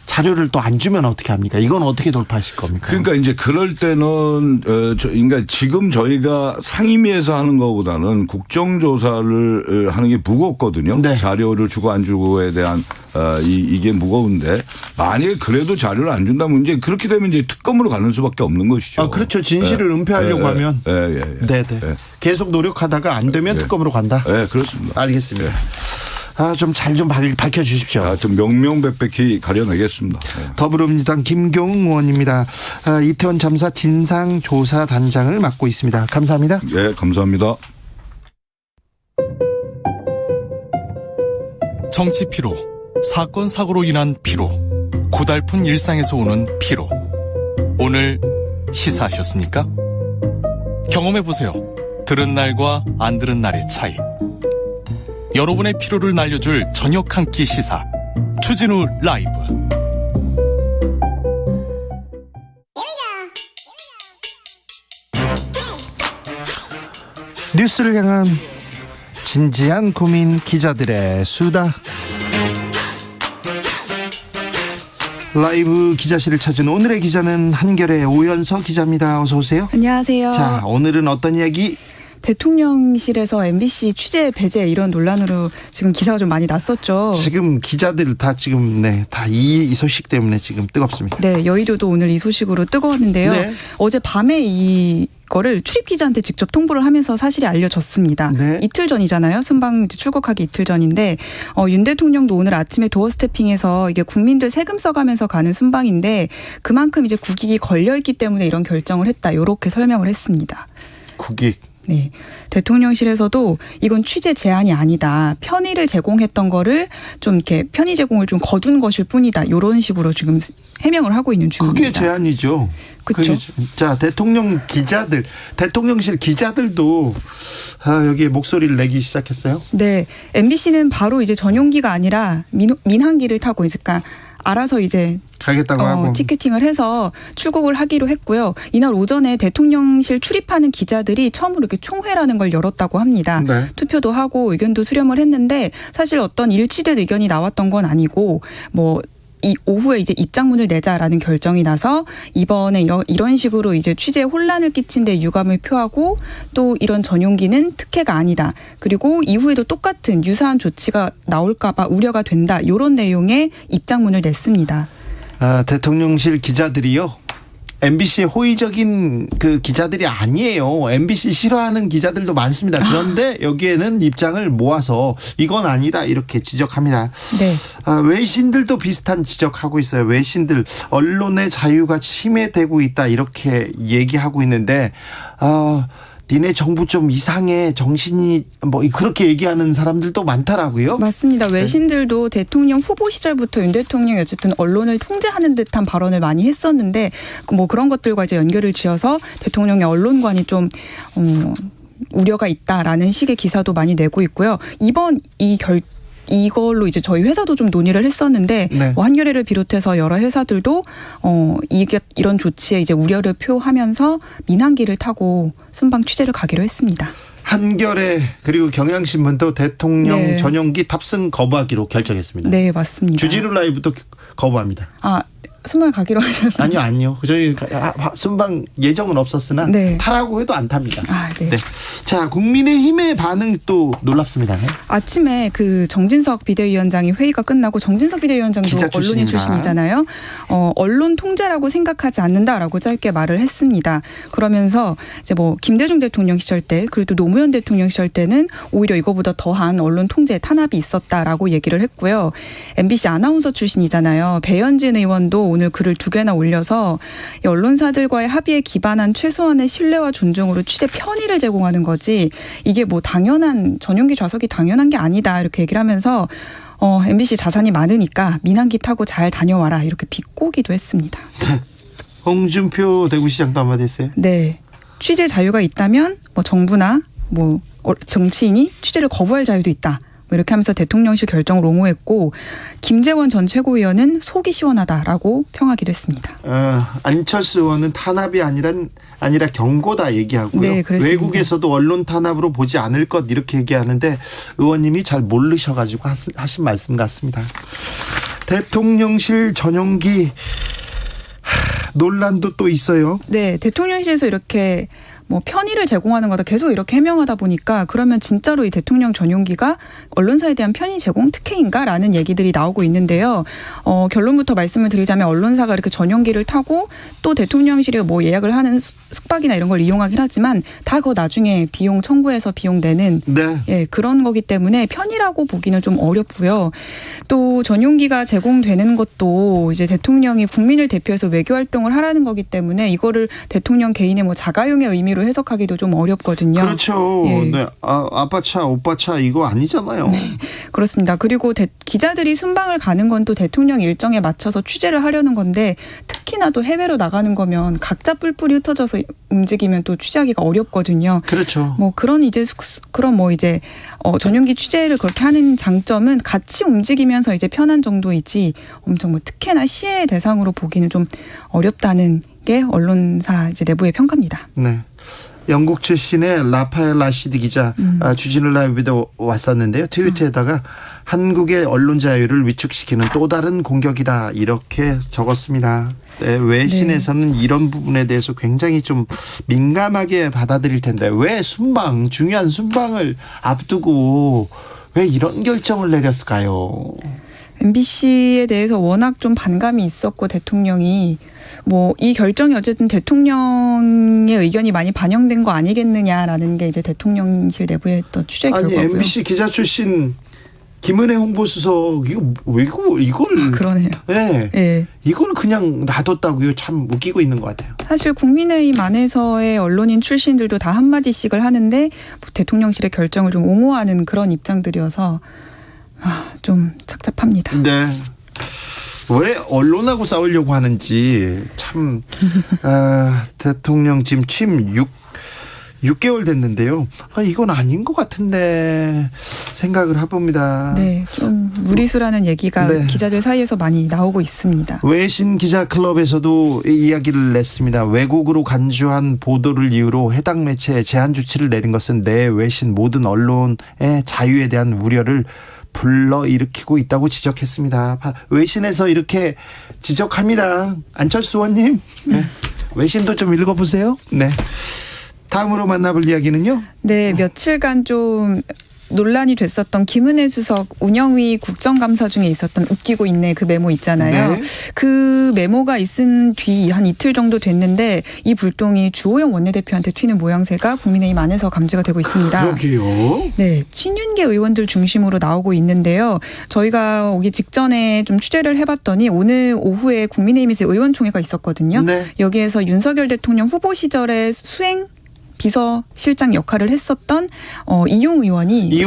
[SPEAKER 3] 자료를 또 안 주면 어떻게 합니까? 이건 어떻게 돌파하실 겁니까?
[SPEAKER 13] 그러니까 이제 그럴 때는 그러니까 지금 저희가 상임위에서 하는 것보다는 국정조사를 하는 게 무겁거든요.
[SPEAKER 3] 네.
[SPEAKER 13] 자료를 주고 안 주고에 대한 이게 무거운데 만약에 그래도 자료를 안 준다면 이제 그렇게 되면 이제 특검으로 가는 수밖에 없는 것이죠.
[SPEAKER 3] 그렇죠. 진실을 은폐하려고 하면. 네. 계속 노력하다가 안 되면 특검으로 간다.
[SPEAKER 13] 네, 그렇습니다.
[SPEAKER 3] 알겠습니다. 좀 잘 좀 밝혀 주십시오.
[SPEAKER 13] 좀 명명백백히 가려내겠습니다. 네.
[SPEAKER 3] 더불어민주당 김경웅 의원입니다. 이태원 참사 진상조사단장을 맡고 있습니다. 감사합니다.
[SPEAKER 13] 네, 감사합니다.
[SPEAKER 2] 정치 피로, 사건 사고로 인한 피로, 고달픈 일상에서 오는 피로. 오늘 시사하셨습니까? 경험해보세요. 들은 날과 안 들은 날의 차이. 여러분의 피로를 날려줄 저녁 한 끼 시사 추진우 라이브.
[SPEAKER 3] 뉴스를 향한 진지한 고민, 기자들의 수다. 라이브 기자실을 찾은 오늘의 기자는 한결의 오연서 기자입니다. 어서 오세요.
[SPEAKER 14] 안녕하세요.
[SPEAKER 3] 자, 오늘은 어떤 이야기?
[SPEAKER 14] 대통령실에서 MBC 취재 배제 이런 논란으로 지금 기사가 좀 많이 났었죠.
[SPEAKER 3] 지금 기자들 다 지금 다 이 소식 때문에 지금 뜨겁습니다.
[SPEAKER 14] 네, 여의도도 오늘 이 소식으로 뜨거웠는데요.
[SPEAKER 3] 네.
[SPEAKER 14] 어제 밤에 이거를 출입 기자한테 직접 통보를 하면서 사실이 알려졌습니다.
[SPEAKER 3] 네.
[SPEAKER 14] 이틀 전이잖아요. 순방 출국하기 이틀 전인데 윤 대통령도 오늘 아침에 도어 스태핑에서 이게 국민들 세금 써가면서 가는 순방인데 그만큼 이제 국익이 걸려 있기 때문에 이런 결정을 했다. 이렇게 설명을 했습니다.
[SPEAKER 3] 국익.
[SPEAKER 14] 네. 대통령실에서도 이건 취재 제한이 아니다. 편의를 제공했던 거를 좀 이렇게 편의 제공을 좀 거둔 것일 뿐이다. 이런 식으로 지금 해명을 하고 있는 중입니다.
[SPEAKER 3] 그게 제한이죠.
[SPEAKER 14] 그렇죠.
[SPEAKER 3] 자, 대통령실 기자들도 여기에 목소리를 내기 시작했어요.
[SPEAKER 14] 네. MBC는 바로 이제 전용기가 아니라 민항기를 타고 그러니까 알아서 이제
[SPEAKER 3] 가겠다고 하고
[SPEAKER 14] 티켓팅을 해서 출국을 하기로 했고요. 이날 오전에 대통령실 출입하는 기자들이 처음으로 이렇게 총회라는 걸 열었다고 합니다.
[SPEAKER 3] 네.
[SPEAKER 14] 투표도 하고 의견도 수렴을 했는데 사실 어떤 일치된 의견이 나왔던 건 아니고 이 오후에 이제 입장문을 내자라는 결정이 나서 이번에 이런 식으로 이제 취재에 혼란을 끼친 데 유감을 표하고 또 이런 전용기는 특혜가 아니다. 그리고 이후에도 똑같은 유사한 조치가 나올까 봐 우려가 된다. 이런 내용의 입장문을 냈습니다.
[SPEAKER 3] 대통령실 기자들이요. MBC의 호의적인 그 기자들이 아니에요. MBC 싫어하는 기자들도 많습니다. 그런데 여기에는 입장을 모아서 이건 아니다 이렇게 지적합니다.
[SPEAKER 14] 네.
[SPEAKER 3] 외신들도 비슷한 지적하고 있어요. 외신들 언론의 자유가 침해되고 있다 이렇게 얘기하고 있는데 니네 정부 좀 이상해 정신이 그렇게 얘기하는 사람들도 많더라고요.
[SPEAKER 14] 맞습니다. 외신들도 대통령 후보 시절부터 윤 대통령이 어쨌든 언론을 통제하는 듯한 발언을 많이 했었는데 그런 것들과 이제 연결을 지어서 대통령의 언론관이 좀 우려가 있다라는 식의 기사도 많이 내고 있고요. 이번 이걸로 이제 저희 회사도 좀 논의를 했었는데
[SPEAKER 3] 네.
[SPEAKER 14] 한겨레를 비롯해서 여러 회사들도 이런 조치에 이제 우려를 표하면서 민항기를 타고 순방 취재를 가기로 했습니다.
[SPEAKER 3] 한겨레 그리고 경향신문도 대통령
[SPEAKER 14] 네.
[SPEAKER 3] 전용기 탑승 거부하기로 결정했습니다.
[SPEAKER 14] 네, 맞습니다.
[SPEAKER 3] 주진우 라이브도 거부합니다.
[SPEAKER 14] 순방 가기로 하셨어요?
[SPEAKER 3] 아니요. 저희 순방 예정은 없었으나
[SPEAKER 14] 네.
[SPEAKER 3] 타라고 해도 안 탑니다.
[SPEAKER 14] 네.
[SPEAKER 3] 네. 자, 국민의힘의 반응 또 놀랍습니다.
[SPEAKER 14] 아침에 그 정진석 비대위원장이 회의가 끝나고 정진석 비대위원장도
[SPEAKER 3] 기자
[SPEAKER 14] 언론인 출신이잖아요. 언론 통제라고 생각하지 않는다라고 짧게 말을 했습니다. 그러면서 이제 뭐 김대중 대통령 시절 때 그리고 또 노무현 대통령 시절 때는 오히려 이거보다 더한 언론 통제 탄압이 있었다라고 얘기를 했고요. MBC 아나운서 출신이잖아요. 배현진 의원도 오늘 글을 2개나 올려서 이 언론사들과의 합의에 기반한 최소한의 신뢰와 존중으로 취재 편의를 제공하는 거지 이게 뭐 당연한 전용기 좌석이 당연한 게 아니다 이렇게 얘기를 하면서 MBC 자산이 많으니까 민항기 타고 잘 다녀와라 이렇게 비꼬기도 했습니다.
[SPEAKER 3] 홍준표 대구시장도 한마디 했어요.
[SPEAKER 14] 네. 취재 자유가 있다면 뭐 정부나 뭐 정치인이 취재를 거부할 자유도 있다. 이렇게 하면서 대통령실 결정을 옹호했고 김재원 전 최고위원은 속이 시원하다라고 평하기도 했습니다.
[SPEAKER 3] 안철수 의원은 탄압이 아니라 경고다 얘기하고요.
[SPEAKER 14] 네, 그렇습니다.
[SPEAKER 3] 외국에서도 언론 탄압으로 보지 않을 것 이렇게 얘기하는데 의원님이 잘 모르셔가지고 하신 말씀 같습니다. 대통령실 전용기 논란도 또 있어요.
[SPEAKER 14] 네, 대통령실에서 이렇게 뭐 편의를 제공하는 거다 계속 이렇게 해명하다 보니까 그러면 진짜로 이 대통령 전용기가 언론사에 대한 편의 제공 특혜인가라는 얘기들이 나오고 있는데요. 결론부터 말씀을 드리자면 언론사가 이렇게 전용기를 타고 또 대통령실에 뭐 예약을 하는 숙박이나 이런 걸 이용하긴 하지만 다 그거 나중에 비용 청구해서 비용 내는 예, 그런 거기 때문에 편의라고 보기는 좀 어렵고요. 또 전용기가 제공되는 것도 이제 대통령이 국민을 대표해서 외교 활동을 하라는 거기 때문에 이거를 대통령 개인의 뭐 자가용의 의미로 해석하기도 좀 어렵거든요.
[SPEAKER 3] 그렇죠.
[SPEAKER 14] 예.
[SPEAKER 3] 네. 아빠 차, 오빠 차 이거 아니잖아요.
[SPEAKER 14] 네, 그렇습니다. 그리고 기자들이 순방을 가는 건 또 대통령 일정에 맞춰서 취재를 하려는 건데 특히나 또 해외로 나가는 거면 각자 뿔뿔이 흩어져서 움직이면 또 취재하기가 어렵거든요.
[SPEAKER 3] 그렇죠.
[SPEAKER 14] 뭐 그런 이제 전용기 취재를 그렇게 하는 장점은 같이 움직이면서 이제 편한 정도이지 엄청 뭐 특혜나 시혜 대상으로 보기는 좀 어렵다는 게 언론사 이제 내부의 평가입니다.
[SPEAKER 3] 네. 영국 출신의 라파엘 라시드 기자 주진우 라이브에도 왔었는데요. 트위터에다가 한국의 언론 자유를 위축시키는 또 다른 공격이다 이렇게 적었습니다. 네, 외신에서는 이런 부분에 대해서 굉장히 좀 민감하게 받아들일 텐데 왜 중요한 순방을 앞두고 왜 이런 결정을 내렸을까요?
[SPEAKER 14] MBC에 대해서 워낙 좀 반감이 있었고 대통령이 뭐 이 결정이 어쨌든 대통령의 의견이 많이 반영된 거 아니겠느냐라는 게 이제 대통령실 내부의 또 취재 결과고요.
[SPEAKER 3] MBC 기자 출신 김은혜 홍보수석 이걸
[SPEAKER 14] 그러네요.
[SPEAKER 3] 네.
[SPEAKER 14] 네.
[SPEAKER 3] 이걸 그냥 놔뒀다고요. 참 웃기고 있는 것 같아요.
[SPEAKER 14] 사실 국민의힘 안에서의 언론인 출신들도 다 한마디씩을 하는데 대통령실의 결정을 좀 옹호하는 그런 입장들이어서 좀 착잡합니다.
[SPEAKER 3] 네. 왜 언론하고 싸우려고 하는지 참 대통령 지금 취임 6개월 됐는데요. 이건 아닌 것 같은데 생각을 해봅니다.
[SPEAKER 14] 네, 좀 무리수라는 얘기가 기자들 사이에서 많이 나오고 있습니다.
[SPEAKER 3] 외신 기자 클럽에서도 이야기를 냈습니다. 왜곡으로 간주한 보도를 이유로 해당 매체에 제한 조치를 내린 것은 내 외신 모든 언론의 자유에 대한 우려를 불러일으키고 있다고 지적했습니다. 외신에서 이렇게 지적합니다. 안철수 의원님, 네. 외신도 좀 읽어보세요. 네. 다음으로 만나볼 이야기는요?
[SPEAKER 14] 네, 며칠간 좀 논란이 됐었던 김은혜 수석 운영위 국정감사 중에 있었던 웃기고 있네 그 메모 있잖아요.
[SPEAKER 3] 네.
[SPEAKER 14] 그 메모가 있은 뒤 한 이틀 정도 됐는데 이 불똥이 주호영 원내대표한테 튀는 모양새가 국민의힘 안에서 감지가 되고 있습니다.
[SPEAKER 3] 그러게요.
[SPEAKER 14] 네, 친윤계 의원들 중심으로 나오고 있는데요. 저희가 오기 직전에 좀 취재를 해봤더니 오늘 오후에 국민의힘에서 의원총회가 있었거든요.
[SPEAKER 3] 네.
[SPEAKER 14] 여기에서 윤석열 대통령 후보 시절에 수행 비서실장 역할을 했었던 이용 의원이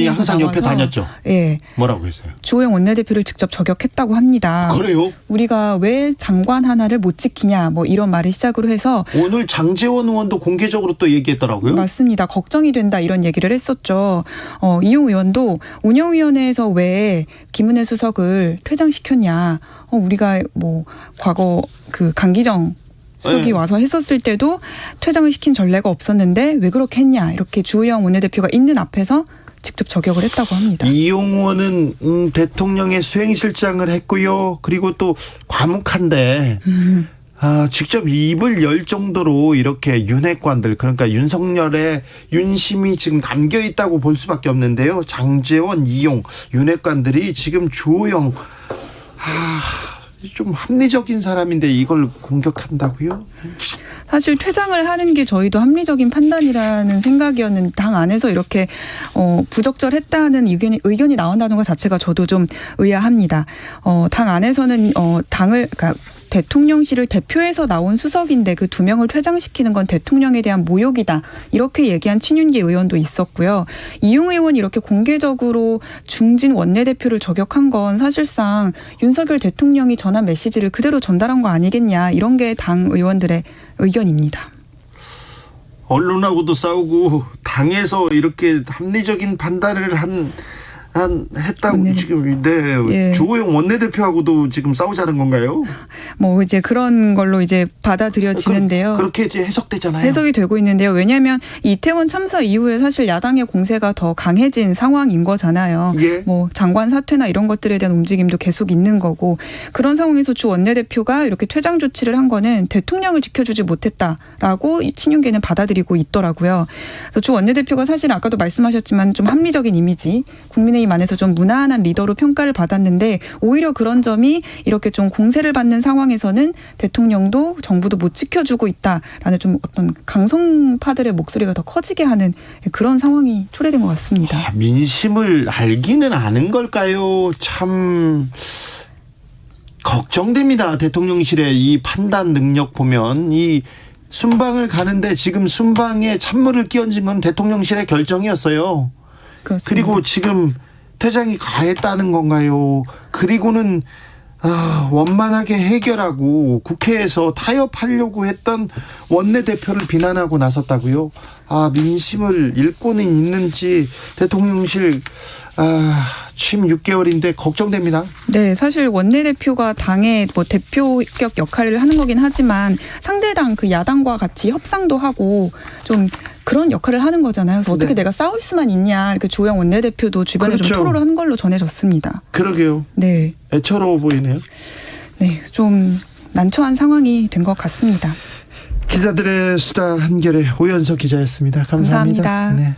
[SPEAKER 3] 항상 옆에 다녔죠.
[SPEAKER 14] 예.
[SPEAKER 3] 뭐라고 했어요?
[SPEAKER 14] 주호영 원내대표를 직접 저격했다고 합니다.
[SPEAKER 3] 그래요?
[SPEAKER 14] 우리가 왜 장관 하나를 못 지키냐 뭐 이런 말을 시작으로 해서
[SPEAKER 3] 오늘 장제원 의원도 공개적으로 또 얘기했더라고요.
[SPEAKER 14] 맞습니다. 걱정이 된다 이런 얘기를 했었죠. 이용 의원도 운영위원회에서 왜 김은혜 수석을 퇴장시켰냐. 우리가 뭐 과거 그 강기정 수석이 와서 했었을 때도 퇴장을 시킨 전례가 없었는데 왜 그렇게 했냐 이렇게 주호영 원내대표가 있는 앞에서 직접 저격을 했다고 합니다.
[SPEAKER 3] 이용호는 대통령의 수행실장을 했고요. 그리고 또 과묵한데 직접 입을 열 정도로 이렇게 윤핵관들 그러니까 윤석열의 윤심이 지금 담겨 있다고 볼 수밖에 없는데요. 장제원, 이용 윤핵관들이 지금 주호영 좀 합리적인 사람인데 이걸 공격한다고요?
[SPEAKER 14] 사실 퇴장을 하는 게 저희도 합리적인 판단이라는 생각이었는데 당 안에서 이렇게 부적절했다는 의견이 나온다는 것 자체가 저도 좀 의아합니다. 당 안에서는 그러니까 대통령실을 대표해서 나온 수석인데 그 2명을 퇴장시키는 건 대통령에 대한 모욕이다. 이렇게 얘기한 친윤계 의원도 있었고요. 이용 의원이 이렇게 공개적으로 중진 원내대표를 저격한 건 사실상 윤석열 대통령이 전한 메시지를 그대로 전달한 거 아니겠냐. 이런 게 당 의원들의 의견입니다.
[SPEAKER 3] 언론하고도 싸우고 당에서 이렇게 합리적인 판단을 했다고
[SPEAKER 14] 네.
[SPEAKER 3] 지금
[SPEAKER 14] 예.
[SPEAKER 3] 주호영 원내대표하고도 지금 싸우자는 건가요?
[SPEAKER 14] 뭐 이제 그런 걸로 이제 받아들여지는데요.
[SPEAKER 3] 그렇게 이제 해석되잖아요.
[SPEAKER 14] 해석이 되고 있는데요. 왜냐하면 이태원 참사 이후에 사실 야당의 공세가 더 강해진 상황인 거잖아요.
[SPEAKER 3] 예.
[SPEAKER 14] 뭐 장관 사퇴나 이런 것들에 대한 움직임도 계속 있는 거고 그런 상황에서 주 원내대표가 이렇게 퇴장 조치를 한 거는 대통령을 지켜주지 못했다라고 이 친윤계는 받아들이고 있더라고요. 그래서 주 원내대표가 사실 아까도 말씀하셨지만 좀 합리적인 이미지, 국민의힘 안에서 좀 무난한 리더로 평가를 받았는데 오히려 그런 점이 이렇게 좀 공세를 받는 상황에서는 대통령도 정부도 못 지켜주고 있다라는 좀 어떤 강성파들의 목소리가 더 커지게 하는 그런 상황이 초래된 것 같습니다.
[SPEAKER 3] 민심을 알기는 아는 걸까요? 참 걱정됩니다. 대통령실의 이 판단 능력 보면 이 순방을 가는데 지금 순방에 찬물을 끼얹은 건 대통령실의 결정이었어요.
[SPEAKER 14] 그렇습니다.
[SPEAKER 3] 그리고 지금 퇴장이 가했다는 건가요? 그리고는 원만하게 해결하고 국회에서 타협하려고 했던 원내대표를 비난하고 나섰다고요? 민심을 읽고는 있는지 대통령실 취임 6개월인데 걱정됩니다.
[SPEAKER 14] 네, 사실 원내대표가 당의 뭐 대표격 역할을 하는 거긴 하지만 상대당 그 야당과 같이 협상도 하고 좀 그런 역할을 하는 거잖아요. 그래서 어떻게 내가 싸울 수만 있냐 이렇게 주호영 원내대표도 주변에
[SPEAKER 3] 그렇죠.
[SPEAKER 14] 좀 토로를 한 걸로 전해졌습니다.
[SPEAKER 3] 그러게요.
[SPEAKER 14] 네,
[SPEAKER 3] 애처로워 보이네요.
[SPEAKER 14] 네, 좀 난처한 상황이 된 것 같습니다.
[SPEAKER 3] 기자들의 수다 한결의 오연석 기자였습니다. 감사합니다. 네.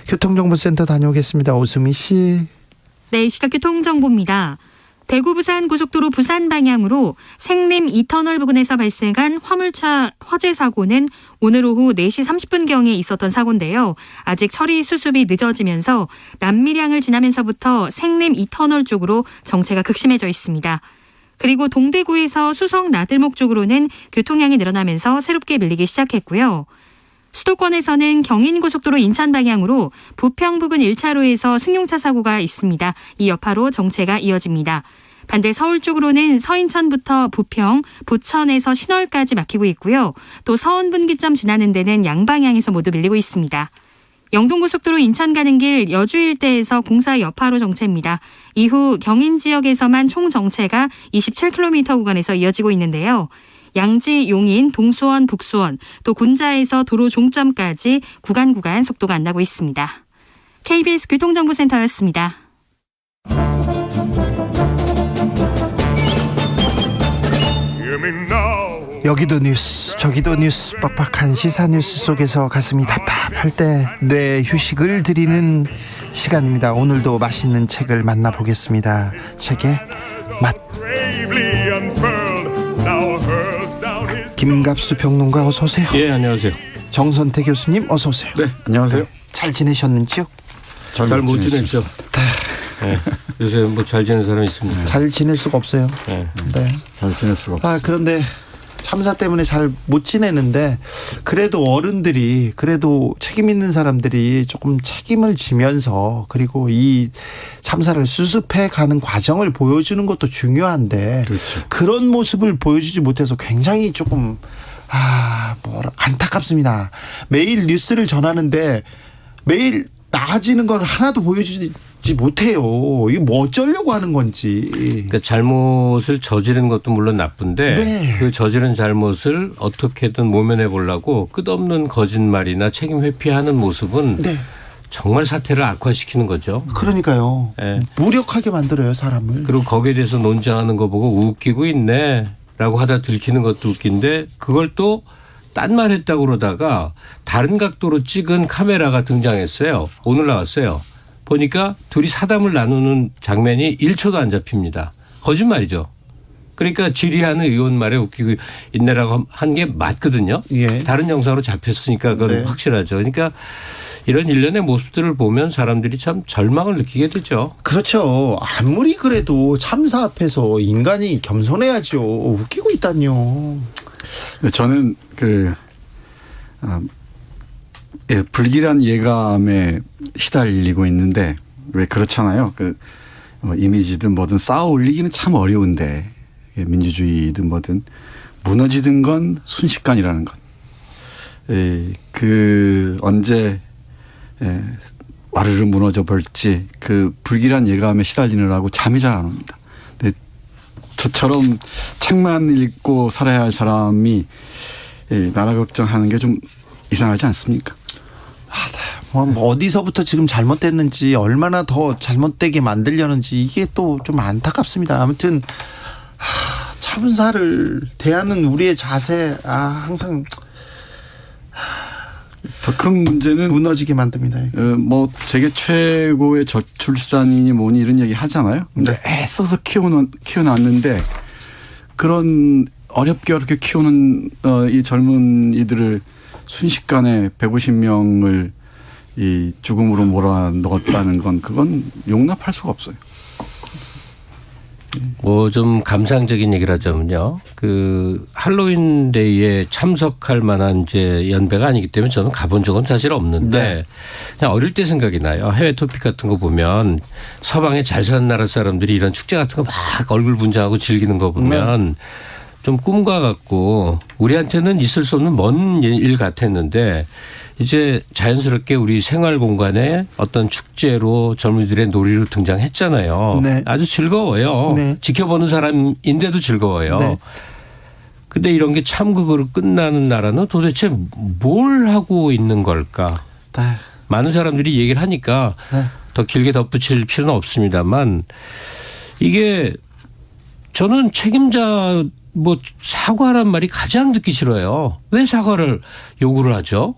[SPEAKER 3] 교통정보센터 다녀오겠습니다. 오수미 씨.
[SPEAKER 6] 네, 시각교통정보입니다. 대구 부산 고속도로 부산 방향으로 생림 2터널 부근에서 발생한 화물차 화재 사고는 오늘 오후 4시 30분경에 있었던 사고인데요. 아직 처리 수습이 늦어지면서 남밀양을 지나면서부터 생림 2터널 쪽으로 정체가 극심해져 있습니다. 그리고 동대구에서 수성 나들목 쪽으로는 교통량이 늘어나면서 새롭게 밀리기 시작했고요. 수도권에서는 경인고속도로 인천 방향으로 부평 부근 1차로에서 승용차 사고가 있습니다. 이 여파로 정체가 이어집니다. 반대 서울 쪽으로는 서인천부터 부평, 부천에서 신월까지 막히고 있고요. 또 서원 분기점 지나는 데는 양방향에서 모두 밀리고 있습니다. 영동고속도로 인천 가는 길 여주 일대에서 공사 여파로 정체입니다. 이후 경인 지역에서만 총 정체가 27km 구간에서 이어지고 있는데요. 양지, 용인, 동수원, 북수원, 또 군자에서 도로 종점까지 구간 속도가 안 나고 있습니다. KBS 교통정보센터였습니다.
[SPEAKER 3] 여기도 뉴스 저기도 뉴스 빡빡한 시사 뉴스 속에서 가슴이 답답할 때 뇌 휴식을 드리는 시간입니다. 오늘도 맛있는 책을 만나보겠습니다. 책의 맛. 김갑수 평론가 어서 오세요.
[SPEAKER 15] 예, 안녕하세요.
[SPEAKER 3] 정선태 교수님 어서 오세요.
[SPEAKER 15] 네, 안녕하세요.
[SPEAKER 3] 잘 지내셨는지요?
[SPEAKER 15] 잘 못 지냈죠. 네. 요새 뭐 잘 지내는 사람이 있습니다.
[SPEAKER 3] 잘 지낼 수가 없어요.
[SPEAKER 15] 네.
[SPEAKER 3] 잘 지낼 수가 없어요. 그런데 참사 때문에 잘 못 지내는데 그래도 어른들이 그래도 책임 있는 사람들이 조금 책임을 지면서 그리고 이 참사를 수습해 가는 과정을 보여주는 것도 중요한데
[SPEAKER 15] 그렇죠.
[SPEAKER 3] 그런 모습을 보여주지 못해서 굉장히 조금 안타깝습니다. 매일 뉴스를 전하는데 매일 나아지는 걸 하나도 보여주지 못해요. 이게 뭐 어쩌려고 하는 건지.
[SPEAKER 15] 그러니까 잘못을 저지른 것도 물론 나쁜데
[SPEAKER 3] 네.
[SPEAKER 15] 그 저지른 잘못을 어떻게든 모면해 보려고 끝없는 거짓말이나 책임 회피하는 모습은
[SPEAKER 3] 네.
[SPEAKER 15] 정말 사태를 악화시키는 거죠.
[SPEAKER 3] 그러니까요.
[SPEAKER 15] 네.
[SPEAKER 3] 무력하게 만들어요, 사람을.
[SPEAKER 15] 그리고 거기에 대해서 논쟁하는 거 보고 웃기고 있네라고 하다 들키는 것도 웃긴데 그걸 또 딴 말 했다고 그러다가 다른 각도로 찍은 카메라가 등장했어요. 오늘 나왔어요. 보니까 둘이 사담을 나누는 장면이 1초도 안 잡힙니다. 거짓말이죠. 그러니까 질의하는 의원 말에 웃기고 있네라고 한 게 맞거든요.
[SPEAKER 3] 예.
[SPEAKER 15] 다른 영상으로 잡혔으니까 그건
[SPEAKER 3] 네.
[SPEAKER 15] 확실하죠. 그러니까 이런 일련의 모습들을 보면 사람들이 참 절망을 느끼게 되죠.
[SPEAKER 3] 그렇죠. 아무리 그래도 참사 앞에서 인간이 겸손해야죠. 웃기고 있다니요.
[SPEAKER 16] 저는 불길한 예감에 시달리고 있는데 왜 그렇잖아요. 이미지든 뭐든 쌓아 올리기는 참 어려운데 민주주의든 뭐든 무너지는 건 순식간이라는 것. 언제 와르르 무너져 볼지 그 불길한 예감에 시달리느라고 잠이 잘 안 옵니다. 근데 저처럼 책만 읽고 살아야 할 사람이 나라 걱정하는 게 좀 이상하지 않습니까?
[SPEAKER 3] 뭐 어디서부터 지금 잘못됐는지 얼마나 더 잘못되게 만들려는지 이게 또 좀 안타깝습니다. 아무튼 참사를 대하는 우리의 자세 항상
[SPEAKER 16] 더 큰 문제는
[SPEAKER 3] 무너지게 만듭니다.
[SPEAKER 16] 뭐 세계 최고의 저출산이니 뭐니 이런 얘기 하잖아요. 근데 애써서 키워놨는데 그런 어렵게 키우는 이 젊은이들을 순식간에 150명을 이 죽음으로 몰아넣었다는 건 그건 용납할 수가 없어요.
[SPEAKER 15] 뭐 좀 감상적인 얘기를 하자면요. 그 할로윈 데이에 참석할 만한 이제 연배가 아니기 때문에 저는 가본 적은 사실 없는데
[SPEAKER 3] 네.
[SPEAKER 15] 그냥 어릴 때 생각이 나요. 해외 토픽 같은 거 보면 서방에 잘 사는 나라 사람들이 이런 축제 같은 거 막 얼굴 분장하고 즐기는 거 보면 좀 꿈과 같고 우리한테는 있을 수 없는 먼 일 같았는데 이제 자연스럽게 우리 생활 공간에 어떤 축제로 젊은이들의 놀이로 등장했잖아요.
[SPEAKER 3] 네.
[SPEAKER 15] 아주 즐거워요.
[SPEAKER 3] 네.
[SPEAKER 15] 지켜보는 사람인데도 즐거워요.
[SPEAKER 3] 네.
[SPEAKER 15] 근데 이런 게 참극으로 끝나는 나라는 도대체 뭘 하고 있는 걸까?
[SPEAKER 3] 네.
[SPEAKER 15] 많은 사람들이 얘기를 하니까
[SPEAKER 3] 네.
[SPEAKER 15] 더 길게 덧붙일 필요는 없습니다만 이게 저는 책임자 뭐 사과란 말이 가장 듣기 싫어요. 왜 사과를 요구를 하죠?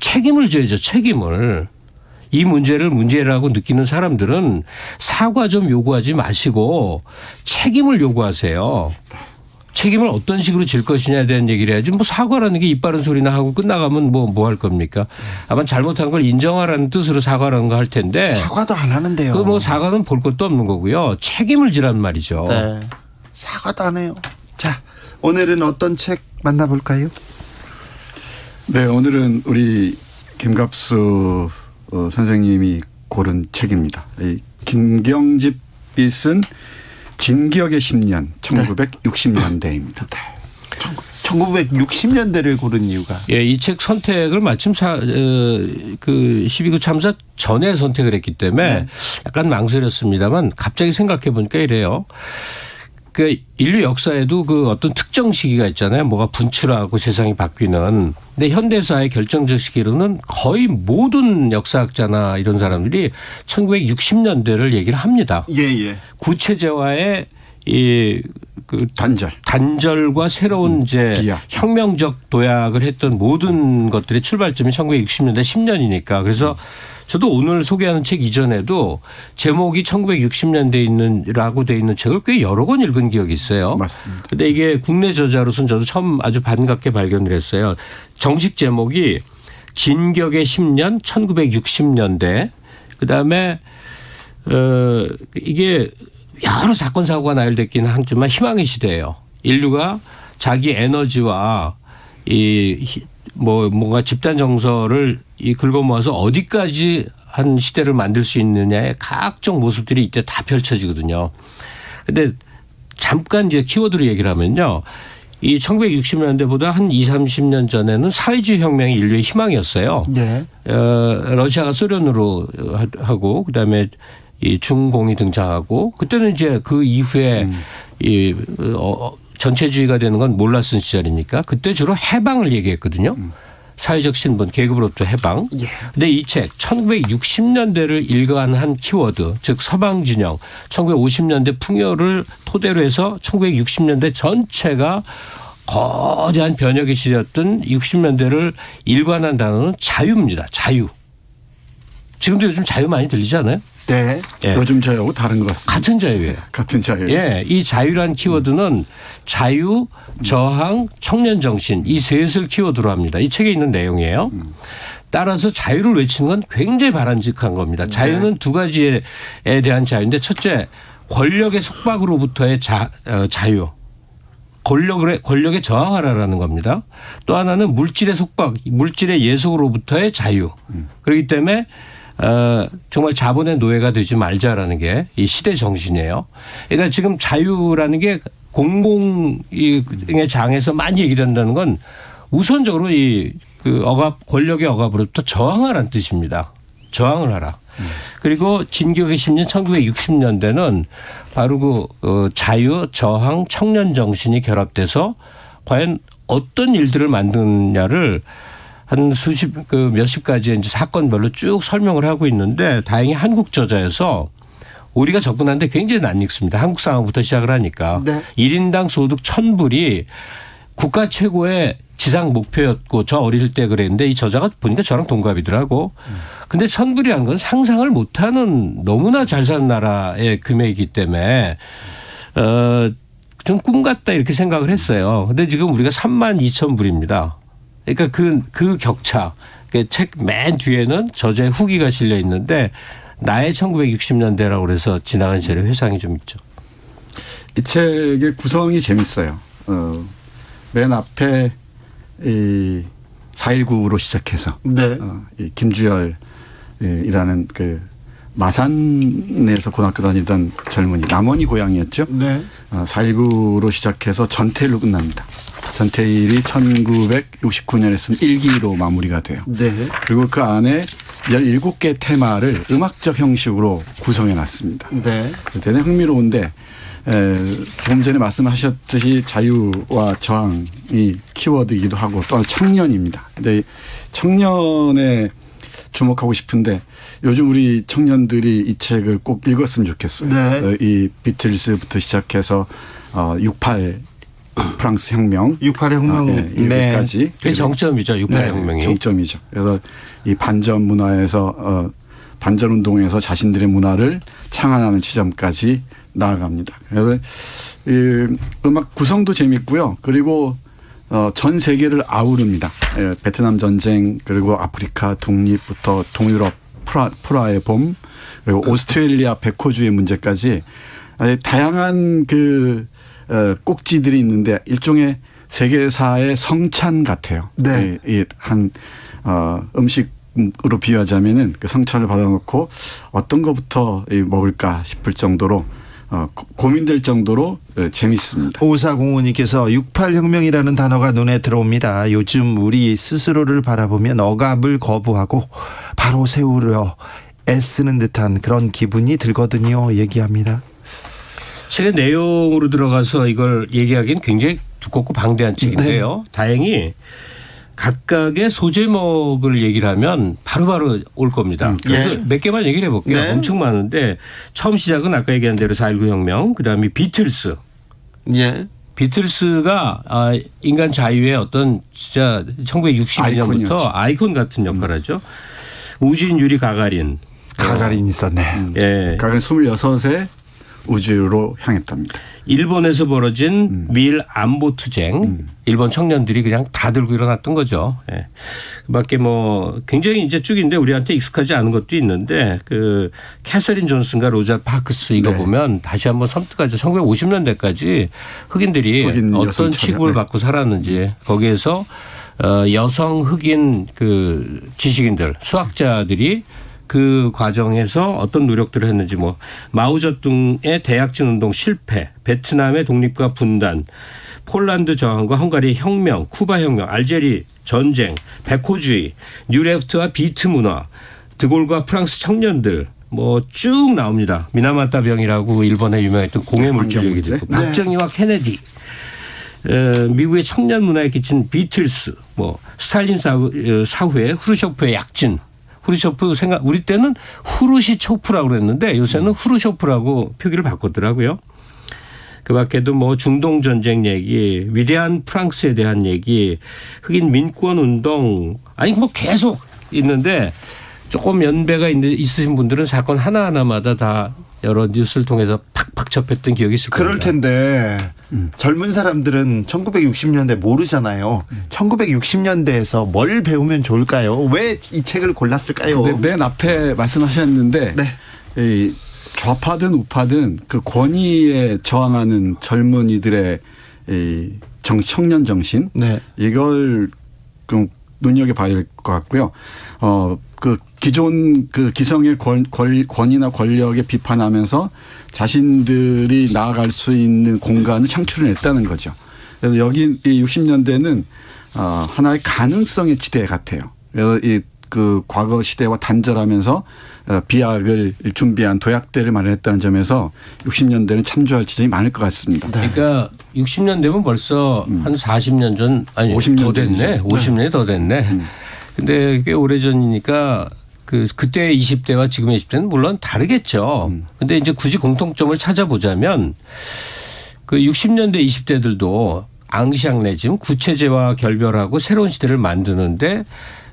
[SPEAKER 15] 책임을 져야죠. 책임을. 이 문제를 문제라고 느끼는 사람들은 사과 좀 요구하지 마시고 책임을 요구하세요. 책임을 어떤 식으로 질 것이냐에 대한 얘기를 해야지 뭐 사과라는 게 입 바른 소리나 하고 끝나가면 뭐 할 겁니까? 아마 잘못한 걸 인정하라는 뜻으로 사과라는 거 할 텐데.
[SPEAKER 3] 사과도 안 하는데요.
[SPEAKER 15] 그 뭐 사과는 볼 것도 없는 거고요. 책임을 지란 말이죠.
[SPEAKER 3] 네. 사과도 안 해요. 자, 오늘은 어떤 책 만나볼까요?
[SPEAKER 16] 네, 오늘은 우리 김갑수 선생님이 고른 책입니다. 김경집이 쓴 진기억의 10년 1960년대입니다.
[SPEAKER 3] 1960년대를 고른 이유가?
[SPEAKER 15] 예, 이 책 선택을 마침 그 12구 참사 전에 선택을 했기 때문에 약간 망설였습니다만 갑자기 생각해 보니까 이래요. 그 인류 역사에도 그 어떤 특정 시기가 있잖아요. 뭐가 분출하고 세상이 바뀌는. 근데 현대사의 결정적 시기로는 거의 모든 역사학자나 이런 사람들이 1960년대를 얘기를 합니다.
[SPEAKER 3] 예.
[SPEAKER 15] 구체제와의 그 단절과 새로운 이제
[SPEAKER 16] 비약.
[SPEAKER 15] 혁명적 도약을 했던 모든 것들의 출발점이 1960년대 10년이니까 그래서 저도 오늘 소개하는 책 이전에도 제목이 1960년대에 라고 돼 있는 책을 꽤 여러 권 읽은 기억이 있어요.
[SPEAKER 16] 맞습니다.
[SPEAKER 15] 근데 이게 국내 저자로서는 저도 처음 아주 반갑게 발견을 했어요. 정식 제목이 진격의 10년 1960년대 그다음에 이게 여러 사건 사고가 나열됐기는 하지만 희망의 시대예요. 인류가 자기 에너지와 뭔가 집단 정서를 긁어 모아서 어디까지 한 시대를 만들 수 있느냐의 각종 모습들이 이때 다 펼쳐지거든요. 근데 잠깐 이제 키워드로 얘기를 하면요. 이 1960년대보다 한 20, 30년 전에는 사회주의 혁명이 인류의 희망이었어요.
[SPEAKER 3] 네.
[SPEAKER 15] 러시아가 소련으로 하고 그다음에 이 중공이 등장하고 그때는 이제 그 이후에 이 전체주의가 되는 건 몰랐던 시절이니까 그때 주로 해방을 얘기했거든요. 사회적 신분, 계급으로부터 해방. 근데 이 책 1960년대를 일관한 키워드, 즉 서방 진영, 1950년대 풍요를 토대로 해서 1960년대 전체가 거대한 변혁의 시대였던 60년대를 일관한 단어는 자유입니다. 자유. 지금도 요즘 자유 많이 들리지 않아요?
[SPEAKER 3] 네.
[SPEAKER 15] 예.
[SPEAKER 16] 요즘 저하고 다른 것 같습니다.
[SPEAKER 15] 같은 자유예요.
[SPEAKER 16] 같은 자유.
[SPEAKER 15] 예, 이 자유란 키워드는 자유, 저항, 청년 정신 이 셋을 키워드로 합니다. 이 책에 있는 내용이에요. 따라서 자유를 외치는 건 굉장히 바람직한 겁니다. 자유는 두 가지에 대한 자유인데 첫째, 권력의 속박으로부터의 자유. 권력에 저항하라라는 겁니다. 또 하나는 물질의 속박, 물질의 예속으로부터의 자유. 그렇기 때문에 정말 자본의 노예가 되지 말자라는 게 이 시대 정신이에요. 그러니까 지금 자유라는 게 공공의 장에서 많이 얘기된다는 건 우선적으로 그 권력의 억압으로부터 저항하라는 뜻입니다. 저항을 하라. 그리고 진격의 10년 1960년대는 바로 그 자유, 저항, 청년 정신이 결합돼서 과연 어떤 일들을 만드냐를 한 몇십 가지의 이제 사건별로 쭉 설명을 하고 있는데 다행히 한국 저자여서 우리가 접근하는데 굉장히 낯익습니다. 한국 상황부터 시작을 하니까. 네. 1인당 소득 1,000불이 국가 최고의 지상 목표였고 저 어릴 때 그랬는데 이 저자가 보니까 저랑 동갑이더라고. 근데 1,000불이라는 건 상상을 못하는 너무나 잘 사는 나라의 금액이기 때문에 좀 꿈 같다 이렇게 생각을 했어요. 근데 지금 우리가 32,000불입니다. 그러니까 그 격차. 책 맨 뒤에는 저자의 후기가 실려 있는데 나의 1960년대라고 그래서 지나간 시절의 회상이 좀 있죠.
[SPEAKER 16] 이 책의 구성이 재밌어요. 맨 앞에 이 4.19로 시작해서
[SPEAKER 3] 네.
[SPEAKER 16] 이 김주열이라는 그 마산에서 고등학교 다니던 젊은이 남원이 고향이었죠.
[SPEAKER 3] 네.
[SPEAKER 16] 4.19로 시작해서 전태일로 끝납니다. 전태일이 1969년에 쓴 일기로 마무리가 돼요.
[SPEAKER 3] 네.
[SPEAKER 16] 그리고 그 안에 17개 테마를 음악적 형식으로 구성해 놨습니다.
[SPEAKER 3] 네.
[SPEAKER 16] 대단히 흥미로운데 조금 전에 말씀하셨듯이 자유와 저항이 키워드이기도 하고 또 청년입니다. 근데 청년에 주목하고 싶은데 요즘 우리 청년들이 이 책을 꼭 읽었으면 좋겠어요.
[SPEAKER 3] 네.
[SPEAKER 16] 이 비틀스부터 시작해서 68 프랑스 혁명.
[SPEAKER 3] 68 혁명.
[SPEAKER 16] 여기까지.
[SPEAKER 15] 그게 정점이죠. 68 혁명이.
[SPEAKER 16] 정점이죠. 그래서 이 반전 문화에서 반전 운동에서 자신들의 문화를 창안하는 지점까지 나아갑니다. 그래서 이 음악 구성도 재밌고요. 그리고 전 세계를 아우릅니다. 베트남 전쟁 그리고 아프리카 독립부터 동유럽 프라하의 봄 그리고 오스트레일리아 백호주의 문제까지 다양한 그 꼭지들이 있는데 일종의 세계사의 성찬 같아요.
[SPEAKER 3] 네.
[SPEAKER 16] 한 음식으로 비유하자면은 그 성찬을 받아놓고 어떤 것부터 먹을까 싶을 정도로 고민될 정도로 재밌습니다.
[SPEAKER 3] 5405님께서 68혁명이라는 단어가 눈에 들어옵니다. 요즘 우리 스스로를 바라보면 억압을 거부하고 바로 세우려 애쓰는 듯한 그런 기분이 들거든요. 얘기합니다.
[SPEAKER 15] 책의 내용으로 들어가서 이걸 얘기하기는 굉장히 두껍고 방대한 책인데요. 네. 다행히 각각의 소제목을 얘기를 하면 바로바로 올 겁니다.
[SPEAKER 3] 네.
[SPEAKER 15] 몇 개만 얘기를 해볼게요.
[SPEAKER 3] 네.
[SPEAKER 15] 엄청 많은데 처음 시작은 아까 얘기한 대로 4.19 혁명 그다음에 비틀스.
[SPEAKER 3] 예.
[SPEAKER 15] 비틀스가 인간 자유의 어떤 진짜 1962년부터 아이콘 같은 역할을 하죠. 우진, 유리, 가가린.
[SPEAKER 3] 가가린 있었네.
[SPEAKER 15] 예.
[SPEAKER 16] 가가린 26에 우주로 향했답니다.
[SPEAKER 15] 일본에서 벌어진 미일 안보 투쟁, 일본 청년들이 그냥 다 들고 일어났던 거죠. 예. 그밖에 뭐 굉장히 이제 쭉인데 우리한테 익숙하지 않은 것도 있는데 그 캐서린 존슨과 로자 파크스 이거 보면 다시 한번 섬뜩하죠. 1950년대까지 흑인들이 어떤 취급을 받고 살았는지 거기에서 여성 흑인 그 지식인들, 수학자들이 그 과정에서 어떤 노력들을 했는지 뭐 마오쩌둥의 대약진 운동 실패, 베트남의 독립과 분단, 폴란드 저항과 헝가리의 혁명, 쿠바 혁명, 알제리 전쟁, 백호주의, 뉴레프트와 비트 문화, 드골과 프랑스 청년들 뭐 쭉 나옵니다. 미나마타 병이라고 일본에 유명했던 공해 물질 얘기도 있고, 박정희와 케네디, 미국의 청년 문화에 끼친 비틀스, 뭐 스탈린 사후에 후르쇼프의 약진. 후르쇼프 우리 때는 후르시초프라고 그랬는데 요새는 후르쇼프라고 표기를 바꿨더라고요. 그 밖에도 뭐 중동 전쟁 얘기, 위대한 프랑스에 대한 얘기, 흑인 민권 운동, 아니 뭐 계속 있는데 조금 연배가 있으신 분들은 사건 하나하나마다 다 여러 뉴스를 통해서 팍팍 접했던 기억이 있을 겁니다.
[SPEAKER 3] 그럴 텐데 젊은 사람들은 1960년대 모르잖아요. 1960년대에서 뭘 배우면 좋을까요? 왜 이 책을 골랐을까요?
[SPEAKER 16] 네, 맨 앞에 말씀하셨는데 이 좌파든 우파든 그 권위에 저항하는 젊은이들의 이 청년 정신 이걸 좀 눈여겨봐야 될 것 같고요. 그 기존 그 기성의 권위나 권력에 비판하면서 자신들이 나아갈 수 있는 공간을 창출해냈다는 거죠. 그래서 여기 이 60년대는 하나의 가능성의 지대 같아요. 그래서 그 과거 시대와 단절하면서 비약을 준비한 도약대를 마련했다는 점에서 60년대는 참조할 지점이 많을 것 같습니다.
[SPEAKER 15] 그러니까 60년대면 벌써 한 40년 전 아니
[SPEAKER 16] 50년
[SPEAKER 15] 더 됐네. 50년이 더 됐네. 근데 꽤 오래전이니까 그때 20대와 지금의 20대는 물론 다르겠죠. 근데 이제 굳이 공통점을 찾아보자면 그 60년대 20대들도 앙시앙레짐, 구체제와 결별하고 새로운 시대를 만드는데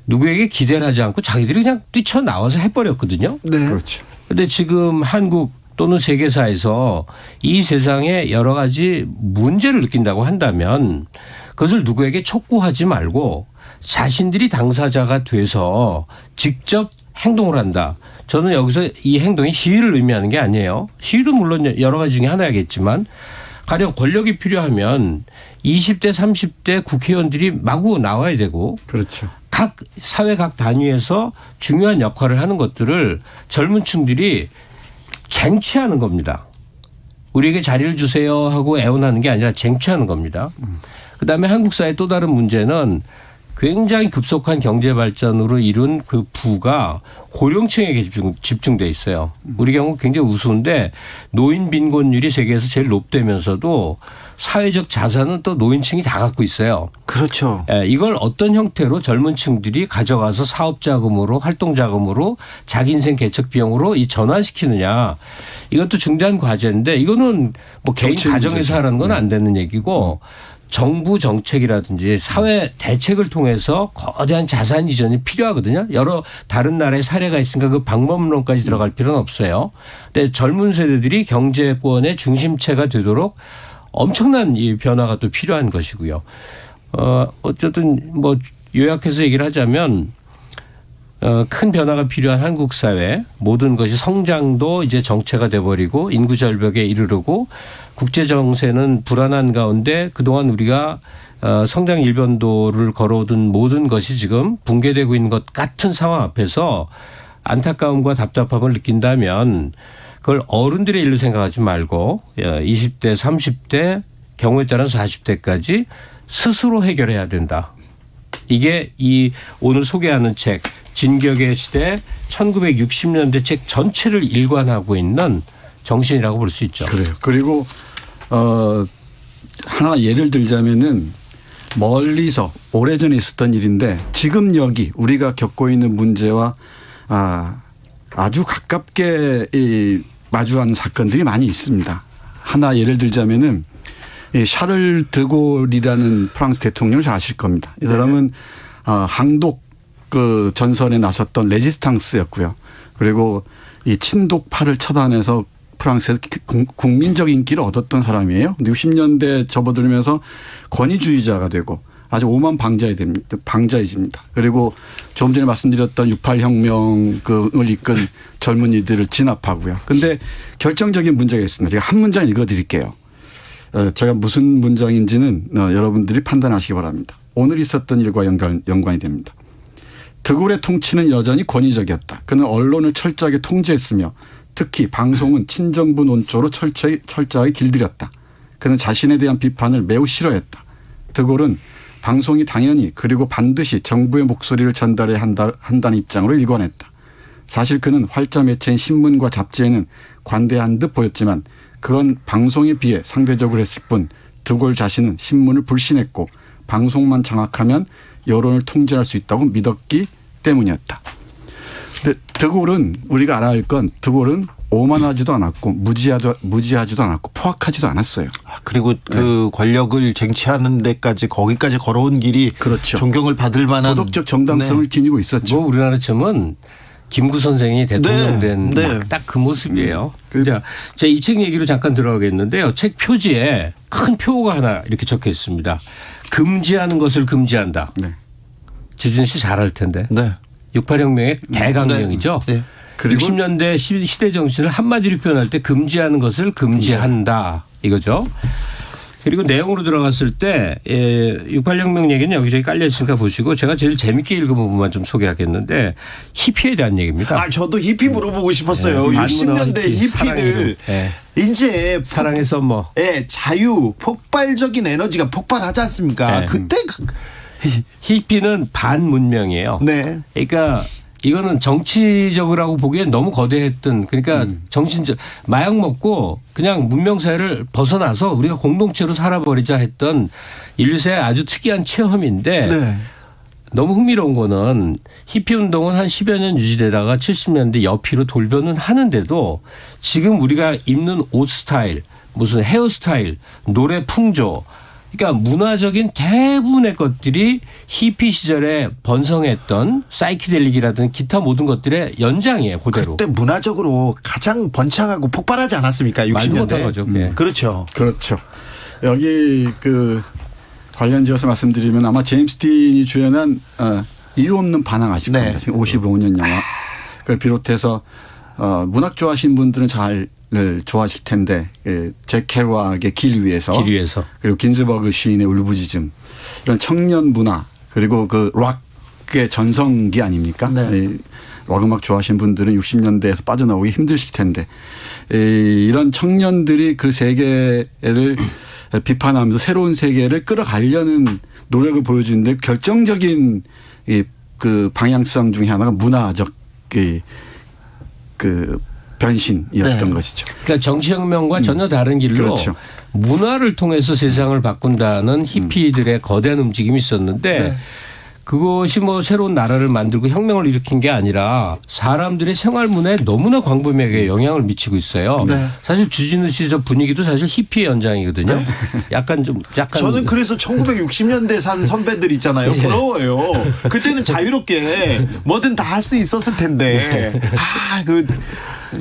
[SPEAKER 15] 누구에게 기대를 하지 않고 자기들이 그냥 뛰쳐나와서 해버렸거든요.
[SPEAKER 3] 네.
[SPEAKER 16] 그렇죠.
[SPEAKER 15] 근데 지금 한국 또는 세계사에서 이 세상에 여러 가지 문제를 느낀다고 한다면 그것을 누구에게 촉구하지 말고 자신들이 당사자가 돼서 직접 행동을 한다. 저는 여기서 이 행동이 시위를 의미하는 게 아니에요. 시위도 물론 여러 가지 중에 하나겠지만 가령 권력이 필요하면 20대 30대 국회의원들이 마구 나와야 되고
[SPEAKER 16] 그렇죠.
[SPEAKER 15] 각 사회 각 단위에서 중요한 역할을 하는 것들을 젊은 층들이 쟁취하는 겁니다. 우리에게 자리를 주세요 하고 애원하는 게 아니라 쟁취하는 겁니다. 그다음에 한국 사회의 또 다른 문제는 굉장히 급속한 경제 발전으로 이룬 그 부가 고령층에게 집중돼 있어요. 우리 경우 굉장히 우스운데 노인 빈곤율이 세계에서 제일 높다면서도 사회적 자산은 또 노인층이 다 갖고 있어요.
[SPEAKER 3] 그렇죠.
[SPEAKER 15] 이걸 어떤 형태로 젊은 층들이 가져가서 사업 자금으로 활동 자금으로 자기 인생 개척 비용으로 이 전환시키느냐. 이것도 중대한 과제인데 이거는 뭐 개인 가정에서 하라는 건 안 되는 얘기고 정부 정책이라든지 사회 대책을 통해서 거대한 자산 이전이 필요하거든요. 여러 다른 나라의 사례가 있으니까 그 방법론까지 들어갈 필요는 없어요. 근데 젊은 세대들이 경제권의 중심체가 되도록 엄청난 이 변화가 또 필요한 것이고요. 어쨌든 뭐 요약해서 얘기를 하자면 큰 변화가 필요한 한국 사회 모든 것이 성장도 이제 정체가 돼버리고 인구 절벽에 이르르고 국제 정세는 불안한 가운데 그동안 우리가 성장 일변도를 걸어오던 모든 것이 지금 붕괴되고 있는 것 같은 상황 앞에서 안타까움과 답답함을 느낀다면 그걸 어른들의 일로 생각하지 말고 20대 30대 경우에 따라서 40대까지 스스로 해결해야 된다. 이게 이 오늘 소개하는 책 진격의 시대 1960년대 책 전체를 일관하고 있는 정신이라고 볼 수 있죠.
[SPEAKER 16] 그래요. 그리고 하나 예를 들자면은 멀리서 오래전에 있었던 일인데 지금 여기 우리가 겪고 있는 문제와 아주 가깝게 마주하는 사건들이 많이 있습니다. 하나 예를 들자면은 샤를 드골이라는 프랑스 대통령을 잘 아실 겁니다. 이 사람은 항독 그 전선에 나섰던 레지스탕스였고요. 그리고 이 친독파를 처단해서 프랑스에서 국민적 인기를 얻었던 사람이에요. 60년대 접어들면서 권위주의자가 되고 아주 오만방자해집니다. 그리고 조금 전에 말씀드렸던 68혁명을 이끈 젊은이들을 진압하고요. 그런데 결정적인 문제가 있습니다. 제가 한 문장 읽어드릴게요. 제가 무슨 문장인지는 여러분들이 판단하시기 바랍니다. 오늘 있었던 일과 연관이 됩니다. 드골의 통치는 여전히 권위적이었다. 그는 언론을 철저하게 통제했으며 특히 방송은 친정부 논조로 철저하게 길들였다. 그는 자신에 대한 비판을 매우 싫어했다. 드골은 방송이 당연히 그리고 반드시 정부의 목소리를 전달해야 한다는 입장으로 일관했다. 사실 그는 활자 매체인 신문과 잡지에는 관대한 듯 보였지만 그건 방송에 비해 상대적으로 했을 뿐 드골 자신은 신문을 불신했고 방송만 장악하면 여론을 통제할 수 있다고 믿었기 때문이었다. 근데 드골은 우리가 알아야 할 건 드골은 오만하지도 않았고 무지하지도 않았고 포악하지도 않았어요.
[SPEAKER 3] 그리고 그 권력을 쟁취하는 데까지 거기까지 걸어온 길이
[SPEAKER 16] 그렇죠.
[SPEAKER 3] 존경을 받을 만한
[SPEAKER 16] 도덕적 정당성을 지니고 있었죠.
[SPEAKER 15] 뭐 우리나라 치면 김구 선생이 대통령 된 딱 그 모습이에요. 자, 이 책 얘기로 잠깐 들어가겠는데요. 책 표지에 큰 표가 하나 이렇게 적혀 있습니다. 금지하는 것을 금지한다. 주진 씨 잘 알 텐데. 68혁명의 대강령이죠. 60년대 시대 정신을 한마디로 표현할 때 금지하는 것을 금지한다 이거죠. 그리고 내용으로 들어갔을 때 68혁명 얘기는 여기저기 깔려 있으니까 보시고 제가 제일 재밌게 읽은 부분만 좀 소개하겠는데 히피에 대한 얘기입니다.
[SPEAKER 3] 저도 히피 물어보고 싶었어요. 60년대 히피들 이제
[SPEAKER 15] 사랑의 썸머.
[SPEAKER 3] 자유 폭발적인 에너지가 폭발하지 않습니까? 그때
[SPEAKER 15] 히피는 반문명이에요. 그러니까 이거는 정치적이라고 보기엔 너무 거대했던 그러니까 정신적 마약 먹고 그냥 문명사회를 벗어나서 우리가 공동체로 살아버리자 했던 인류사의 아주 특이한 체험인데 너무 흥미로운 거는 히피 운동은 한 10여 년 유지되다가 70년대 여피로 돌변은 하는데도 지금 우리가 입는 옷 스타일 무슨 헤어스타일 노래 풍조 그러니까 문화적인 대부분의 것들이 히피 시절에 번성했던 사이키델릭이라든 기타 모든 것들의 연장이에요. 그대로.
[SPEAKER 3] 그때 문화적으로 가장 번창하고 폭발하지 않았습니까? 60년대.
[SPEAKER 15] 거죠.
[SPEAKER 3] 그렇죠.
[SPEAKER 16] 여기 그 관련지어서 말씀드리면 아마 제임스 딘이 주연한 이유 없는 반항 아실 겁니다. 55년 영화. 그걸 비롯해서 문학 좋아하시는 분들은 잘 좋아하실 텐데 잭 케루악의 길 위에서 그리고 긴즈버그 시인의 울부짖음 이런 청년 문화 그리고 그 락의 전성기 아닙니까? 락 음악 좋아하시는 분들은 60년대에서 빠져나오기 힘드실 텐데 이런 청년들이 그 세계를 비판하면서 새로운 세계를 끌어가려는 노력을 보여주는데 결정적인 그 방향성 중에 하나가 문화적 그 변신이었던 것이죠.
[SPEAKER 15] 그러니까 정치혁명과 전혀 다른 길로 문화를 통해서 세상을 바꾼다는 히피들의 거대한 움직임이 있었는데 그것이 뭐 새로운 나라를 만들고 혁명을 일으킨 게 아니라 사람들의 생활 문화에 너무나 광범위하게 영향을 미치고 있어요. 사실 주진우 씨 저 분위기도 사실 히피의 연장이거든요. 약간
[SPEAKER 3] 저는 그래서 1960년대 산 선배들 있잖아요. 부러워요. 그때는 자유롭게 뭐든 다 할 수 있었을 텐데.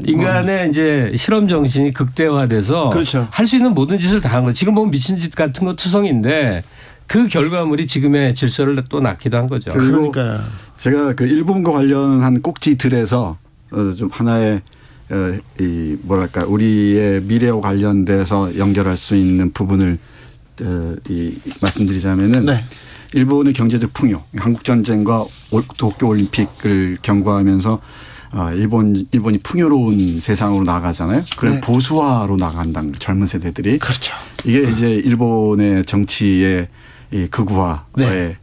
[SPEAKER 15] 인간의 이제 실험 정신이 극대화돼서 할 수 있는 모든 짓을 다 한 거. 지금 보면 미친 짓 같은 거 투성인데 그 결과물이 지금의 질서를 또 낳기도 한 거죠.
[SPEAKER 16] 그러니까요. 제가 그 일본과 관련한 꼭지들에서 좀 하나의 이 뭐랄까 우리의 미래와 관련돼서 연결할 수 있는 부분을 말씀드리자면은 일본의 경제적 풍요, 한국 전쟁과 도쿄 올림픽을 경과하면서 일본이 풍요로운 세상으로 나가잖아요. 그래서 보수화로 나간다는 젊은 세대들이. 이게 이제 일본의 정치의 이 극우화에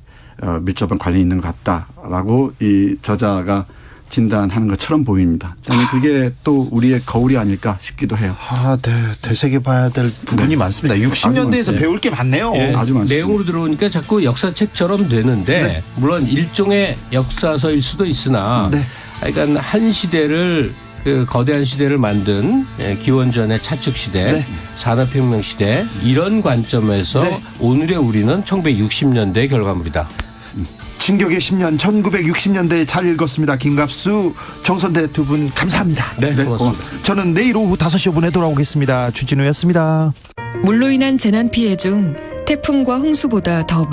[SPEAKER 16] 밀접한 관련이 있는 것 같다라고 이 저자가 진단하는 것처럼 보입니다. 저는 그게 또 우리의 거울이 아닐까 싶기도 해요.
[SPEAKER 3] 되새겨봐야 될 부분이 많습니다. 60년대에서 배울 게 많네요.
[SPEAKER 16] 아주 많습니다.
[SPEAKER 15] 내용으로 들어오니까 자꾸 역사책처럼 되는데 물론 일종의 역사서일 수도 있으나 그러니까 한 시대를 그 거대한 시대를 만든 기원전의 차축 시대, 산업혁명 시대 이런 관점에서 오늘의 우리는 1960년대의 결과물이다.
[SPEAKER 3] 진격의 10년 1960년대 잘 읽었습니다. 김갑수, 정선대 두 분 감사합니다.
[SPEAKER 15] 고맙습니다.
[SPEAKER 3] 저는 내일 오후 5시 5분에 돌아오겠습니다. 주진우였습니다.
[SPEAKER 17] 물로 인한 재난 피해 중 태풍과 홍수보다 더